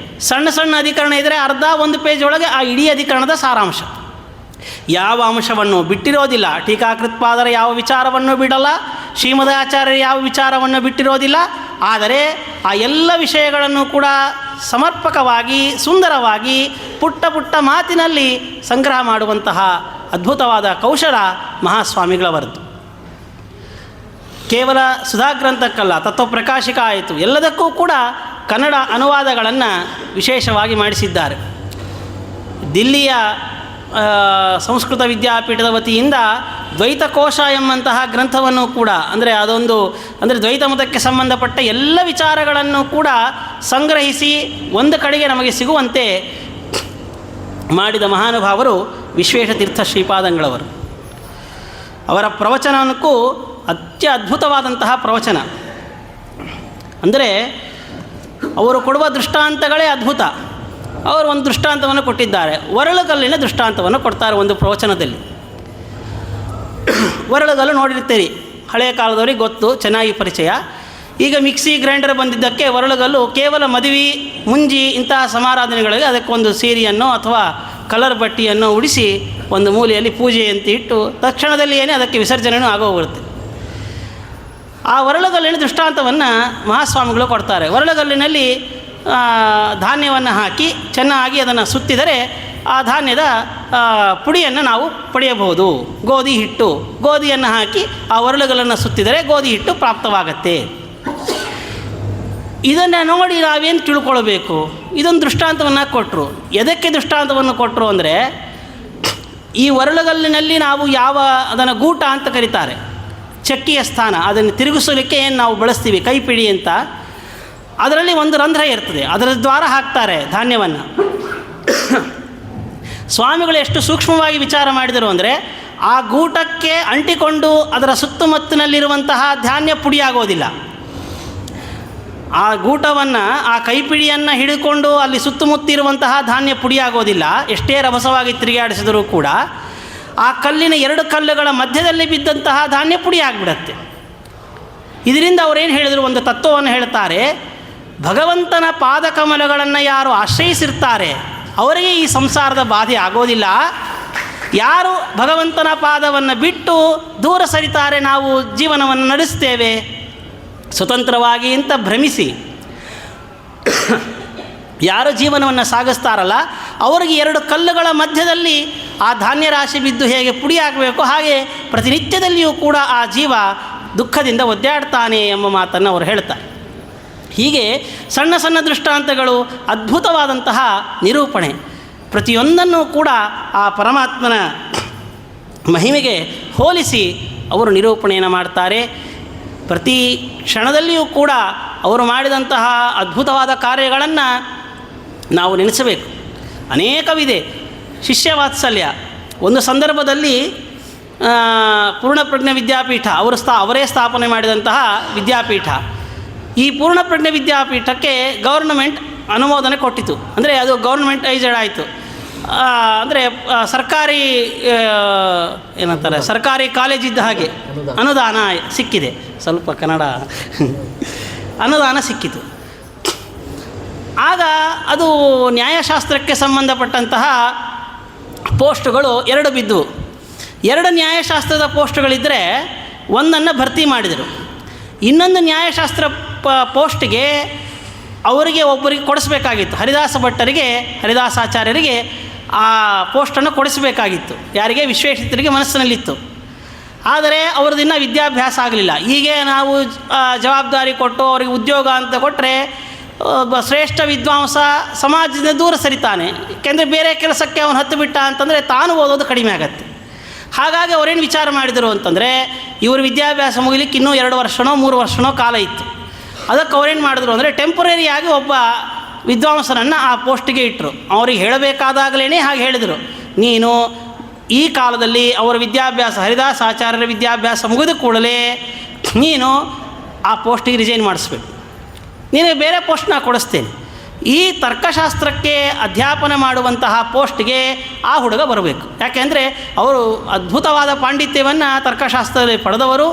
ಸಣ್ಣ ಸಣ್ಣ ಅಧಿಕರಣ ಇದ್ದರೆ ಅರ್ಧ 1 ಪೇಜ್ ಒಳಗೆ ಆ ಇಡೀ ಅಧಿಕರಣದ ಸಾರಾಂಶ. ಯಾವ ಅಂಶವನ್ನು ಬಿಟ್ಟಿರೋದಿಲ್ಲ. ಟೀಕಾಕೃತ್ಪಾದರ ಯಾವ ವಿಚಾರವನ್ನು ಬಿಡಲ್ಲ, ಶ್ರೀಮದಾಚಾರ್ಯರ ಯಾವ ವಿಚಾರವನ್ನು ಬಿಟ್ಟಿರೋದಿಲ್ಲ. ಆದರೆ ಆ ಎಲ್ಲ ವಿಷಯಗಳನ್ನು ಕೂಡ ಸಮರ್ಪಕವಾಗಿ ಸುಂದರವಾಗಿ ಪುಟ್ಟ ಪುಟ್ಟ ಮಾತಿನಲ್ಲಿ ಸಂಗ್ರಹ ಮಾಡುವಂತಹ ಅದ್ಭುತವಾದ ಕೌಶಲ ಮಹಾಸ್ವಾಮಿಗಳವರದ್ದು. ಕೇವಲ ಸುಧಾಗ್ರಂಥಕ್ಕಲ್ಲ, ತತ್ವಪ್ರಕಾಶಿಕ ಆಯಿತು, ಎಲ್ಲದಕ್ಕೂ ಕೂಡ ಕನ್ನಡ ಅನುವಾದಗಳನ್ನು ವಿಶೇಷವಾಗಿ ಮಾಡಿಸಿದ್ದಾರೆ. ದಿಲ್ಲಿಯ ಸಂಸ್ಕೃತ ವಿದ್ಯಾಪೀಠದ ವತಿಯಿಂದ ದ್ವೈತಕೋಶ ಎಂಬಂತಹ ಗ್ರಂಥವನ್ನು ಕೂಡ ಅಂದರೆ ದ್ವೈತ ಮತಕ್ಕೆ ಸಂಬಂಧಪಟ್ಟ ಎಲ್ಲ ವಿಚಾರಗಳನ್ನು ಕೂಡ ಸಂಗ್ರಹಿಸಿ ಒಂದು ಕಡೆಗೆ ನಮಗೆ ಸಿಗುವಂತೆ ಮಾಡಿದ ಮಹಾನುಭಾವರು ವಿಶ್ವೇಶತೀರ್ಥ ಶ್ರೀಪಾದಂಗಳವರು. ಅವರ ಪ್ರವಚನಕ್ಕೂ ಅದ್ಭುತವಾದಂತಹ ಪ್ರವಚನ. ಅಂದರೆ ಅವರು ಕೊಡುವ ದೃಷ್ಟಾಂತಗಳೇ ಅದ್ಭುತ. ಅವರು ಒಂದು ದೃಷ್ಟಾಂತವನ್ನು ಕೊಟ್ಟಿದ್ದಾರೆ. ಒರಳುಗಲ್ಲಿನ ದೃಷ್ಟಾಂತವನ್ನು ಕೊಡ್ತಾರೆ ಒಂದು ಪ್ರವಚನದಲ್ಲಿ. ಒರಳುಗಲ್ಲು ನೋಡಿರ್ತೀರಿ, ಹಳೆಯ ಕಾಲದವ್ರಿಗೆ ಗೊತ್ತು, ಚೆನ್ನಾಗಿ ಪರಿಚಯ. ಈಗ ಮಿಕ್ಸಿ ಗ್ರೈಂಡರ್ ಬಂದಿದ್ದಕ್ಕೆ ಒರಳುಗಲ್ಲು ಕೇವಲ ಮದುವೆ ಮುಂಜಿ ಇಂತಹ ಸಮಾರಾಧನೆಗಳಿಗೆ ಅದಕ್ಕೊಂದು ಸೀರೆಯನ್ನು ಅಥವಾ ಕಲರ್ ಬಟ್ಟೆಯನ್ನು ಉಡಿಸಿ ಒಂದು ಮೂಲೆಯಲ್ಲಿ ಪೂಜೆ ಅಂತ ಇಟ್ಟು ತಕ್ಷಣದಲ್ಲಿ ಅದಕ್ಕೆ ವಿಸರ್ಜನೆಯೂ ಆಗೋಗ್ಬಿಡುತ್ತೆ. ಆ ಒರಳುಗಲ್ಲಿನ ದೃಷ್ಟಾಂತವನ್ನು ಮಹಾಸ್ವಾಮಿಗಳು ಕೊಡ್ತಾರೆ. ಒರಳುಗಲ್ಲಿನಲ್ಲಿ ಧಾನ್ಯವನ್ನು ಹಾಕಿ ಚೆನ್ನಾಗಿ ಅದನ್ನು ಸುತ್ತಿದರೆ ಆ ಧಾನ್ಯದ ಪುಡಿಯನ್ನು ನಾವು ಪಡೆಯಬಹುದು. ಗೋಧಿಯನ್ನು ಹಾಕಿ ಆ ಒರಳುಗಲ್ಲನ್ನು ಸುತ್ತಿದರೆ ಗೋಧಿ ಹಿಟ್ಟು ಪ್ರಾಪ್ತವಾಗತ್ತೆ. ಇದನ್ನು ನೋಡಿ ನಾವೇನು ತಿಳ್ಕೊಳ್ಬೇಕು? ಇದೊಂದು ದೃಷ್ಟಾಂತವನ್ನು ಕೊಟ್ಟರು. ಎದಕ್ಕೆ ದೃಷ್ಟಾಂತವನ್ನು ಕೊಟ್ಟರು ಅಂದರೆ, ಈ ಒರಳುಗಲ್ಲಿನಲ್ಲಿ ನಾವು ಅದನ್ನು ಗೂಟ ಅಂತ ಕರೀತಾರೆ, ಚಕ್ಕಿಯ ಸ್ಥಾನ, ಅದನ್ನು ತಿರುಗಿಸಲಿಕ್ಕೆ ಏನು ನಾವು ಬಳಸ್ತೀವಿ ಕೈಪಿಡಿ ಅಂತ, ಅದರಲ್ಲಿ ಒಂದು ರಂಧ್ರ ಇರ್ತದೆ, ಅದರ ದ್ವಾರ ಹಾಕ್ತಾರೆ ಧಾನ್ಯವನ್ನು. ಸ್ವಾಮಿಗಳು ಎಷ್ಟು ಸೂಕ್ಷ್ಮವಾಗಿ ವಿಚಾರ ಮಾಡಿದರು ಅಂದರೆ, ಆ ಗೂಟಕ್ಕೆ ಅಂಟಿಕೊಂಡು ಅದರ ಸುತ್ತಮುತ್ತಲಿರುವಂತಹ ಧಾನ್ಯ ಪುಡಿಯಾಗೋದಿಲ್ಲ. ಆ ಗೂಟವನ್ನು, ಆ ಕೈಪಿಡಿಯನ್ನು ಹಿಡಿಕೊಂಡು ಅಲ್ಲಿ ಸುತ್ತಮುತ್ತಿರುವಂತಹ ಧಾನ್ಯ ಪುಡಿಯಾಗೋದಿಲ್ಲ. ಎಷ್ಟೇ ರಭಸವಾಗಿ ತಿರುಗಾಡಿಸಿದರೂ ಕೂಡ ಆ ಕಲ್ಲಿನ 2 ಕಲ್ಲುಗಳ ಮಧ್ಯದಲ್ಲಿ ಬಿದ್ದಂತಹ ಧಾನ್ಯ ಪುಡಿಯಾಗಿಬಿಡತ್ತೆ. ಇದರಿಂದ ಅವರೇನು ಹೇಳಿದರು, ಒಂದು ತತ್ವವನ್ನು ಹೇಳ್ತಾರೆ. ಭಗವಂತನ ಪಾದಕಮಲಗಳನ್ನು ಯಾರು ಆಶ್ರಯಿಸಿರ್ತಾರೆ ಅವರಿಗೆ ಈ ಸಂಸಾರದ ಬಾಧೆ ಆಗೋದಿಲ್ಲ. ಯಾರು ಭಗವಂತನ ಪಾದವನ್ನು ಬಿಟ್ಟು ದೂರ ಸರಿತಾರೆ, ನಾವು ಜೀವನವನ್ನು ನಡೆಸ್ತೇವೆ ಸ್ವತಂತ್ರವಾಗಿ ಅಂತ ಭ್ರಮಿಸಿ ಯಾರು ಜೀವನವನ್ನು ಸಾಗಿಸ್ತಾರಲ್ಲ ಅವರಿಗೆ 2 ಕಲ್ಲುಗಳ ಮಧ್ಯದಲ್ಲಿ ಆ ಧಾನ್ಯ ರಾಶಿ ಬಿದ್ದು ಹೇಗೆ ಪುಡಿಯಾಗಬೇಕು ಹಾಗೆ ಪ್ರತಿನಿತ್ಯದಲ್ಲಿಯೂ ಕೂಡ ಆ ಜೀವ ದುಃಖದಿಂದ ಒದ್ದಾಡ್ತಾನೆ ಎಂಬ ಮಾತನ್ನು ಅವರು ಹೇಳ್ತಾರೆ. ಹೀಗೆ ಸಣ್ಣ ಸಣ್ಣ ದೃಷ್ಟಾಂತಗಳು, ಅದ್ಭುತವಾದಂತಹ ನಿರೂಪಣೆ, ಪ್ರತಿಯೊಂದನ್ನು ಕೂಡ ಆ ಪರಮಾತ್ಮನ ಮಹಿಮೆಗೆ ಹೋಲಿಸಿ ಅವರು ನಿರೂಪಣೆಯನ್ನು ಮಾಡ್ತಾರೆ. ಪ್ರತಿ ಕ್ಷಣದಲ್ಲಿಯೂ ಕೂಡ ಅವರು ಮಾಡಿದಂತಹ ಅದ್ಭುತವಾದ ಕಾರ್ಯಗಳನ್ನು ನಾವು ನೆನೆಸಬೇಕು. ಅನೇಕವಿದೆ. ಶಿಷ್ಯವಾತ್ಸಲ್ಯ ಒಂದು ಸಂದರ್ಭದಲ್ಲಿ ಪೂರ್ಣಪ್ರಜ್ಞ ವಿದ್ಯಾಪೀಠ ಅವರೇ ಸ್ಥಾಪನೆ ಮಾಡಿದಂತಹ ವಿದ್ಯಾಪೀಠ. ಈ ಪೂರ್ಣಪ್ರಜ್ಞ ವಿದ್ಯಾಪೀಠಕ್ಕೆ ಗೌರ್ನಮೆಂಟ್ ಅನುಮೋದನೆ ಕೊಟ್ಟಿತು. ಅಂದರೆ ಅದು ಗೌರ್ನಮೆಂಟೈಸ್ಡ್ ಆಯಿತು. ಅಂದರೆ ಸರ್ಕಾರಿ ಏನಂತಾರೆ, ಸರ್ಕಾರಿ ಕಾಲೇಜಿದ್ದ ಹಾಗೆ ಅನುದಾನ ಸಿಕ್ಕಿದೆ. ಸ್ವಲ್ಪ ಕನ್ನಡ ಅನುದಾನ ಸಿಕ್ಕಿತು. ಆಗ ಅದು ನ್ಯಾಯಶಾಸ್ತ್ರಕ್ಕೆ ಸಂಬಂಧಪಟ್ಟಂತಹ ಪೋಸ್ಟುಗಳು 2 ಬಿದ್ದವು. 2 ನ್ಯಾಯಶಾಸ್ತ್ರದ ಪೋಸ್ಟ್ಗಳಿದ್ದರೆ ಒಂದನ್ನು ಭರ್ತಿ ಮಾಡಿದರು. ಇನ್ನೊಂದು ನ್ಯಾಯಶಾಸ್ತ್ರ ಪೋಸ್ಟ್ಗೆ ಅವರಿಗೆ ಒಬ್ಬರಿಗೆ ಕೊಡಿಸ್ಬೇಕಾಗಿತ್ತು. ಹರಿದಾಸ ಭಟ್ಟರಿಗೆ, ಹರಿದಾಸಾಚಾರ್ಯರಿಗೆ ಆ ಪೋಸ್ಟನ್ನು ಕೊಡಿಸಬೇಕಾಗಿತ್ತು. ಯಾರಿಗೆ? ವಿಶ್ವೇಶ್ವರರಿಗೆ ಮನಸ್ಸಿನಲ್ಲಿತ್ತು. ಆದರೆ ಅವ್ರದ್ದು ಇನ್ನೂ ವಿದ್ಯಾಭ್ಯಾಸ ಆಗಲಿಲ್ಲ. ಹೀಗೆ ನಾವು ಜವಾಬ್ದಾರಿ ಕೊಟ್ಟು ಅವರಿಗೆ ಉದ್ಯೋಗ ಅಂತ ಕೊಟ್ಟರೆ ಶ್ರೇಷ್ಠ ವಿದ್ವಾಂಸ ಸಮಾಜದಿಂದ ದೂರ ಸರಿತಾನೆ. ಏಕೆಂದರೆ ಬೇರೆ ಕೆಲಸಕ್ಕೆ ಅವನು ಹತ್ತು ಬಿಟ್ಟ ಅಂತಂದರೆ ತಾನು ಓದೋದು ಕಡಿಮೆ ಆಗತ್ತೆ. ಹಾಗಾಗಿ ಅವರೇನು ವಿಚಾರ ಮಾಡಿದರು ಅಂತಂದರೆ, ಇವರು ವಿದ್ಯಾಭ್ಯಾಸ ಮುಗಿಲಿಕ್ಕೆ ಇನ್ನೂ 2 ವರ್ಷನೋ 3 ವರ್ಷನೋ ಕಾಲ ಇತ್ತು. ಅದಕ್ಕೆ ಅವರೇನು ಮಾಡಿದ್ರು ಅಂದರೆ ಟೆಂಪರರಿಯಾಗಿ ಒಬ್ಬ ವಿದ್ವಾಂಸನನ್ನು ಆ ಪೋಸ್ಟಿಗೆ ಇಟ್ಟರು. ಅವ್ರಿಗೆ ಹೇಳಬೇಕಾದಾಗಲೇ ಹಾಗೆ ಹೇಳಿದರು, ನೀನು ಈ ಕಾಲದಲ್ಲಿ ಅವರ ವಿದ್ಯಾಭ್ಯಾಸ, ಹರಿದಾಸ ಆಚಾರ್ಯರ ವಿದ್ಯಾಭ್ಯಾಸ ಮುಗಿದ ಕೂಡಲೇ ನೀನು ಆ ಪೋಸ್ಟಿಗೆ ರಿಸೈನ್ ಮಾಡಿಸ್ಬೇಕು, ನೀನು ಬೇರೆ ಪೋಸ್ಟ್ನ ಕೊಡಿಸ್ತೇನೆ. ಈ ತರ್ಕಶಾಸ್ತ್ರಕ್ಕೆ ಅಧ್ಯಾಪನ ಮಾಡುವಂತಹ ಪೋಸ್ಟ್ಗೆ ಆ ಹುಡುಗ ಬರಬೇಕು. ಯಾಕೆಂದರೆ ಅವರು ಅದ್ಭುತವಾದ ಪಾಂಡಿತ್ಯವನ್ನು ತರ್ಕಶಾಸ್ತ್ರದಲ್ಲಿ ಪಡೆದವರು.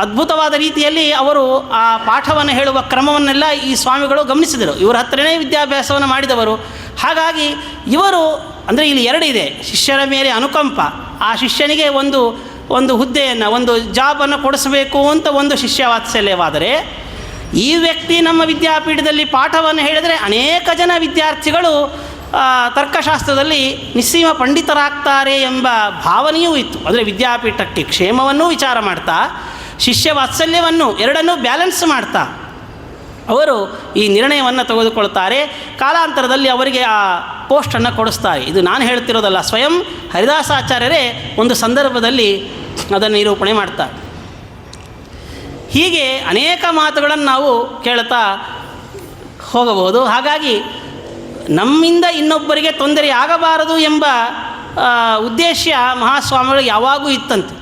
ಅದ್ಭುತವಾದ ರೀತಿಯಲ್ಲಿ ಅವರು ಆ ಪಾಠವನ್ನು ಹೇಳುವ ಕ್ರಮವನ್ನೆಲ್ಲ ಈ ಸ್ವಾಮಿಗಳು ಗಮನಿಸಿದರು. ಇವರ ಹತ್ರನೇ ವಿದ್ಯಾಭ್ಯಾಸವನ್ನು ಮಾಡಿದವರು. ಹಾಗಾಗಿ ಇವರು ಅಂದರೆ ಇಲ್ಲಿ 2 ಇದೆ. ಶಿಷ್ಯರ ಮೇಲೆ ಅನುಕಂಪ, ಆ ಶಿಷ್ಯನಿಗೆ ಒಂದು ಹುದ್ದೆಯನ್ನು, ಒಂದು ಜಾಬನ್ನು ಕೊಡಿಸಬೇಕು ಅಂತ ಒಂದು ಶಿಷ್ಯ ವಾತ್ಸಲ್ಯವಾದರೆ, ಈ ವ್ಯಕ್ತಿ ನಮ್ಮ ವಿದ್ಯಾಪೀಠದಲ್ಲಿ ಪಾಠವನ್ನು ಹೇಳಿದರೆ ಅನೇಕ ಜನ ವಿದ್ಯಾರ್ಥಿಗಳು ತರ್ಕಶಾಸ್ತ್ರದಲ್ಲಿ ನಿಸ್ಸೀಮ ಪಂಡಿತರಾಗ್ತಾರೆ ಎಂಬ ಭಾವನೆಯೂ ಇತ್ತು. ಅಂದರೆ ವಿದ್ಯಾಪೀಠಕ್ಕೆ ಕ್ಷೇಮವನ್ನೂ ವಿಚಾರ ಮಾಡ್ತಾ, ಶಿಷ್ಯ ವಾತ್ಸಲ್ಯವನ್ನು ಎರಡನ್ನೂ ಬ್ಯಾಲೆನ್ಸ್ ಮಾಡ್ತಾ ಅವರು ಈ ನಿರ್ಣಯವನ್ನು ತೆಗೆದುಕೊಳ್ತಾರೆ. ಕಾಲಾಂತರದಲ್ಲಿ ಅವರಿಗೆ ಆ ಪೋಸ್ಟನ್ನು ಕೊಡಿಸ್ತಾರೆ. ಇದು ನಾನು ಹೇಳ್ತಿರೋದಲ್ಲ, ಸ್ವಯಂ ಹರಿದಾಸಾಚಾರ್ಯರೇ ಒಂದು ಸಂದರ್ಭದಲ್ಲಿ ಅದನ್ನು ನಿರೂಪಣೆ ಮಾಡ್ತಾರೆ. ಹೀಗೆ ಅನೇಕ ಮಾತುಗಳನ್ನು ನಾವು ಕೇಳ್ತಾ ಹೋಗಬಹುದು. ಹಾಗಾಗಿ ನಮ್ಮಿಂದ ಇನ್ನೊಬ್ಬರಿಗೆ ತೊಂದರೆ ಆಗಬಾರದು ಎಂಬ ಉದ್ದೇಶ ಮಹಾಸ್ವಾಮಿಗಳು ಯಾವಾಗೂ ಇತ್ತಂತೆ.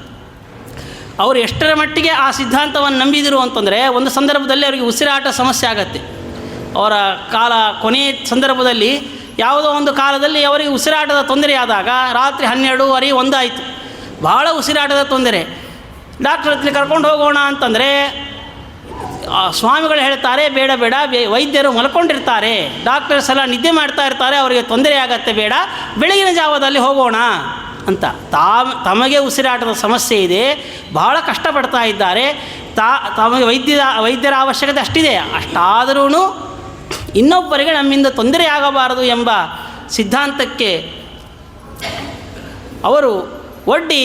ಅವರು ಎಷ್ಟರ ಮಟ್ಟಿಗೆ ಆ ಸಿದ್ಧಾಂತವನ್ನು ನಂಬಿದರು ಅಂತಂದರೆ, ಒಂದು ಸಂದರ್ಭದಲ್ಲಿ ಅವರಿಗೆ ಉಸಿರಾಟ ಸಮಸ್ಯೆ ಆಗತ್ತೆ. ಅವರ ಕಾಲ ಕೊನೆಯ ಸಂದರ್ಭದಲ್ಲಿ ಯಾವುದೋ ಒಂದು ಕಾಲದಲ್ಲಿ ಅವರಿಗೆ ಉಸಿರಾಟದ ತೊಂದರೆ ಆದಾಗ ರಾತ್ರಿ 12:30, 1 ಆಯಿತು. ಭಾಳ ಉಸಿರಾಟದ ತೊಂದರೆ. ಡಾಕ್ಟ್ರ್ ಹತ್ರ ಕರ್ಕೊಂಡು ಹೋಗೋಣ ಅಂತಂದರೆ ಸ್ವಾಮಿಗಳು ಹೇಳ್ತಾರೆ, ಬೇಡ ಬೇಡ, ವೈದ್ಯರು ಮಲ್ಕೊಂಡಿರ್ತಾರೆ, ಡಾಕ್ಟರ್ಸ್ ಎಲ್ಲ ನಿದ್ದೆ ಮಾಡ್ತಾ ಇರ್ತಾರೆ, ಅವರಿಗೆ ತೊಂದರೆ ಆಗತ್ತೆ, ಬೇಡ, ಬೆಳಗಿನ ಜಾವದಲ್ಲಿ ಹೋಗೋಣ ಅಂತ. ತಮಗೆ ಉಸಿರಾಟದ ಸಮಸ್ಯೆ ಇದೆ, ಬಹಳ ಕಷ್ಟಪಡ್ತಾ ಇದ್ದಾರೆ, ತಮಗೆ ವೈದ್ಯರ ಅವಶ್ಯಕತೆ ಅಷ್ಟಿದೆ. ಅಷ್ಟಾದರೂ ಇನ್ನೊಬ್ಬರಿಗೆ ನಮ್ಮಿಂದ ತೊಂದರೆ ಆಗಬಾರದು ಎಂಬ ಸಿದ್ಧಾಂತಕ್ಕೆ ಅವರು ಒಡ್ಡಿ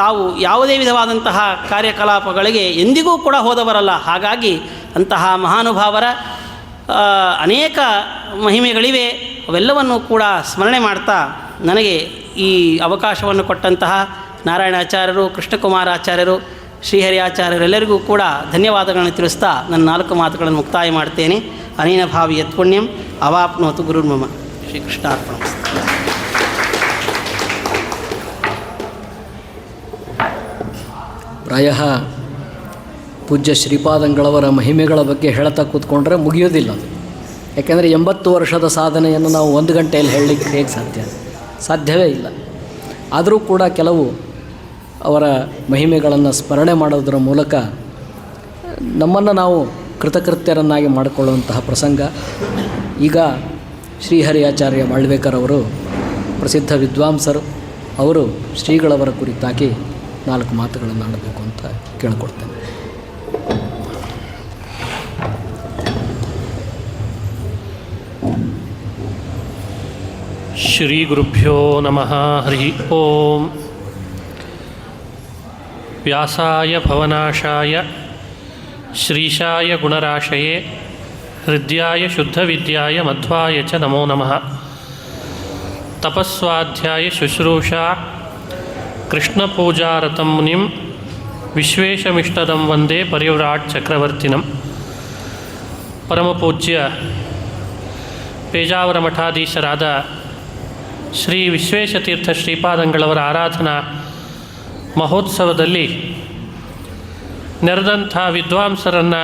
ತಾವು ಯಾವುದೇ ವಿಧವಾದಂತಹ ಕಾರ್ಯಕಲಾಪಗಳಿಗೆ ಎಂದಿಗೂ ಕೂಡ ಹೋದವರಲ್ಲ. ಹಾಗಾಗಿ ಅಂತಹ ಮಹಾನುಭಾವರ ಅನೇಕ ಮಹಿಮೆಗಳಿವೆ. ಅವೆಲ್ಲವನ್ನು ಕೂಡ ಸ್ಮರಣೆ ಮಾಡ್ತಾ ನನಗೆ ಈ ಅವಕಾಶವನ್ನು ಕೊಟ್ಟಂತಹ ನಾರಾಯಣಾಚಾರ್ಯರು, ಕೃಷ್ಣಕುಮಾರಾಚಾರ್ಯರು, ಶ್ರೀಹರಿ ಆಚಾರ್ಯರೆಲ್ಲರಿಗೂ ಕೂಡ ಧನ್ಯವಾದಗಳನ್ನು ತಿಳಿಸ್ತಾ ನನ್ನ 4 ಮಾತುಗಳನ್ನು ಮುಕ್ತಾಯ ಮಾಡ್ತೇನೆ. ಅನೇನ ಭಾವಿ ಯತ್ಪುಣ್ಯಂ ಅವಾಪ್ನೋತು ಗುರುರ್ಮಮ. ಶ್ರೀಕೃಷ್ಣಾರ್ಪಣ. ಪ್ರಾಯ ಪೂಜ್ಯ ಶ್ರೀಪಾದಂಗಳವರ ಮಹಿಮೆಗಳ ಬಗ್ಗೆ ಹೇಳ್ತಾ ಕೂತ್ಕೊಂಡ್ರೆ ಮುಗಿಯೋದಿಲ್ಲ ಅದು. ಯಾಕೆಂದರೆ 80 ವರ್ಷದ ಸಾಧನೆಯನ್ನು ನಾವು 1 ಗಂಟೆಯಲ್ಲಿ ಹೇಳಲಿಕ್ಕೆ ಹೇಗೆ ಸಾಧ್ಯವೇ ಇಲ್ಲ. ಆದರೂ ಕೂಡ ಕೆಲವು ಅವರ ಮಹಿಮೆಗಳನ್ನು ಸ್ಮರಣೆ ಮಾಡೋದರ ಮೂಲಕ ನಮ್ಮನ್ನು ನಾವು ಕೃತಕೃತ್ಯರನ್ನಾಗಿ ಮಾಡಿಕೊಳ್ಳುವಂತಹ ಪ್ರಸಂಗ. ಈಗ ಶ್ರೀಹರಿ ಆಚಾರ್ಯ ಮಾಳ್ವೇಕರ್ ಅವರು ಪ್ರಸಿದ್ಧ ವಿದ್ವಾಂಸರು, ಅವರು ಶ್ರೀಗಳವರ ಕುರಿತಾಗಿ 4 ಮಾತುಗಳನ್ನು ಆಡಬೇಕು ಅಂತ ಕೇಳಿಕೊಡ್ತೇನೆ. ಶ್ರೀ ಗುರುಭ್ಯೋ ನಮಃ. ಹರಿ ಓಂ. ವ್ಯಾಸಾಯ ಭವನಾಶಾಯ ಶ್ರೀಶಾಯ ಗುಣರಾಶಯೇ ಹೃದ್ಯಾಯ ಶುದ್ಧವಿದ್ಯಾಯ ಮಧ್ವಾಯ ಚ ನಮೋ ನಮಃ. ತಪಸ್ವಾಧ್ಯಾಯ ಶುಶ್ರೂಷಾ ಕೃಷ್ಣಪೂಜಾರತಂ ಮುನಿಂ ವಿಶ್ವೇಶಮಿಷ್ಟದಂ ವಂದೇ ಪರಿವ್ರಾಟ್ ಚಕ್ರವರ್ತಿನಂ. ಪರಮಪೂಜ್ಯ ಪೇಜಾವರ ಮಠಾಧೀಶರಾದ ಶ್ರೀ ವಿಶ್ವೇಶತೀರ್ಥ ಶ್ರೀಪಾದಂಗಳವರ ಆರಾಧನಾ ಮಹೋತ್ಸವದಲ್ಲಿ ನೆರೆದಂಥ ವಿದ್ವಾಂಸರನ್ನು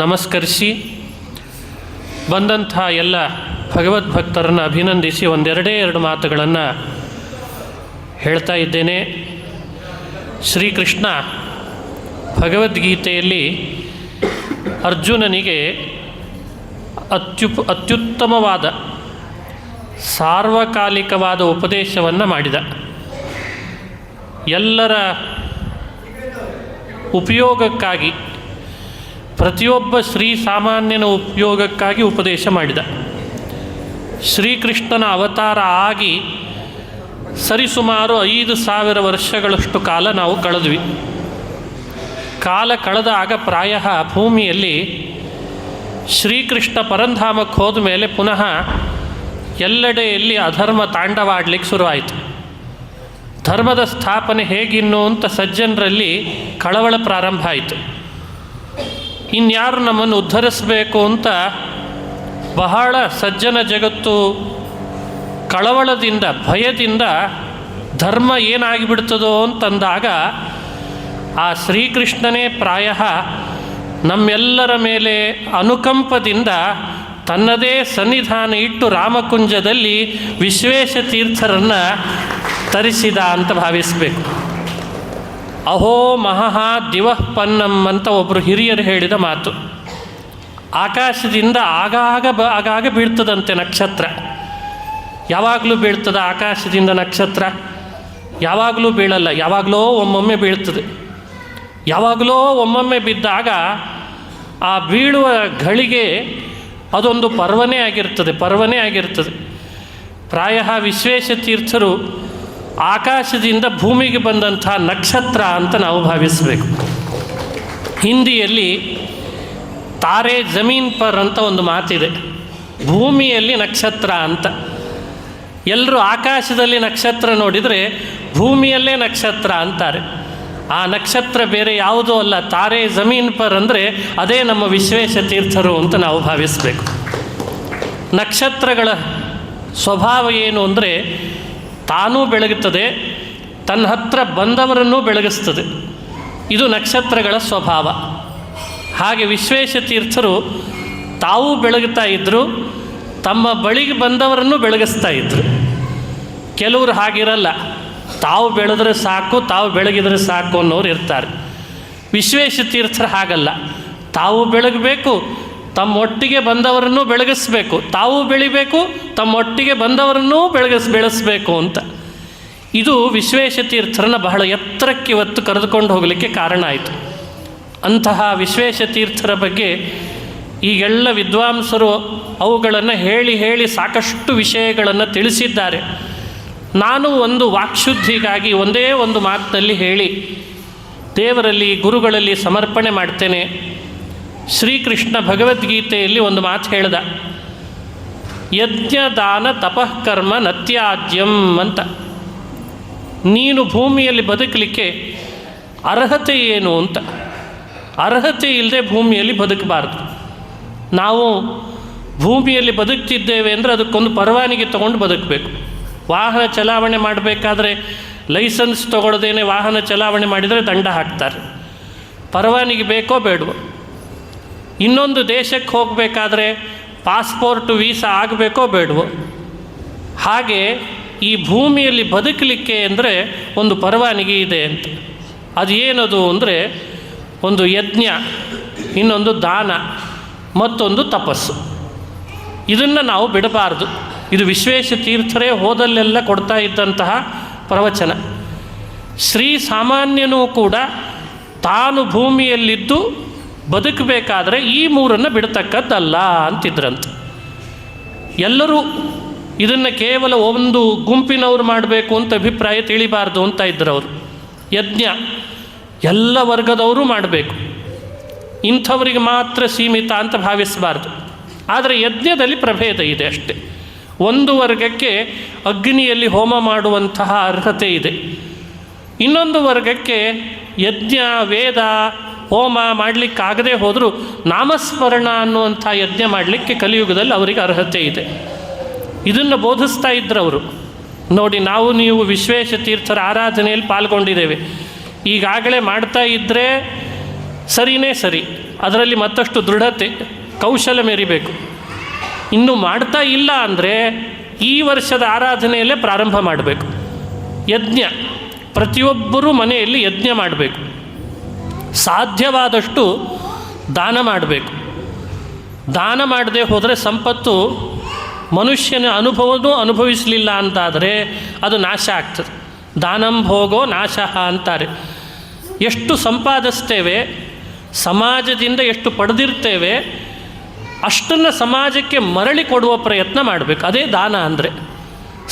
ನಮಸ್ಕರಿಸಿ ಬಂದಂಥ ಎಲ್ಲ ಭಗವದ್ಭಕ್ತರನ್ನು ಅಭಿನಂದಿಸಿ 2 ಮಾತುಗಳನ್ನು ಹೇಳ್ತಾ ಇದ್ದೇನೆ. ಶ್ರೀಕೃಷ್ಣ ಭಗವದ್ಗೀತೆಯಲ್ಲಿ ಅರ್ಜುನನಿಗೆ ಅತ್ಯುತ್ತಮವಾದ ಸಾರ್ವಕಾಲಿಕವಾದ ಉಪದೇಶವನ್ನು ಮಾಡಿದ. ಎಲ್ಲರ ಉಪಯೋಗಕ್ಕಾಗಿ, ಪ್ರತಿಯೊಬ್ಬ ಸಾಮಾನ್ಯನ ಉಪಯೋಗಕ್ಕಾಗಿ ಉಪದೇಶ ಮಾಡಿದ. ಶ್ರೀಕೃಷ್ಣನ ಅವತಾರ ಆಗಿ ಸರಿಸುಮಾರು 5,000 ವರ್ಷಗಳಷ್ಟು ಕಾಲ ನಾವು ಕಳೆದ್ವಿ. ಕಾಲ ಕಳೆದಾಗ ಪ್ರಾಯ ಭೂಮಿಯಲ್ಲಿ ಶ್ರೀಕೃಷ್ಣ ಪರಂಧಾಮಕ್ಕೆ ಹೋದ ಮೇಲೆ ಪುನಃ ಎಲ್ಲೆಡೆಯಲ್ಲಿ ಅಧರ್ಮ ತಾಂಡವಾಡಲಿಕ್ಕೆ ಶುರುವಾಯಿತು. ಧರ್ಮದ ಸ್ಥಾಪನೆ ಹೇಗಿನ್ನು ಅಂತ ಸಜ್ಜನರಲ್ಲಿ ಕಳವಳ ಪ್ರಾರಂಭ ಆಯಿತು. ಇನ್ಯಾರು ನಮ್ಮನ್ನು ಉದ್ಧರಿಸಬೇಕು ಅಂತ ಬಹಳ ಸಜ್ಜನ ಜಗತ್ತು ಕಳವಳದಿಂದ, ಭಯದಿಂದ ಧರ್ಮ ಏನಾಗಿಬಿಡ್ತದೋ ಅಂತಂದಾಗ ಆ ಶ್ರೀಕೃಷ್ಣನೇ ಪ್ರಾಯ ನಮ್ಮೆಲ್ಲರ ಮೇಲೆ ಅನುಕಂಪದಿಂದ ತನ್ನದೇ ಸನ್ನಿಧಾನ ಇಟ್ಟು ರಾಮಕುಂಜದಲ್ಲಿ ವಿಶ್ವೇಶತೀರ್ಥರನ್ನು ತರಿಸಿದ ಅಂತ ಭಾವಿಸಬೇಕು. ಅಹೋ ಮಹಃ ದಿವಃ ಪನ್ನಂ ಅಂತ ಒಬ್ಬರು ಹಿರಿಯರು ಹೇಳಿದ ಮಾತು. ಆಕಾಶದಿಂದ ಆಗಾಗ ಬೀಳ್ತದಂತೆ ನಕ್ಷತ್ರ. ಯಾವಾಗಲೂ ಬೀಳ್ತದ ಆಕಾಶದಿಂದ ನಕ್ಷತ್ರ? ಯಾವಾಗಲೂ ಬೀಳಲ್ಲ, ಯಾವಾಗಲೋ ಒಮ್ಮೊಮ್ಮೆ ಬೀಳ್ತದೆ. ಯಾವಾಗಲೋ ಒಮ್ಮೊಮ್ಮೆ ಬಿದ್ದಾಗ ಆ ಬೀಳುವ ಘಳಿಗೆ ಅದೊಂದು ಪರ್ವನೇ ಆಗಿರ್ತದೆ. ಪ್ರಾಯ ವಿಶ್ವೇಶತೀರ್ಥರು ಆಕಾಶದಿಂದ ಭೂಮಿಗೆ ಬಂದಂಥ ನಕ್ಷತ್ರ ಅಂತ ನಾವು ಭಾವಿಸಬೇಕು. ಹಿಂದಿಯಲ್ಲಿ ತಾರೆ ಜಮೀನ್ ಪರ್ ಅಂತ ಒಂದು ಮಾತಿದೆ, ಭೂಮಿಯಲ್ಲಿ ನಕ್ಷತ್ರ ಅಂತ. ಎಲ್ಲರೂ ಆಕಾಶದಲ್ಲಿ ನಕ್ಷತ್ರ ನೋಡಿದರೆ ಭೂಮಿಯಲ್ಲೇ ನಕ್ಷತ್ರ ಅಂತಾರೆ. ಆ ನಕ್ಷತ್ರ ಬೇರೆ ಯಾವುದೂ ಅಲ್ಲ, ತಾರೆ ಜಮೀನ್ ಪರ್ ಅಂದರೆ ಅದೇ ನಮ್ಮ ವಿಶ್ವೇಶತೀರ್ಥರು ಅಂತ ನಾವು ಭಾವಿಸಬೇಕು. ನಕ್ಷತ್ರಗಳ ಸ್ವಭಾವ ಏನು ಅಂದರೆ ತಾನೂ ಬೆಳಗುತ್ತದೆ, ತನ್ನ ಹತ್ರ ಬಂದವರನ್ನೂ ಬೆಳಗಿಸ್ತದೆ. ಇದು ನಕ್ಷತ್ರಗಳ ಸ್ವಭಾವ. ಹಾಗೆ ವಿಶ್ವೇಶತೀರ್ಥರು ತಾವೂ ಬೆಳಗುತ್ತಾ ಇದ್ದರು, ತಮ್ಮ ಬಳಿಗೆ ಬಂದವರನ್ನು ಬೆಳಗಿಸ್ತಾ ಇದ್ದರು. ಕೆಲವರು ಹಾಗಿರಲ್ಲ, ತಾವು ಬೆಳೆದ್ರೆ ಸಾಕು, ತಾವು ಬೆಳಗಿದ್ರೆ ಸಾಕು ಅನ್ನೋರು ಇರ್ತಾರೆ. ವಿಶ್ವೇಶತೀರ್ಥರು ಹಾಗಲ್ಲ, ತಾವು ಬೆಳಗಬೇಕು, ತಮ್ಮೊಟ್ಟಿಗೆ ಬಂದವರನ್ನು ಬೆಳಗಿಸ್ಬೇಕು, ತಾವು ಬೆಳಿಬೇಕು, ತಮ್ಮೊಟ್ಟಿಗೆ ಬಂದವರನ್ನೂ ಬೆಳೆಸಬೇಕು ಅಂತ. ಇದು ವಿಶ್ವೇಶತೀರ್ಥರನ್ನು ಬಹಳ ಎತ್ತರಕ್ಕೆ ಇವತ್ತು ಕರೆದುಕೊಂಡು ಹೋಗಲಿಕ್ಕೆ ಕಾರಣ ಆಯಿತು. ಅಂತಹ ವಿಶ್ವೇಶತೀರ್ಥರ ಬಗ್ಗೆ ಈಗೆಲ್ಲ ವಿದ್ವಾಂಸರು ಅವುಗಳನ್ನು ಹೇಳಿ ಸಾಕಷ್ಟು ವಿಷಯಗಳನ್ನು ತಿಳಿಸಿದ್ದಾರೆ. ನಾನು ಒಂದು ವಾಕ್ಶುದ್ಧಿಗಾಗಿ ಒಂದೇ ಒಂದು ಮಾತಿನಲ್ಲಿ ಹೇಳಿ ದೇವರಲ್ಲಿ, ಗುರುಗಳಲ್ಲಿ ಸಮರ್ಪಣೆ ಮಾಡ್ತೇನೆ. ಶ್ರೀಕೃಷ್ಣ ಭಗವದ್ಗೀತೆಯಲ್ಲಿ ಒಂದು ಮಾತು ಹೇಳ್ದ, ಯಜ್ಞ ದಾನ ತಪಃಕರ್ಮ ನತ್ಯಾಜ್ಯಂ ಅಂತ. ನೀನು ಭೂಮಿಯಲ್ಲಿ ಬದುಕಲಿಕ್ಕೆ ಅರ್ಹತೆ ಏನು ಅಂತ. ಅರ್ಹತೆ ಇಲ್ಲದೆ ಭೂಮಿಯಲ್ಲಿ ಬದುಕಬಾರ್ದು. ನಾವು ಭೂಮಿಯಲ್ಲಿ ಬದುಕ್ತಿದ್ದೇವೆ ಅಂದರೆ ಅದಕ್ಕೊಂದು ಪರವಾನಗಿ ತಗೊಂಡು ಬದುಕಬೇಕು. ವಾಹನ ಚಲಾವಣೆ ಮಾಡಬೇಕಾದ್ರೆ ಲೈಸೆನ್ಸ್ ತೊಗೊಳ್ದೇನೆ ವಾಹನ ಚಲಾವಣೆ ಮಾಡಿದರೆ ದಂಡ ಹಾಕ್ತಾರೆ. ಪರವಾನಗಿ ಬೇಕೋ ಬೇಡವೋ? ಇನ್ನೊಂದು ದೇಶಕ್ಕೆ ಹೋಗಬೇಕಾದ್ರೆ ಪಾಸ್ಪೋರ್ಟ್ ವೀಸಾ ಆಗಬೇಕೋ ಬೇಡವೋ? ಹಾಗೆ ಈ ಭೂಮಿಯಲ್ಲಿ ಬದುಕಲಿಕ್ಕೆ ಅಂದರೆ ಒಂದು ಪರವಾನಗಿ ಇದೆ ಅಂತ. ಅದು ಏನದು ಅಂದರೆ ಒಂದು ಯಜ್ಞ, ಇನ್ನೊಂದು ದಾನ, ಮತ್ತೊಂದು ತಪಸ್ಸು. ಇದನ್ನು ನಾವು ಬಿಡಬಾರ್ದು. ಇದು ವಿಶ್ವೇಶ ತೀರ್ಥರೇ ಹೋದಲ್ಲೆಲ್ಲ ಕೊಡ್ತಾ ಇದ್ದಂತಹ ಪ್ರವಚನ. ಶ್ರೀ ಸಾಮಾನ್ಯನೂ ಕೂಡ ತಾನು ಭೂಮಿಯಲ್ಲಿದ್ದು ಬದುಕಬೇಕಾದ್ರೆ ಈ ಮೂರನ್ನು ಬಿಡ್ತಕ್ಕದ್ದಲ್ಲ ಅಂತಿದ್ರಂತೆ. ಎಲ್ಲರೂ ಇದನ್ನು ಕೇವಲ ಒಂದು ಗುಂಪಿನವ್ರು ಮಾಡಬೇಕು ಅಂತ ಅಭಿಪ್ರಾಯ ತಿಳಿಬಾರ್ದು ಅಂತ ಇದ್ದರು ಅವರು. ಯಜ್ಞ ಎಲ್ಲ ವರ್ಗದವರು ಮಾಡಬೇಕು, ಇಂಥವರಿಗೆ ಮಾತ್ರ ಸೀಮಿತ ಅಂತ ಭಾವಿಸಬಾರ್ದು. ಆದರೆ ಯಜ್ಞದಲ್ಲಿ ಪ್ರಭೇದ ಇದೆ ಅಷ್ಟೆ. ಒಂದು ವರ್ಗಕ್ಕೆ ಅಗ್ನಿಯಲ್ಲಿ ಹೋಮ ಮಾಡುವಂತಹ ಅರ್ಹತೆ ಇದೆ, ಇನ್ನೊಂದು ವರ್ಗಕ್ಕೆ ಯಜ್ಞ ವೇದ ಹೋಮ ಮಾಡಲಿಕ್ಕಾಗದೇ ಹೋದರೂ ನಾಮಸ್ಮರಣ ಅನ್ನುವಂಥ ಯಜ್ಞ ಮಾಡಲಿಕ್ಕೆ ಕಲಿಯುಗದಲ್ಲಿ ಅವರಿಗೆ ಅರ್ಹತೆ ಇದೆ. ಇದನ್ನು ಬೋಧಿಸ್ತಾ ಇದ್ದರು. ನೋಡಿ, ನಾವು ನೀವು ವಿಶ್ವೇಶ ತೀರ್ಥರ ಆರಾಧನೆಯಲ್ಲಿ ಪಾಲ್ಗೊಂಡಿದ್ದೇವೆ. ಈಗಾಗಲೇ ಮಾಡ್ತಾ ಇದ್ದರೆ ಸರಿಯೇ ಸರಿ, ಅದರಲ್ಲಿ ಮತ್ತಷ್ಟು ದೃಢತೆ ಕೌಶಲ ಮೆರಿಬೇಕು. ಇನ್ನು ಮಾಡ್ತಾ ಇಲ್ಲ ಅಂದರೆ ಈ ವರ್ಷದ ಆರಾಧನೆಯಲ್ಲೇ ಪ್ರಾರಂಭ ಮಾಡಬೇಕು. ಯಜ್ಞ ಪ್ರತಿಯೊಬ್ಬರೂ ಮನೆಯಲ್ಲಿ ಯಜ್ಞ ಮಾಡಬೇಕು. ಸಾಧ್ಯವಾದಷ್ಟು ದಾನ ಮಾಡಬೇಕು. ದಾನ ಮಾಡದೆ ಹೋದರೆ ಸಂಪತ್ತು ಮನುಷ್ಯನ ಅನುಭವನೂ ಅನುಭವಿಸಲಿಲ್ಲ ಅಂತಾದರೆ ಅದು ನಾಶ ಆಗ್ತದೆ. ದಾನಂ ಭೋಗೋ ನಾಶ ಅಂತಾರೆ. ಎಷ್ಟು ಸಂಪಾದಿಸ್ತೇವೆ, ಸಮಾಜದಿಂದ ಎಷ್ಟು ಪಡೆದಿರ್ತೇವೆ, ಅಷ್ಟನ್ನು ಸಮಾಜಕ್ಕೆ ಮರಳಿ ಕೊಡುವ ಪ್ರಯತ್ನ ಮಾಡಬೇಕು. ಅದೇ ದಾನ ಅಂದರೆ.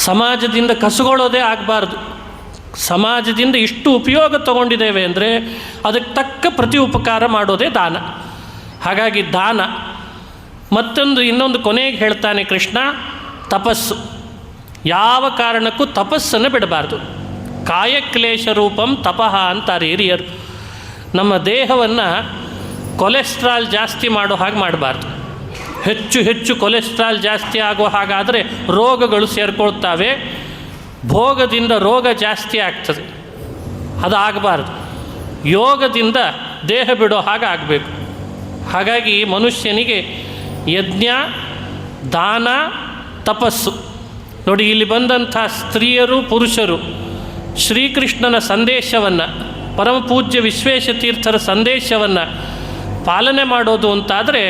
ಸಮಾಜದಿಂದ ಕಸುಗೊಳ್ಳೋದೇ ಆಗಬಾರ್ದು. ಸಮಾಜದಿಂದ ಇಷ್ಟು ಉಪಯೋಗ ತಗೊಂಡಿದ್ದೇವೆ ಅಂದರೆ ಅದಕ್ಕೆ ತಕ್ಕ ಪ್ರತಿ ಉಪಕಾರ ಮಾಡೋದೇ ದಾನ. ಹಾಗಾಗಿ ದಾನ. ಇನ್ನೊಂದು ಕೊನೆಗೆ ಹೇಳ್ತಾನೆ ಕೃಷ್ಣ, ತಪಸ್ಸು. ಯಾವ ಕಾರಣಕ್ಕೂ ತಪಸ್ಸನ್ನು ಬಿಡಬಾರ್ದು. ಕಾಯಕ್ಲೇಶ ರೂಪಂ ತಪಃ ಅಂತಾರೆ ಹಿರಿಯರು. ನಮ್ಮ ದೇಹವನ್ನು ಕೊಲೆಸ್ಟ್ರಾಲ್ ಜಾಸ್ತಿ ಮಾಡೋ ಹಾಗೆ ಮಾಡಬಾರ್ದು. ಹೆಚ್ಚು ಹೆಚ್ಚು ಕೊಲೆಸ್ಟ್ರಾಲ್ ಜಾಸ್ತಿ ಆಗೋ ಹಾಗಾದರೆ ರೋಗಗಳು ಸೇರ್ಕೊಳ್ತವೆ, ಭೋಗದಿಂದ ರೋಗ ಜಾಸ್ತಿ ಆಗ್ತದೆ. ಅದು ಆಗಬಾರ್ದು. ಯೋಗದಿಂದ ದೇಹ ಬಿಡೋ ಹಾಗೆ ಆಗಬೇಕು. ಹಾಗಾಗಿ ಮನುಷ್ಯನಿಗೆ ಯಜ್ಞ, ದಾನ, ತಪಸ್ಸು. ನೋಡಿ, ಇಲ್ಲಿ ಬಂದಂಥ ಸ್ತ್ರೀಯರು ಪುರುಷರು ಶ್ರೀಕೃಷ್ಣನ ಸಂದೇಶವನ್ನು, ಪರಮಪೂಜ್ಯ ವಿಶ್ವೇಶ ತೀರ್ಥರ ಸಂದೇಶವನ್ನು ಪಾಲನೆ ಮಾಡೋದು ಅಂತಾದರೆ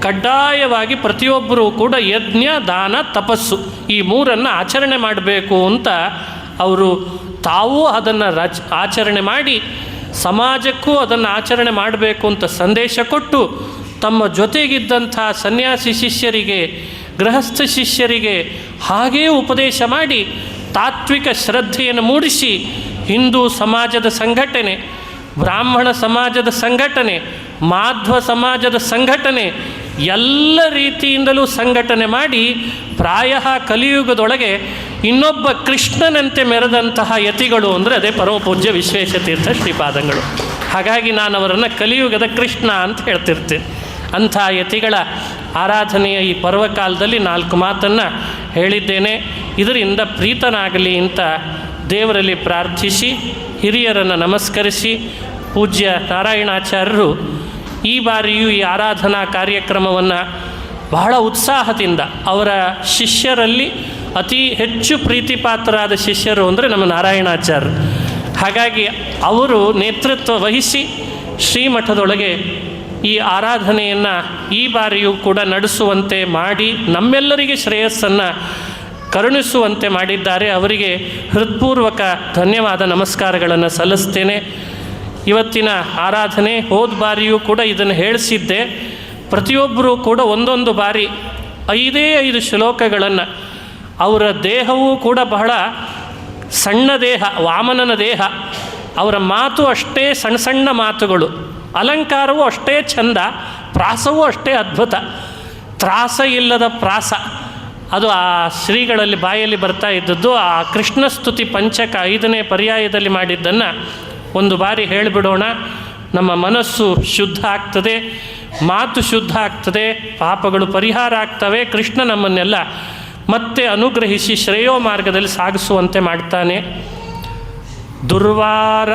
ಕಡ್ಡಾಯವಾಗಿ ಪ್ರತಿಯೊಬ್ಬರೂ ಕೂಡ ಯಜ್ಞ, ದಾನ, ತಪಸ್ಸು ಈ ಮೂರನ್ನು ಆಚರಣೆ ಮಾಡಬೇಕು ಅಂತ ಅವರು ತಾವೂ ಅದನ್ನು ಆಚರಣೆ ಮಾಡಿ ಸಮಾಜಕ್ಕೂ ಅದನ್ನು ಆಚರಣೆ ಮಾಡಬೇಕು ಅಂತ ಸಂದೇಶ ಕೊಟ್ಟು ತಮ್ಮ ಜೊತೆಗಿದ್ದಂಥ ಸನ್ಯಾಸಿ ಶಿಷ್ಯರಿಗೆ, ಗೃಹಸ್ಥ ಶಿಷ್ಯರಿಗೆ ಹಾಗೇ ಉಪದೇಶ ಮಾಡಿ ತಾತ್ವಿಕ ಶ್ರದ್ಧೆಯನ್ನು ಮೂಡಿಸಿ ಹಿಂದೂ ಸಮಾಜದ ಸಂಘಟನೆ, ಬ್ರಾಹ್ಮಣ ಸಮಾಜದ ಸಂಘಟನೆ, ಮಾಧ್ವ ಸಮಾಜದ ಸಂಘಟನೆ ಎಲ್ಲ ರೀತಿಯಿಂದಲೂ ಸಂಘಟನೆ ಮಾಡಿ ಪ್ರಾಯ ಕಲಿಯುಗದೊಳಗೆ ಇನ್ನೊಬ್ಬ ಕೃಷ್ಣನಂತೆ ಮೆರೆದಂತಹ ಯತಿಗಳು ಅಂದರೆ ಅದೇ ಪರಮಪೂಜ್ಯ ವಿಶ್ವೇಶ ತೀರ್ಥ ಶ್ರೀಪಾದಂಗಳು. ಹಾಗಾಗಿ ನಾನು ಅವರನ್ನು ಕಲಿಯುಗದ ಕೃಷ್ಣ ಅಂತ ಹೇಳ್ತಿರ್ತೇನೆ. ಅಂಥ ಯತಿಗಳ ಆರಾಧನೆಯ ಈ ಪರ್ವಕಾಲದಲ್ಲಿ 4 ಮಾತನ್ನು ಹೇಳಿದ್ದೇನೆ. ಇದರಿಂದ ಪ್ರೀತನಾಗಲಿ ಅಂತ ದೇವರಲ್ಲಿ ಪ್ರಾರ್ಥಿಸಿ ಹಿರಿಯರನ್ನು ನಮಸ್ಕರಿಸಿ, ಪೂಜ್ಯ ನಾರಾಯಣಾಚಾರ್ಯರು ಈ ಬಾರಿಯೂ ಈ ಆರಾಧನಾ ಕಾರ್ಯಕ್ರಮವನ್ನು ಬಹಳ ಉತ್ಸಾಹದಿಂದ, ಅವರ ಶಿಷ್ಯರಲ್ಲಿ ಅತಿ ಹೆಚ್ಚು ಪ್ರೀತಿಪಾತ್ರರಾದ ಶಿಷ್ಯರು ಅಂದರೆ ನಮ್ಮ ನಾರಾಯಣಾಚಾರ್ಯರು. ಹಾಗಾಗಿ ಅವರು ನೇತೃತ್ವ ವಹಿಸಿ ಶ್ರೀಮಠದೊಳಗೆ ಈ ಆರಾಧನೆಯನ್ನು ಈ ಬಾರಿಯೂ ಕೂಡ ನಡೆಸುವಂತೆ ಮಾಡಿ ನಮ್ಮೆಲ್ಲರಿಗೆ ಶ್ರೇಯಸ್ಸನ್ನು ಕರುಣಿಸುವಂತೆ ಮಾಡಿದ್ದಾರೆ. ಅವರಿಗೆ ಹೃತ್ಪೂರ್ವಕ ಧನ್ಯವಾದ ನಮಸ್ಕಾರಗಳನ್ನು ಸಲ್ಲಿಸ್ತೇನೆ. ಇವತ್ತಿನ ಆರಾಧನೆ ಹೋದ ಬಾರಿಯೂ ಕೂಡ ಇದನ್ನು ಹೇಳಿಸಿದ್ದೆ. ಪ್ರತಿಯೊಬ್ಬರೂ ಕೂಡ ಒಂದೊಂದು ಬಾರಿ 5 ಶ್ಲೋಕಗಳನ್ನು, ಅವರ ದೇಹವೂ ಕೂಡ ಬಹಳ ಸಣ್ಣ ದೇಹ, ವಾಮನನ ದೇಹ, ಅವರ ಮಾತು ಅಷ್ಟೇ ಸಣ್ಣ ಸಣ್ಣ ಮಾತುಗಳು, ಅಲಂಕಾರವೂ ಅಷ್ಟೇ ಚಂದ, ಪ್ರಾಸವೂ ಅಷ್ಟೇ ಅದ್ಭುತ. ತ್ರಾಸ ಇಲ್ಲದ ಪ್ರಾಸ ಅದು ಆ ಶ್ರೀಗಳಲ್ಲಿ ಬಾಯಲ್ಲಿ ಬರ್ತಾ ಇದ್ದದ್ದು. ಆ ಕೃಷ್ಣ ಸ್ತುತಿ ಪಂಚಕ 5ನೇ ಪರ್ಯಾಯದಲ್ಲಿ ಮಾಡಿದ್ದನ್ನು ಒಂದು ಬಾರಿ ಹೇಳಿಬಿಡೋಣ. ನಮ್ಮ ಮನಸ್ಸು ಶುದ್ಧ ಆಗ್ತದೆ, ಮಾತು ಶುದ್ಧ ಆಗ್ತದೆ, ಪಾಪಗಳು ಪರಿಹಾರ ಆಗ್ತವೆ. ಕೃಷ್ಣ ನಮ್ಮನ್ನೆಲ್ಲ ಮತ್ತೆ ಅನುಗ್ರಹಿಸಿ ಶ್ರೇಯೋ ಮಾರ್ಗದಲ್ಲಿ ಸಾಗಿಸುವಂತೆ ಮಾಡ್ತಾನೆ. ದುರ್ವಾರ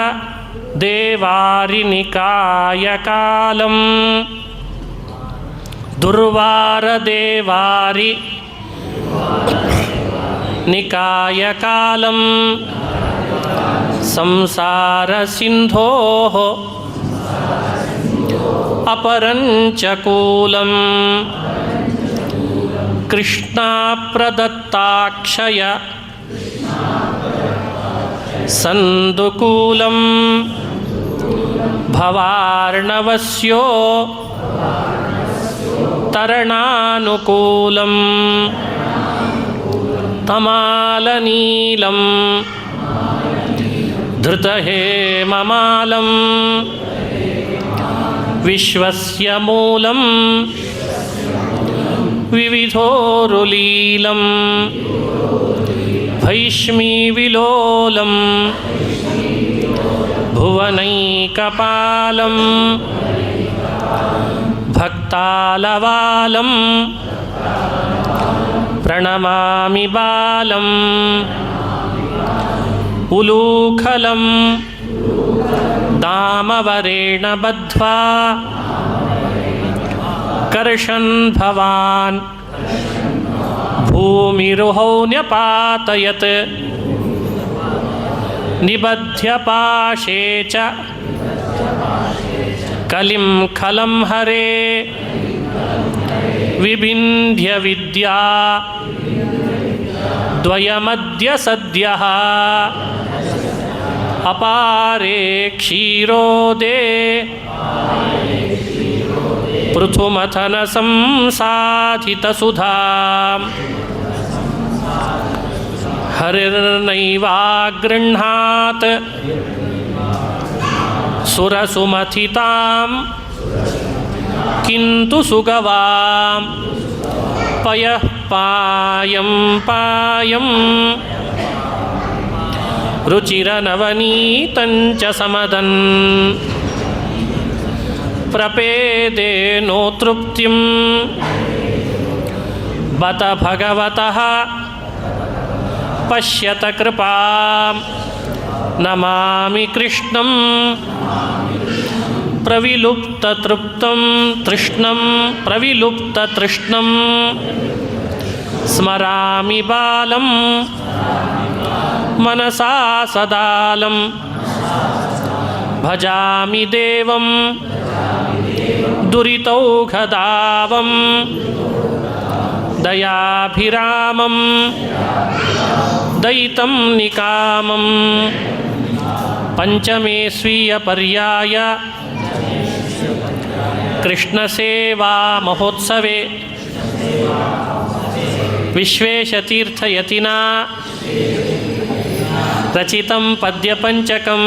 ದೇವಾರಿನಿಕಾಯಕಾಲಂ ದುರ್ವಾರ ದೇವಾರಿ ನಿಕಾಯಕಾಲಂ ಸಂಸಾರ ಸಿಂಧೋಃ ಅಪರಂಚಕೂಲಂ ಕೃಷ್ಣಾ ಪ್ರದತ್ತಾಕ್ಷಯ ಸಂದುಕೂಲಂ ಭವಾರ್ಣವಸ್ಯೋ ತರಣಾನುಕೂಲಂ ತಮಾಲನೀಲಂ ಧೃತಹೇಮಮಾಲಂ ವಿಶ್ವಸ್ಯ ಮೂಲಂ ವಿವಿಧೋರುಲೀಲಂ ಭೈಷ್ಮೀವಿಲೋಲಂ ಭುವನೈಕಪಾಲಂ ಭಕ್ತಾಲವಾಲಂ ಪ್ರಣಮಾಮಿ ಬಾಲಂ ಉಲೂಖಲಂ ದಾಮವರೇಣ ಬದ್ಧ್ವಾ ಕರ್ಷನ್ ಭವಾನ್ ಭೂಮಿರುಹೌ ನ್ಯಪಾತಯತ್ ನಿಬಧ್ಯ ಪಾಶೇ ಚ ಕಲಿಂ ಖಲಂ ಹರೇ ವಿಬಿಂಧ್ಯ ವಿದ್ಯಾ ದ್ವಯಮದ್ಯ ಸದ್ಯಃ ಅಪಾರೇ ಕ್ಷೀರೋದೇ ಪೃಥುಮಥನ ಸಂಸಾಧಿತ ಸುಧಾ ಹರಿರ್ನೈವಾಗೃಹ್ಣಾತ್ ಸುರಸುಮಥಿತಾಂ ಕಿಂತು ಸುಗವಾಂ ಪಯಃ ಪಾಯಂ ಪಾಯಂ ರುಚಿರನವನೀತಂಚ ಸಮದನ್ ಪ್ರಪೇದೆ ನೋ ತೃಪ್ತಿಂ ಬತ ಭಗವತಃ ಪಶ್ಯತ ಕೃಪಾಂ ನಮಾಮಿ ಕೃಷ್ಣಂ ಪ್ರವಿಲುಪ್ತತೃಪ್ತಂ ತೃಷ್ಣಂ ಪ್ರವಿಲುಪ್ತತೃಷ್ಣಂ ಸ್ಮರಾಮಿ ಬಾಲಂ ಮನಸಾ ಸದಾಲಂ ಭಜಾಮಿ ದೇವಂ ದುರಿತೌಘದಾವಂ ದಯಾಭಿರಾಮಂ ದಯಿತಂ ನಿಕಾಮಂ ಪಂಚಮೇ ಸ್ವೀಯ ಪರ್ಯಾಯ ಕೃಷ್ಣಸೇವಾ ಮಹೋತ್ಸವೇ ವಿಶ್ವೇಶತೀರ್ಥಯತಿನಾ ರಚಿತಂ ಪದ್ಯಪಂಚಕಂ.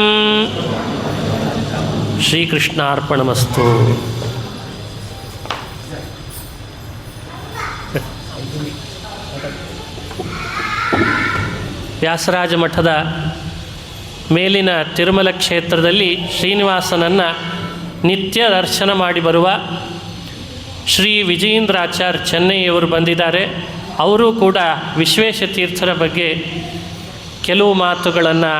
ಶ್ರೀಕೃಷ್ಣಾರ್ಪಣಮಸ್ತು. ವ್ಯಾಸರಾಜ ಮಠದ ಮೇಲಿನ ತಿರುಮಲ ಕ್ಷೇತ್ರದಲ್ಲಿ ಶ್ರೀನಿವಾಸನನ್ನು ನಿತ್ಯ ದರ್ಶನ ಮಾಡಿ ಬರುವ ಶ್ರೀ ವಿಜಯೇಂದ್ರಾಚಾರ್ಯ ಚೆನ್ನೈಯವರು ಬಂದಿದ್ದಾರೆ. ಅವರು ಕೂಡ ವಿಶ್ವೇಶತೀರ್ಥರ ಬಗ್ಗೆ ಕೆಲವು ಮಾತುಗಳನ್ನು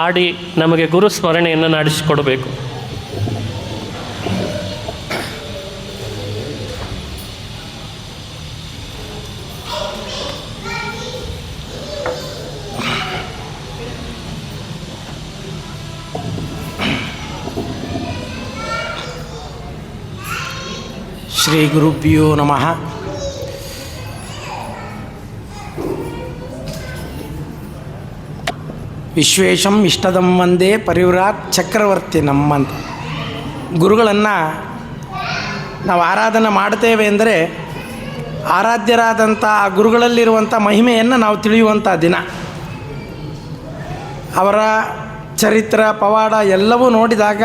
ಆಡಿ ನಮಗೆ ಗುರು ಸ್ಮರಣೆಯನ್ನು ನಡೆಸಿಕೊಡಬೇಕು. ಶ್ರೀ ಗುರುಭ್ಯೋ ನಮಃ. ವಿಶ್ವೇಶಂ ಇಷ್ಟದಂ ವಂದೇ ಪರಿವ್ರಾಟ್ ಚಕ್ರವರ್ತಿ ನಮ್ಮಂತ ಗುರುಗಳನ್ನು ನಾವು ಆರಾಧನೆ ಮಾಡ್ತೇವೆ ಅಂದರೆ ಆರಾಧ್ಯರಾದಂಥ ಆ ಗುರುಗಳಲ್ಲಿರುವಂಥ ಮಹಿಮೆಯನ್ನು ನಾವು ತಿಳಿಯುವಂಥ ದಿನ. ಅವರ ಚರಿತ್ರ ಪವಾಡ ಎಲ್ಲವೂ ನೋಡಿದಾಗ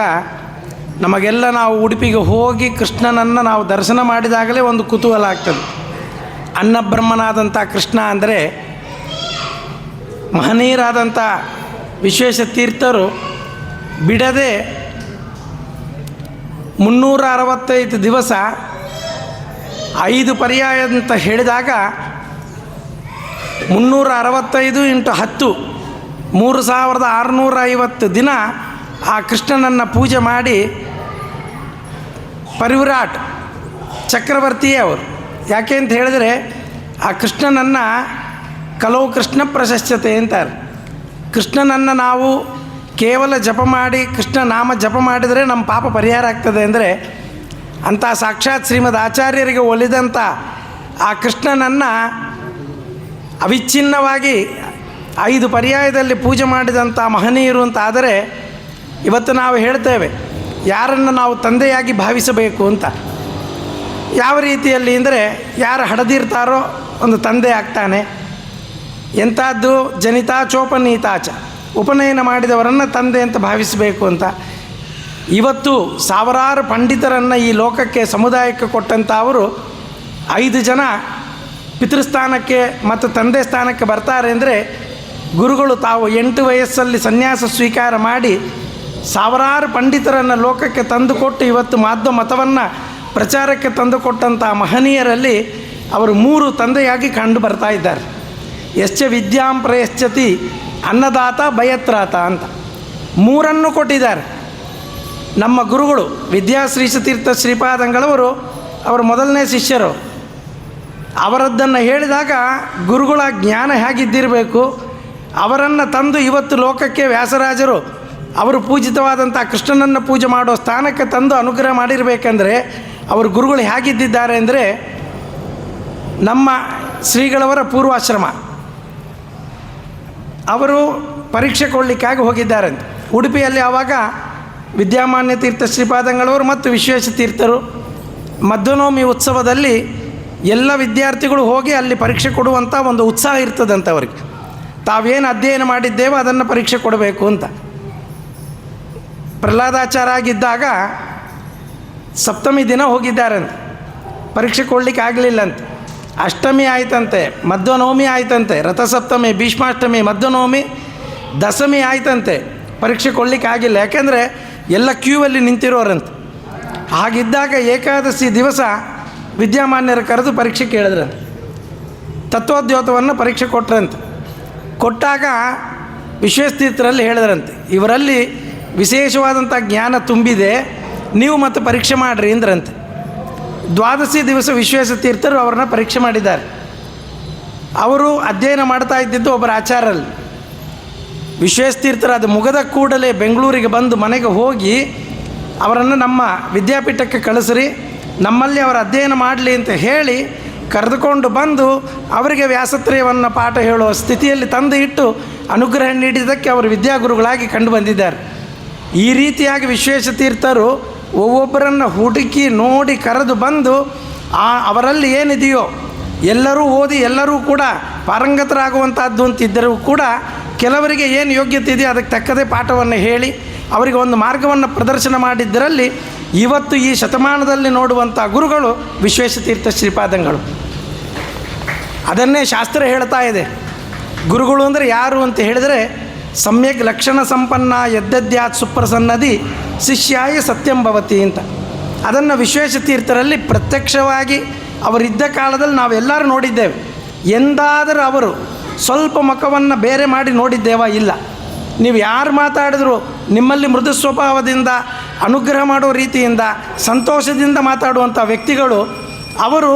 ನಮಗೆಲ್ಲ ನಾವು ಉಡುಪಿಗೆ ಹೋಗಿ ಕೃಷ್ಣನನ್ನು ನಾವು ದರ್ಶನ ಮಾಡಿದಾಗಲೇ ಒಂದು ಕುತೂಹಲ ಆಗ್ತದೆ. ಅನ್ನಬ್ರಹ್ಮನಾದಂಥ ಕೃಷ್ಣ ಅಂದರೆ ಮಹನೀಯರಾದಂಥ ವಿಶ್ವೇಶತೀರ್ಥರು ಬಿಡದೆ 365 ದಿವಸ 5 ಪರ್ಯಾಯ ಅಂತ ಹೇಳಿದಾಗ 365 × 10 3650 ದಿನ ಆ ಕೃಷ್ಣನನ್ನು ಪೂಜೆ ಮಾಡಿ ಪರಿವ್ರಾಟ್ ಚಕ್ರವರ್ತಿಯೇ ಅವರು. ಯಾಕೆ ಅಂತ ಹೇಳಿದರೆ ಆ ಕೃಷ್ಣನನ್ನು ಕಲವು ಕೃಷ್ಣ ಪ್ರಶಸ್ಯತೆ ಅಂತಾರೆ. ಕೃಷ್ಣನನ್ನು ನಾವು ಕೇವಲ ಜಪ ಮಾಡಿ ಕೃಷ್ಣ ನಾಮ ಜಪ ಮಾಡಿದರೆ ನಮ್ಮ ಪಾಪ ಪರಿಹಾರ ಆಗ್ತದೆ ಅಂದರೆ ಅಂಥ ಸಾಕ್ಷಾತ್ ಶ್ರೀಮದ್ ಆಚಾರ್ಯರಿಗೆ ಒಲಿದಂಥ ಆ ಕೃಷ್ಣನನ್ನು ಅವಿಚ್ಛಿನ್ನವಾಗಿ 5 ಪರ್ಯಾಯದಲ್ಲಿ ಪೂಜೆ ಮಾಡಿದಂಥ ಮಹನೀಯರು ಅಂತ ಆದರೆ ಇವತ್ತು ನಾವು ಹೇಳ್ತೇವೆ ಯಾರನ್ನು ನಾವು ತಂದೆಯಾಗಿ ಭಾವಿಸಬೇಕು ಅಂತ. ಯಾವ ರೀತಿಯಲ್ಲಿ ಅಂದರೆ ಯಾರು ಹಡದಿರ್ತಾರೋ ಒಂದು ತಂದೆ ಆಗ್ತಾನೆ. ಎಂಥದ್ದು ಜನಿತಾಚೋಪನೀತಾಚ, ಉಪನಯನ ಮಾಡಿದವರನ್ನು ತಂದೆ ಅಂತ ಭಾವಿಸಬೇಕು ಅಂತ. ಇವತ್ತು ಸಾವಿರಾರು ಪಂಡಿತರನ್ನು ಈ ಲೋಕಕ್ಕೆ ಸಮುದಾಯಕ್ಕೆ ಕೊಟ್ಟಂಥ ಅವರು 5 ಜನ ಪಿತೃಸ್ಥಾನಕ್ಕೆ ಮತ್ತು ತಂದೆ ಸ್ಥಾನಕ್ಕೆ ಬರ್ತಾರೆ ಅಂದರೆ ಗುರುಗಳು ತಾವು 8 ವಯಸ್ಸಲ್ಲಿ ಸನ್ಯಾಸ ಸ್ವೀಕಾರ ಮಾಡಿ ಸಾವಿರಾರು ಪಂಡಿತರನ್ನು ಲೋಕಕ್ಕೆ ತಂದುಕೊಟ್ಟು ಇವತ್ತು ಮಾಧ್ವ ಮತವನ್ನು ಪ್ರಚಾರಕ್ಕೆ ತಂದುಕೊಟ್ಟಂಥ ಮಹನೀಯರಲ್ಲಿ ಅವರು 3 ತಂದೆಯಾಗಿ ಕಂಡು ಬರ್ತಾ ಇದ್ದಾರೆ. ಯಶ್ಚ ವಿದ್ಯಾಂ ಪ್ರಯಶ್ಚತಿ ಅನ್ನದಾತ ಭಯತ್ರಾತ ಅಂತ 3 ಕೊಟ್ಟಿದ್ದಾರೆ. ನಮ್ಮ ಗುರುಗಳು ವಿದ್ಯಾಶ್ರೀಶತೀರ್ಥ ಶ್ರೀಪಾದಂಗಳವರು ಅವರ ಮೊದಲನೇ ಶಿಷ್ಯರು. ಅವರದ್ದನ್ನು ಹೇಳಿದಾಗ ಗುರುಗಳ ಜ್ಞಾನ ಹೇಗಿದ್ದಿರಬೇಕು, ಅವರನ್ನು ತಂದು ಇವತ್ತು ಲೋಕಕ್ಕೆ ವ್ಯಾಸರಾಜರು ಅವರು ಪೂಜಿತವಾದಂಥ ಕೃಷ್ಣನನ್ನು ಪೂಜೆ ಮಾಡೋ ಸ್ಥಾನಕ್ಕೆ ತಂದು ಅನುಗ್ರಹ ಮಾಡಿರಬೇಕಂದ್ರೆ ಅವರು ಗುರುಗಳು ಹೇಗಿದ್ದಿದ್ದಾರೆ ಅಂದರೆ ನಮ್ಮ ಶ್ರೀಗಳವರ ಪೂರ್ವಾಶ್ರಮ ಅವರು ಪರೀಕ್ಷೆ ಕೊಡಲಿಕ್ಕಾಗಿ ಹೋಗಿದ್ದಾರಂತೆ ಉಡುಪಿಯಲ್ಲಿ. ಆವಾಗ ವಿದ್ಯಾಮಾನ್ಯ ತೀರ್ಥ ಶ್ರೀಪಾದಂಗಳವರು ಮತ್ತು ವಿಶ್ವೇಶ ತೀರ್ಥರು ಮಧ್ವನವಮಿ ಉತ್ಸವದಲ್ಲಿ ಎಲ್ಲ ವಿದ್ಯಾರ್ಥಿಗಳು ಹೋಗಿ ಅಲ್ಲಿ ಪರೀಕ್ಷೆ ಕೊಡುವಂಥ ಒಂದು ಉತ್ಸಾಹ ಇರ್ತದಂತೆ ಅವರಿಗೆ. ತಾವೇನು ಅಧ್ಯಯನ ಮಾಡಿದ್ದೇವೋ ಅದನ್ನು ಪರೀಕ್ಷೆ ಕೊಡಬೇಕು ಅಂತ. ಪ್ರಹ್ಲಾದಾಚಾರ ಆಗಿದ್ದಾಗ ಸಪ್ತಮಿ ದಿನ ಹೋಗಿದ್ದಾರಂತೆ, ಪರೀಕ್ಷೆ ಕೊಡಲಿಕ್ಕೆ ಆಗಲಿಲ್ಲಂತೆ. ಅಷ್ಟಮಿ ಆಯ್ತಂತೆ, ಮಧ್ವನವಮಿ ಆಯ್ತಂತೆ, ರಥಸಪ್ತಮಿ, ಭೀಷ್ಮಾಷ್ಟಮಿ, ಮಧ್ವನವಮಿ, ದಶಮಿ ಆಯ್ತಂತೆ. ಪರೀಕ್ಷೆ ಕೊಡಲಿಕ್ಕೆ ಆಗಿಲ್ಲ, ಯಾಕೆಂದರೆ ಎಲ್ಲ ಕ್ಯೂವಲ್ಲಿ ನಿಂತಿರೋರಂತೆ. ಹಾಗಿದ್ದಾಗ ಏಕಾದಶಿ ದಿವಸ ವಿದ್ಯಾಮಾನ್ಯರು ಕರೆದು ಪರೀಕ್ಷೆ ಕೇಳಿದ್ರಂತೆ. ತತ್ವೋದ್ಯೋತವನ್ನು ಪರೀಕ್ಷೆ ಕೊಟ್ರಂತೆ. ಕೊಟ್ಟಾಗ ವಿಶ್ವೇಶತೀರ್ಥರಲ್ಲಿ ಹೇಳಿದ್ರಂತೆ, ಇವರಲ್ಲಿ ವಿಶೇಷವಾದಂಥ ಜ್ಞಾನ ತುಂಬಿದೆ, ನೀವು ಮತ್ತು ಪರೀಕ್ಷೆ ಮಾಡಿರಿ ಅಂದ್ರಂತೆ. ದ್ವಾದಶಿ ದಿವಸ ವಿಶ್ವೇಶತೀರ್ಥರು ಅವ್ರನ್ನ ಪರೀಕ್ಷೆ ಮಾಡಿದ್ದಾರೆ. ಅವರು ಅಧ್ಯಯನ ಮಾಡ್ತಾ ಇದ್ದಿದ್ದು ಒಬ್ಬರ ಆಚಾರ್ಯರಲ್ಲಿ. ವಿಶ್ವೇಶತೀರ್ಥರು ಅದು ಮುಗದ ಕೂಡಲೇ ಬೆಂಗಳೂರಿಗೆ ಬಂದು ಮನೆಗೆ ಹೋಗಿ ಅವರನ್ನು ನಮ್ಮ ವಿದ್ಯಾಪೀಠಕ್ಕೆ ಕಳಿಸ್ರಿ, ನಮ್ಮಲ್ಲಿ ಅವರ ಅಧ್ಯಯನ ಮಾಡಲಿ ಅಂತ ಹೇಳಿ ಕರೆದುಕೊಂಡು ಬಂದು ಅವರಿಗೆ ವ್ಯಾಸತ್ರಯವನ್ನು ಪಾಠ ಹೇಳುವ ಸ್ಥಿತಿಯಲ್ಲಿ ತಂದು ಇಟ್ಟು ಅನುಗ್ರಹ ನೀಡಿದ್ದಕ್ಕೆ ಅವರು ವಿದ್ಯಾಗುರುಗಳಾಗಿ ಕಂಡು ಬಂದಿದ್ದಾರೆ. ಈ ರೀತಿಯಾಗಿ ವಿಶ್ವೇಶತೀರ್ಥರು ಒಬ್ಬೊಬ್ಬರನ್ನು ಹುಡುಕಿ ನೋಡಿ ಕರೆದು ಬಂದು ಅವರಲ್ಲಿ ಏನಿದೆಯೋ ಎಲ್ಲರೂ ಓದಿ ಎಲ್ಲರೂ ಕೂಡ ಪಾರಂಗತರಾಗುವಂಥದ್ದು ಅಂತಿದ್ದರೂ ಕೂಡ ಕೆಲವರಿಗೆ ಏನು ಯೋಗ್ಯತೆ ಇದೆಯೋ ಅದಕ್ಕೆ ತಕ್ಕದೇ ಪಾಠವನ್ನು ಹೇಳಿ ಅವರಿಗೆ ಒಂದು ಮಾರ್ಗವನ್ನು ಪ್ರದರ್ಶನ ಮಾಡಿದ್ದರಲ್ಲಿ ಇವತ್ತು ಈ ಶತಮಾನದಲ್ಲಿ ನೋಡುವಂಥ ಗುರುಗಳು ವಿಶ್ವೇಶತೀರ್ಥ ಶ್ರೀಪಾದಂಗಳು. ಅದನ್ನೇ ಶಾಸ್ತ್ರ ಹೇಳ್ತಾ ಇದೆ. ಗುರುಗಳು ಅಂದರೆ ಯಾರು ಅಂತ ಹೇಳಿದರೆ ಸಮ್ಯಕ್ ಲಕ್ಷಣ ಸಂಪನ್ನ ಯದ್ದದ್ಯಾತ್ ಸುಪ್ರಸನ್ನದಿ ಶಿಷ್ಯಾಯ ಸತ್ಯಂ ಭವತಿ ಅಂತ. ಅದನ್ನು ವಿಶ್ವೇಶತೀರ್ಥರಲ್ಲಿ ಪ್ರತ್ಯಕ್ಷವಾಗಿ ಅವರಿದ್ದ ಕಾಲದಲ್ಲಿ ನಾವೆಲ್ಲರೂ ನೋಡಿದ್ದೇವೆ. ಎಂದಾದರೂ ಅವರು ಸ್ವಲ್ಪ ಮುಖವನ್ನು ಬೇರೆ ಮಾಡಿ ನೋಡಿದ್ದೇವ? ಇಲ್ಲ. ನೀವು ಯಾರು ಮಾತಾಡಿದ್ರು ನಿಮ್ಮಲ್ಲಿ ಮೃದು ಸ್ವಭಾವದಿಂದ ಅನುಗ್ರಹ ಮಾಡೋ ರೀತಿಯಿಂದ ಸಂತೋಷದಿಂದ ಮಾತಾಡುವಂಥ ವ್ಯಕ್ತಿಗಳು ಅವರು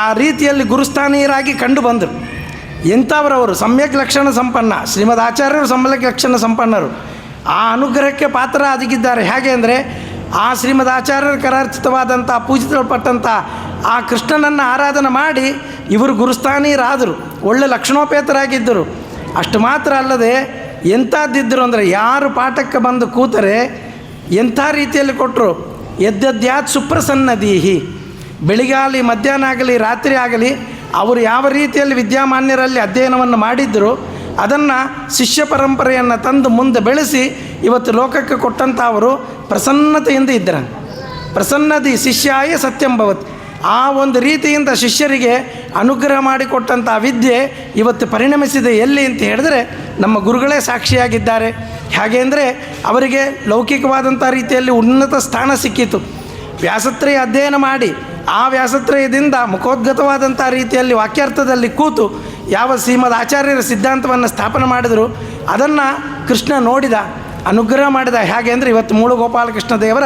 ಆ ರೀತಿಯಲ್ಲಿ ಗುರುಸ್ಥಾನೀಯರಾಗಿ ಕಂಡು ಬಂದರು. ಎಂಥವರವರು ಸಮ್ಯಕ್ ಲಕ್ಷಣ ಸಂಪನ್ನ, ಶ್ರೀಮದ್ ಆಚಾರ್ಯರು ಸಮ್ಯಕ್ ಲಕ್ಷಣ ಸಂಪನ್ನರು. ಆ ಅನುಗ್ರಹಕ್ಕೆ ಪಾತ್ರ ಆಗಿದ್ದಾರೆ. ಹೇಗೆ ಅಂದರೆ ಆ ಶ್ರೀಮದ್ ಆಚಾರ್ಯರ ಕರಾರ್ಚಿತವಾದಂಥ ಪೂಜಿಸಲ್ಪಟ್ಟಂಥ ಆ ಕೃಷ್ಣನನ್ನು ಆರಾಧನೆ ಮಾಡಿ ಇವರು ಗುರುಸ್ಥಾನೀಯರಾದರು, ಒಳ್ಳೆ ಲಕ್ಷಣೋಪೇತರಾಗಿದ್ದರು. ಅಷ್ಟು ಮಾತ್ರ ಅಲ್ಲದೆ ಎಂಥದ್ದಿದ್ದರು ಅಂದರೆ ಯಾರು ಪಾಠಕ್ಕೆ ಬಂದು ಕೂತರೆ ಎಂಥ ರೀತಿಯಲ್ಲಿ ಕೊಟ್ಟರು. ಯದ್ದದ್ಯಾತ್ ಸುಪ್ರಸನ್ನದೀಹಿ, ಬೆಳಿಗಾಗಲಿ ಮಧ್ಯಾಹ್ನ ಆಗಲಿ ರಾತ್ರಿ ಆಗಲಿ ಅವರು ಯಾವ ರೀತಿಯಲ್ಲಿ ವಿದ್ಯಾಮಾನ್ಯರಲ್ಲಿ ಅಧ್ಯಯನವನ್ನು ಮಾಡಿದ್ದರು ಅದನ್ನು ಶಿಷ್ಯ ಪರಂಪರೆಯನ್ನು ತಂದು ಮುಂದೆ ಬೆಳೆಸಿ ಇವತ್ತು ಲೋಕಕ್ಕೆ ಕೊಟ್ಟಂಥ ಅವರು ಪ್ರಸನ್ನತೆಯಿಂದ ಇದ್ದರು. ಪ್ರಸನ್ನದಿ ಶಿಷ್ಯಾಯ ಸತ್ಯಂ ಭವತಿ. ಆ ಒಂದು ರೀತಿಯಿಂದ ಶಿಷ್ಯರಿಗೆ ಅನುಗ್ರಹ ಮಾಡಿಕೊಟ್ಟಂಥ ವಿದ್ಯೆ ಇವತ್ತು ಪರಿಣಮಿಸಿದೆ. ಎಲ್ಲಿ ಅಂತ ಹೇಳಿದ್ರೆ ನಮ್ಮ ಗುರುಗಳೇ ಸಾಕ್ಷಿಯಾಗಿದ್ದಾರೆ. ಹೇಗೆ ಅಂದರೆ ಅವರಿಗೆ ಲೌಕಿಕವಾದಂಥ ರೀತಿಯಲ್ಲಿ ಉನ್ನತ ಸ್ಥಾನ ಸಿಕ್ಕಿತು. ವ್ಯಾಸತ್ರಯ ಅಧ್ಯಯನ ಮಾಡಿ ಆ ವ್ಯಾಸತ್ರಯದಿಂದ ಮುಖೋದ್ಗತವಾದಂಥ ರೀತಿಯಲ್ಲಿ ವಾಕ್ಯಾರ್ಥದಲ್ಲಿ ಕೂತು ಯಾವ ಶ್ರೀಮದ್ ಆಚಾರ್ಯರ ಸಿದ್ಧಾಂತವನ್ನು ಸ್ಥಾಪನೆ ಮಾಡಿದರು ಅದನ್ನು ಕೃಷ್ಣ ನೋಡಿದ, ಅನುಗ್ರಹ ಮಾಡಿದ. ಹೇಗೆ ಅಂದರೆ ಇವತ್ತು ಮೂಳುಗೋಪಾಲಕೃಷ್ಣ ದೇವರ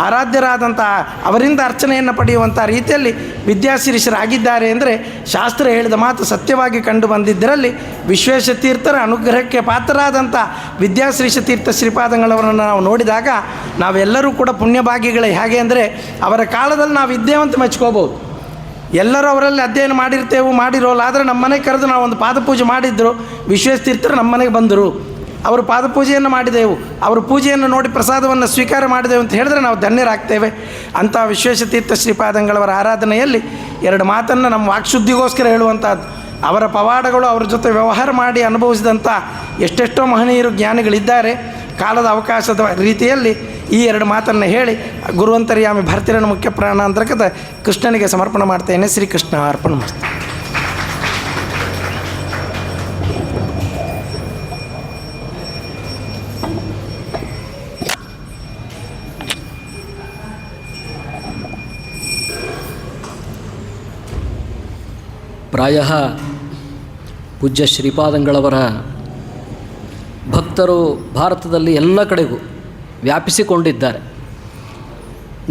ಆರಾಧ್ಯರಾದಂಥ ಅವರಿಂದ ಅರ್ಚನೆಯನ್ನು ಪಡೆಯುವಂಥ ರೀತಿಯಲ್ಲಿ ವಿದ್ಯಾಶೀರ್ಷರಾಗಿದ್ದಾರೆ ಅಂದರೆ ಶಾಸ್ತ್ರ ಹೇಳಿದ ಮಾತು ಸತ್ಯವಾಗಿ ಕಂಡು ಬಂದಿದ್ದರಲ್ಲಿ ವಿಶ್ವೇಶತೀರ್ಥರ ಅನುಗ್ರಹಕ್ಕೆ ಪಾತ್ರರಾದಂಥ ವಿದ್ಯಾಶ್ರೀಷತೀರ್ಥ ಶ್ರೀಪಾದಂಗಳವರನ್ನು ನಾವು ನೋಡಿದಾಗ ನಾವೆಲ್ಲರೂ ಕೂಡ ಪುಣ್ಯಭಾಗಿಗಳೇ. ಹೇಗೆ ಅಂದರೆ ಅವರ ಕಾಲದಲ್ಲಿ ನಾವು ವಿದ್ಯಾವಂತ ಮೆಚ್ಕೋಬೋದು. ಎಲ್ಲರೂ ಅವರಲ್ಲಿ ಅಧ್ಯಯನ ಮಾಡಿರೋಲ್ಲ. ಆದರೆ ನಮ್ಮ ಮನೆಗೆ ಕರೆದು ನಾವು ಒಂದು ಪಾದಪೂಜೆ ಮಾಡಿದ್ರು, ವಿಶ್ವೇಶತೀರ್ಥರು ನಮ್ಮ ಮನೆಗೆ ಬಂದರು, ಅವರು ಪಾದಪೂಜೆಯನ್ನು ಮಾಡಿದೆವು, ಅವರು ಪೂಜೆಯನ್ನು ನೋಡಿ ಪ್ರಸಾದವನ್ನು ಸ್ವೀಕಾರ ಮಾಡಿದೆವು ಅಂತ ಹೇಳಿದ್ರೆ ನಾವು ಧನ್ಯರಾಗ್ತೇವೆ. ಅಂಥ ವಿಶ್ವೇಶತೀರ್ಥ ಶ್ರೀಪಾದಂಗಳವರ ಆರಾಧನೆಯಲ್ಲಿ 2 ಮಾತನ್ನು ನಮ್ಮ ವಾಕ್ಶುದ್ಧಿಗೋಸ್ಕರ ಹೇಳುವಂಥದ್ದು. ಅವರ ಪವಾಡಗಳು, ಅವ್ರ ಜೊತೆ ವ್ಯವಹಾರ ಮಾಡಿ ಅನುಭವಿಸಿದಂಥ ಎಷ್ಟೆಷ್ಟೋ ಮಹನೀಯರು ಜ್ಞಾನಿಗಳಿದ್ದಾರೆ. ಕಾಲದ ಅವಕಾಶದ ರೀತಿಯಲ್ಲಿ ಈ 2 ಮಾತನ್ನು ಹೇಳಿ ಗುರುವಂತರ್ಯಾಮಿ ಭರ್ತಿರನ ಮುಖ್ಯ ಪ್ರಾಣಾಂತರ್ಗತ ಕೃಷ್ಣನಿಗೆ ಸಮರ್ಪಣೆ ಮಾಡ್ತೇನೆ. ಶ್ರೀಕೃಷ್ಣ ಅರ್ಪಣ ಮಸ್ತು. ಪ್ರಾಯ ಪೂಜ್ಯ ಶ್ರೀಪಾದಂಗಳವರ ಭಕ್ತರು ಭಾರತದಲ್ಲಿ ಎಲ್ಲ ಕಡೆಗೂ ವ್ಯಾಪಿಸಿಕೊಂಡಿದ್ದಾರೆ.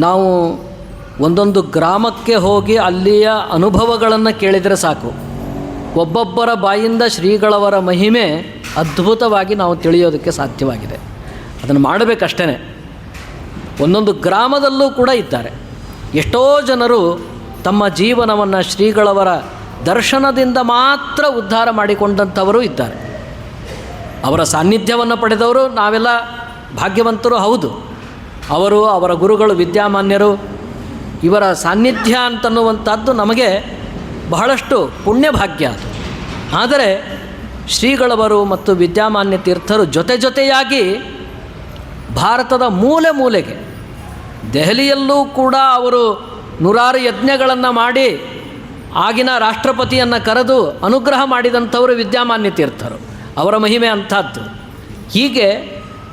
ನಾವು ಒಂದೊಂದು ಗ್ರಾಮಕ್ಕೆ ಹೋಗಿ ಅಲ್ಲಿಯ ಅನುಭವಗಳನ್ನು ಕೇಳಿದರೆ ಸಾಕು, ಒಬ್ಬೊಬ್ಬರ ಬಾಯಿಂದ ಶ್ರೀಗಳವರ ಮಹಿಮೆ ಅದ್ಭುತವಾಗಿ ನಾವು ತಿಳಿಯೋದಕ್ಕೆ ಸಾಧ್ಯವಾಗಿದೆ. ಅದನ್ನು ಮಾಡಬೇಕಷ್ಟೇ. ಒಂದೊಂದು ಗ್ರಾಮದಲ್ಲೂ ಕೂಡ ಇದ್ದಾರೆ. ಎಷ್ಟೋ ಜನರು ತಮ್ಮ ಜೀವನವನ್ನು ಶ್ರೀಗಳವರ ದರ್ಶನದಿಂದ ಮಾತ್ರ ಉದ್ಧಾರ ಮಾಡಿಕೊಂಡಂಥವರು ಇದ್ದಾರೆ. ಅವರ ಸಾನ್ನಿಧ್ಯವನ್ನು ಪಡೆದವರು ನಾವೆಲ್ಲ ಭಾಗ್ಯವಂತರು ಹೌದು. ಅವರು, ಅವರ ಗುರುಗಳು, ವಿದ್ಯಾಮಾನ್ಯರು, ಇವರ ಸಾನ್ನಿಧ್ಯ ಅಂತನ್ನುವಂಥದ್ದು ನಮಗೆ ಬಹಳಷ್ಟು ಪುಣ್ಯಭಾಗ್ಯ ಅದು. ಆದರೆ ಶ್ರೀಗಳವರು ಮತ್ತು ವಿದ್ಯಾಮಾನ್ಯ ತೀರ್ಥರು ಜೊತೆಯಾಗಿ ಭಾರತದ ಮೂಲೆ ಮೂಲೆಗೆ, ದೆಹಲಿಯಲ್ಲೂ ಕೂಡ ಅವರು 100 ಯಜ್ಞಗಳನ್ನು ಮಾಡಿ ಆಗಿನ ರಾಷ್ಟ್ರಪತಿಯನ್ನು ಕರೆದು ಅನುಗ್ರಹ ಮಾಡಿದಂಥವರು ವಿದ್ಯಾಮಾನ್ಯ ತೀರ್ಥರು. ಅವರ ಮಹಿಮೆ ಅಂಥದ್ದು. ಹೀಗೆ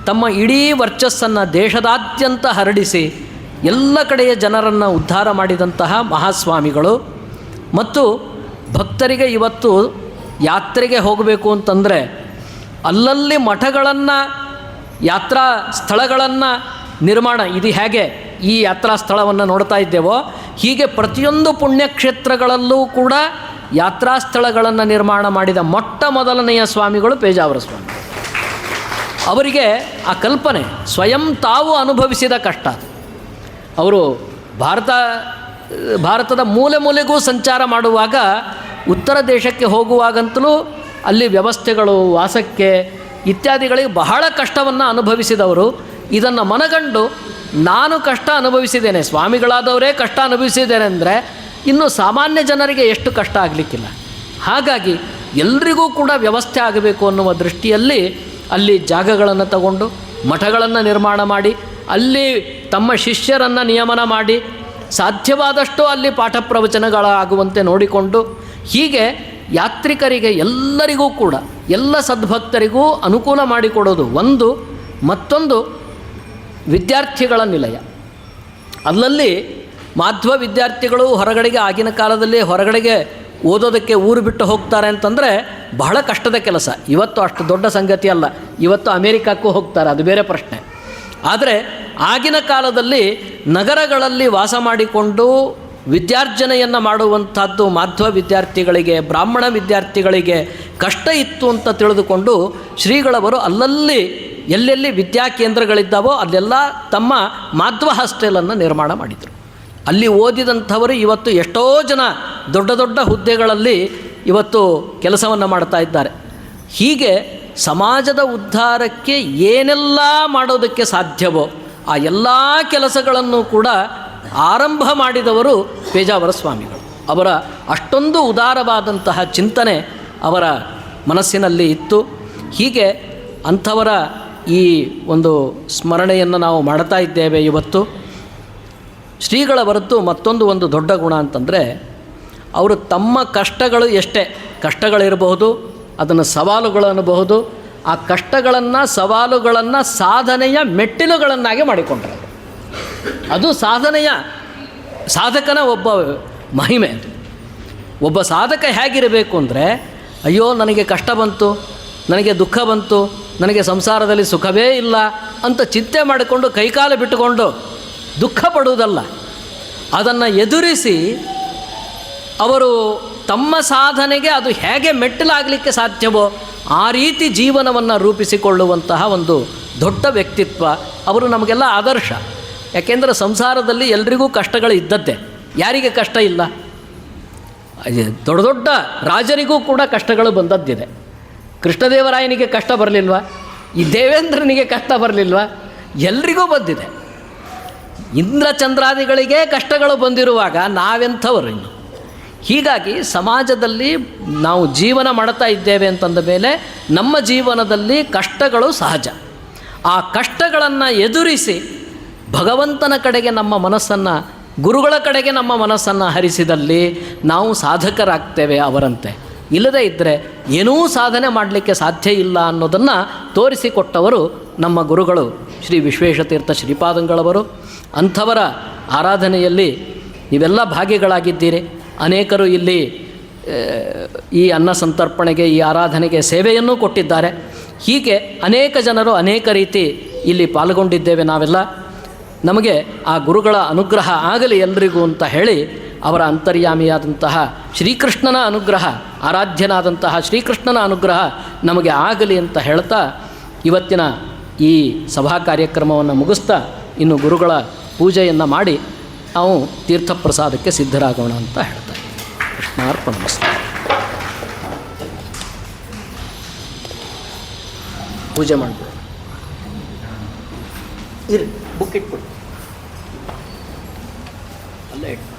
ತಮ್ಮ ಇಡೀ ವರ್ಚಸ್ಸನ್ನು ದೇಶದಾದ್ಯಂತ ಹರಡಿಸಿ ಎಲ್ಲ ಕಡೆಯ ಜನರನ್ನು ಉದ್ಧಾರ ಮಾಡಿದಂತಹ ಮಹಾಸ್ವಾಮಿಗಳು. ಮತ್ತು ಭಕ್ತರಿಗೆ ಇವತ್ತು ಯಾತ್ರೆಗೆ ಹೋಗಬೇಕು ಅಂತಂದರೆ ಅಲ್ಲಲ್ಲಿ ಮಠಗಳನ್ನು, ಯಾತ್ರಾ ಸ್ಥಳಗಳನ್ನು ನಿರ್ಮಾಣ, ಇದು ಹೇಗೆ ಈ ಯಾತ್ರಾ ಸ್ಥಳವನ್ನು ನೋಡ್ತಾ ಇದ್ದೇವೋ ಹೀಗೆ ಪ್ರತಿಯೊಂದು ಪುಣ್ಯಕ್ಷೇತ್ರಗಳಲ್ಲೂ ಕೂಡ ಯಾತ್ರಾ ಸ್ಥಳಗಳನ್ನು ನಿರ್ಮಾಣ ಮಾಡಿದ ಮೊಟ್ಟ ಮೊದಲನೆಯ ಸ್ವಾಮಿಗಳು ಪೇಜಾವರ ಸ್ವಾಮಿ. ಅವರಿಗೆ ಆ ಕಲ್ಪನೆ ಸ್ವಯಂ ತಾವು ಅನುಭವಿಸಿದ ಕಷ್ಟ. ಅವರು ಭಾರತದ ಮೂಲೆ ಮೂಲೆಗೂ ಸಂಚಾರ ಮಾಡುವಾಗ, ಉತ್ತರ ದೇಶಕ್ಕೆ ಹೋಗುವಾಗಂತಲೂ ಅಲ್ಲಿ ವ್ಯವಸ್ಥೆಗಳು, ವಾಸಕ್ಕೆ ಇತ್ಯಾದಿಗಳಿಗೆ ಬಹಳ ಕಷ್ಟವನ್ನು ಅನುಭವಿಸಿದವರು. ಇದನ್ನು ಮನಗಂಡು ನಾನು ಕಷ್ಟ ಅನುಭವಿಸಿದ್ದೇನೆ, ಸ್ವಾಮಿಗಳಾದವರೇ ಕಷ್ಟ ಅನುಭವಿಸಿದ್ದೇನೆ ಅಂದರೆ ಇನ್ನು ಸಾಮಾನ್ಯ ಜನರಿಗೆ ಎಷ್ಟು ಕಷ್ಟ ಆಗಲಿಕ್ಕಿಲ್ಲ. ಹಾಗಾಗಿ ಎಲ್ರಿಗೂ ಕೂಡ ವ್ಯವಸ್ಥೆ ಆಗಬೇಕು ಅನ್ನುವ ದೃಷ್ಟಿಯಲ್ಲಿ ಅಲ್ಲಿ ಜಾಗಗಳನ್ನು ತಗೊಂಡು ಮಠಗಳನ್ನು ನಿರ್ಮಾಣ ಮಾಡಿ ಅಲ್ಲಿ ತಮ್ಮ ಶಿಷ್ಯರನ್ನು ನಿಯಮನ ಮಾಡಿ ಸಾಧ್ಯವಾದಷ್ಟು ಅಲ್ಲಿ ಪಾಠ ಪ್ರವಚನಗಳಾಗುವಂತೆ ನೋಡಿಕೊಂಡು ಹೀಗೆ ಯಾತ್ರಿಕರಿಗೆ ಎಲ್ಲರಿಗೂ ಕೂಡ ಎಲ್ಲ ಸದ್ಭಕ್ತರಿಗೂ ಅನುಕೂಲ ಮಾಡಿಕೊಡೋದು ಒಂದು. ಮತ್ತೊಂದು ವಿದ್ಯಾರ್ಥಿಗಳ ನಿಲಯ. ಅಲ್ಲಲ್ಲಿ ಮಾಧ್ವ ವಿದ್ಯಾರ್ಥಿಗಳು ಹೊರಗಡೆಗೆ, ಆಗಿನ ಕಾಲದಲ್ಲಿ ಹೊರಗಡೆಗೆ ಓದೋದಕ್ಕೆ ಊರು ಬಿಟ್ಟು ಹೋಗ್ತಾರೆ ಅಂತಂದರೆ ಬಹಳ ಕಷ್ಟದ ಕೆಲಸ. ಇವತ್ತು ಅಷ್ಟು ದೊಡ್ಡ ಸಂಗತಿ ಅಲ್ಲ. ಇವತ್ತು ಅಮೇರಿಕಕ್ಕೂ ಹೋಗ್ತಾರೆ, ಅದು ಬೇರೆ ಪ್ರಶ್ನೆ. ಆದರೆ ಆಗಿನ ಕಾಲದಲ್ಲಿ ನಗರಗಳಲ್ಲಿ ವಾಸ ಮಾಡಿಕೊಂಡು ವಿದ್ಯಾರ್ಜನೆಯನ್ನು ಮಾಡುವಂಥದ್ದು ಮಾಧ್ವ ವಿದ್ಯಾರ್ಥಿಗಳಿಗೆ, ಬ್ರಾಹ್ಮಣ ವಿದ್ಯಾರ್ಥಿಗಳಿಗೆ ಕಷ್ಟ ಇತ್ತು ಅಂತ ತಿಳಿದುಕೊಂಡು ಶ್ರೀಗಳವರು ಅಲ್ಲಲ್ಲಿ ಎಲ್ಲೆಲ್ಲಿ ವಿದ್ಯಾಕೇಂದ್ರಗಳಿದ್ದಾವೋ ಅಲ್ಲೆಲ್ಲ ತಮ್ಮ ಮಾಧ್ವ ಹಾಸ್ಟೆಲನ್ನು ನಿರ್ಮಾಣ ಮಾಡಿದರು. ಅಲ್ಲಿ ಓದಿದಂಥವರು ಇವತ್ತು ಎಷ್ಟೋ ಜನ ದೊಡ್ಡ ದೊಡ್ಡ ಹುದ್ದೆಗಳಲ್ಲಿ ಇವತ್ತು ಕೆಲಸವನ್ನು ಮಾಡ್ತಾ ಇದ್ದಾರೆ. ಹೀಗೆ ಸಮಾಜದ ಉದ್ಧಾರಕ್ಕೆ ಏನೆಲ್ಲ ಮಾಡೋದಕ್ಕೆ ಸಾಧ್ಯವೋ ಆ ಎಲ್ಲ ಕೆಲಸಗಳನ್ನು ಕೂಡ ಆರಂಭ ಮಾಡಿದವರು ಪೇಜಾವರ ಸ್ವಾಮಿಗಳು. ಅವರ ಅಷ್ಟೊಂದು ಉದಾರವಾದಂತಹ ಚಿಂತನೆ ಅವರ ಮನಸ್ಸಿನಲ್ಲಿ ಇತ್ತು. ಹೀಗೆ ಅಂಥವರ ಈ ಒಂದು ಸ್ಮರಣೆಯನ್ನು ನಾವು ಮಾಡ್ತಾ ಇದ್ದೇವೆ ಇವತ್ತು. ಶ್ರೀಗಳ ಹೊರತು ಮತ್ತೊಂದು ಒಂದು ದೊಡ್ಡ ಗುಣ ಅಂತಂದರೆ ಅವರು ತಮ್ಮ ಕಷ್ಟಗಳು ಎಷ್ಟೇ ಕಷ್ಟಗಳಿರಬಹುದು, ಅದನ್ನು ಸವಾಲುಗಳು ಅನ್ನಬಹುದು, ಆ ಕಷ್ಟಗಳನ್ನು ಸವಾಲುಗಳನ್ನು ಸಾಧನೆಯ ಮೆಟ್ಟಿಲುಗಳನ್ನಾಗಿ ಮಾಡಿಕೊಂಡ್ರು. ಅದು ಸಾಧಕನ ಒಬ್ಬ ಮಹಿಮೆ. ಅದು ಒಬ್ಬ ಸಾಧಕ ಹೇಗಿರಬೇಕು ಅಂದರೆ, ಅಯ್ಯೋ ನನಗೆ ಕಷ್ಟ ಬಂತು, ನನಗೆ ದುಃಖ ಬಂತು, ನನಗೆ ಸಂಸಾರದಲ್ಲಿ ಸುಖವೇ ಇಲ್ಲ ಅಂತ ಚಿಂತೆ ಮಾಡಿಕೊಂಡು ಕೈಕಾಲು ಬಿಟ್ಟುಕೊಂಡು ದುಃಖ ಪಡುವುದಲ್ಲ, ಅದನ್ನು ಎದುರಿಸಿ ಅವರು ತಮ್ಮ ಸಾಧನೆಗೆ ಅದು ಹೇಗೆ ಮೆಟ್ಟಿಲಾಗಲಿಕ್ಕೆ ಸಾಧ್ಯವೋ ಆ ರೀತಿ ಜೀವನವನ್ನು ರೂಪಿಸಿಕೊಳ್ಳುವಂತಹ ಒಂದು ದೊಡ್ಡ ವ್ಯಕ್ತಿತ್ವ ಅವರು ನಮಗೆಲ್ಲ ಆದರ್ಶ. ಯಾಕೆಂದರೆ ಸಂಸಾರದಲ್ಲಿ ಎಲ್ರಿಗೂ ಕಷ್ಟಗಳು ಇದ್ದದ್ದೇ, ಯಾರಿಗೆ ಕಷ್ಟ ಇಲ್ಲ? ದೊಡ್ಡ ದೊಡ್ಡ ರಾಜರಿಗೂ ಕೂಡ ಕಷ್ಟಗಳು ಬಂದದ್ದಿದೆ. ಕೃಷ್ಣದೇವರಾಯನಿಗೆ ಕಷ್ಟ ಬರಲಿಲ್ವಾ? ಈ ದೇವೇಂದ್ರನಿಗೆ ಕಷ್ಟ ಬರಲಿಲ್ವಾ? ಎಲ್ರಿಗೂ ಬಂದಿದೆ. ಇಂದ್ರಚಂದ್ರಾದಿಗಳಿಗೆ ಕಷ್ಟಗಳು ಬಂದಿರುವಾಗ ನಾವೆಂಥವರು ಇನ್ನು? ಹೀಗಾಗಿ ಸಮಾಜದಲ್ಲಿ ನಾವು ಜೀವನ ಮಾಡ್ತಾ ಇದ್ದೇವೆ ಅಂತಂದ ಮೇಲೆ ನಮ್ಮ ಜೀವನದಲ್ಲಿ ಕಷ್ಟಗಳು ಸಹಜ. ಆ ಕಷ್ಟಗಳನ್ನು ಎದುರಿಸಿ ಭಗವಂತನ ಕಡೆಗೆ ನಮ್ಮ ಮನಸ್ಸನ್ನು, ಗುರುಗಳ ಕಡೆಗೆ ನಮ್ಮ ಮನಸ್ಸನ್ನು ಹರಿಸಿದಲ್ಲಿ ನಾವು ಸಾಧಕರಾಗ್ತೇವೆ ಅವರಂತೆ. ಇಲ್ಲದೇ ಇದ್ದರೆ ಏನೂ ಸಾಧನೆ ಮಾಡಲಿಕ್ಕೆ ಸಾಧ್ಯ ಇಲ್ಲ ಅನ್ನೋದನ್ನು ತೋರಿಸಿಕೊಟ್ಟವರು ನಮ್ಮ ಗುರುಗಳು ಶ್ರೀ ವಿಶ್ವೇಶತೀರ್ಥ ಶ್ರೀಪಾದಂಗಳವರು. ಅಂಥವರ ಆರಾಧನೆಯಲ್ಲಿ ನೀವೆಲ್ಲ ಭಾಗಿಗಳಾಗಿದ್ದೀರಿ. ಅನೇಕರು ಇಲ್ಲಿ ಈ ಅನ್ನ ಸಂತರ್ಪಣೆಗೆ, ಈ ಆರಾಧನೆಗೆ ಸೇವೆಯನ್ನೂ ಕೊಟ್ಟಿದ್ದಾರೆ. ಹೀಗೆ ಅನೇಕ ಜನರು ಅನೇಕ ರೀತಿ ಇಲ್ಲಿ ಪಾಲ್ಗೊಂಡಿದ್ದೇವೆ ನಾವೆಲ್ಲ. ನಮಗೆ ಆ ಗುರುಗಳ ಅನುಗ್ರಹ ಆಗಲಿ ಎಲ್ರಿಗೂ ಅಂತ ಹೇಳಿ ಅವರ ಅಂತರ್ಯಾಮಿಯಾದಂತಹ ಶ್ರೀಕೃಷ್ಣನ ಅನುಗ್ರಹ, ಆರಾಧ್ಯನಾದಂತಹ ಶ್ರೀಕೃಷ್ಣನ ಅನುಗ್ರಹ ನಮಗೆ ಆಗಲಿ ಅಂತ ಹೇಳ್ತಾ ಇವತ್ತಿನ ಈ ಸಭಾ ಕಾರ್ಯಕ್ರಮವನ್ನು ಮುಗಿಸ್ತಾ ಇನ್ನು ಗುರುಗಳ ಪೂಜೆಯನ್ನು ಮಾಡಿ ನಾವು ತೀರ್ಥಪ್ರಸಾದಕ್ಕೆ ಸಿದ್ಧರಾಗೋಣ ಅಂತ ಹೇಳ್ತಾರೆ. ಕೃಷ್ಣಾರ್ಪಣಮಸ್ತು. ಪೂಜೆ ಮಾಡ್ಬೋದು. ಇರಿ, ಬುಕ್ ಇಟ್ಬಿಟ್ಟು ಅಲ್ಲೇ ಇಟ್ಟು.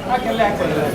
ಹಾಕಿ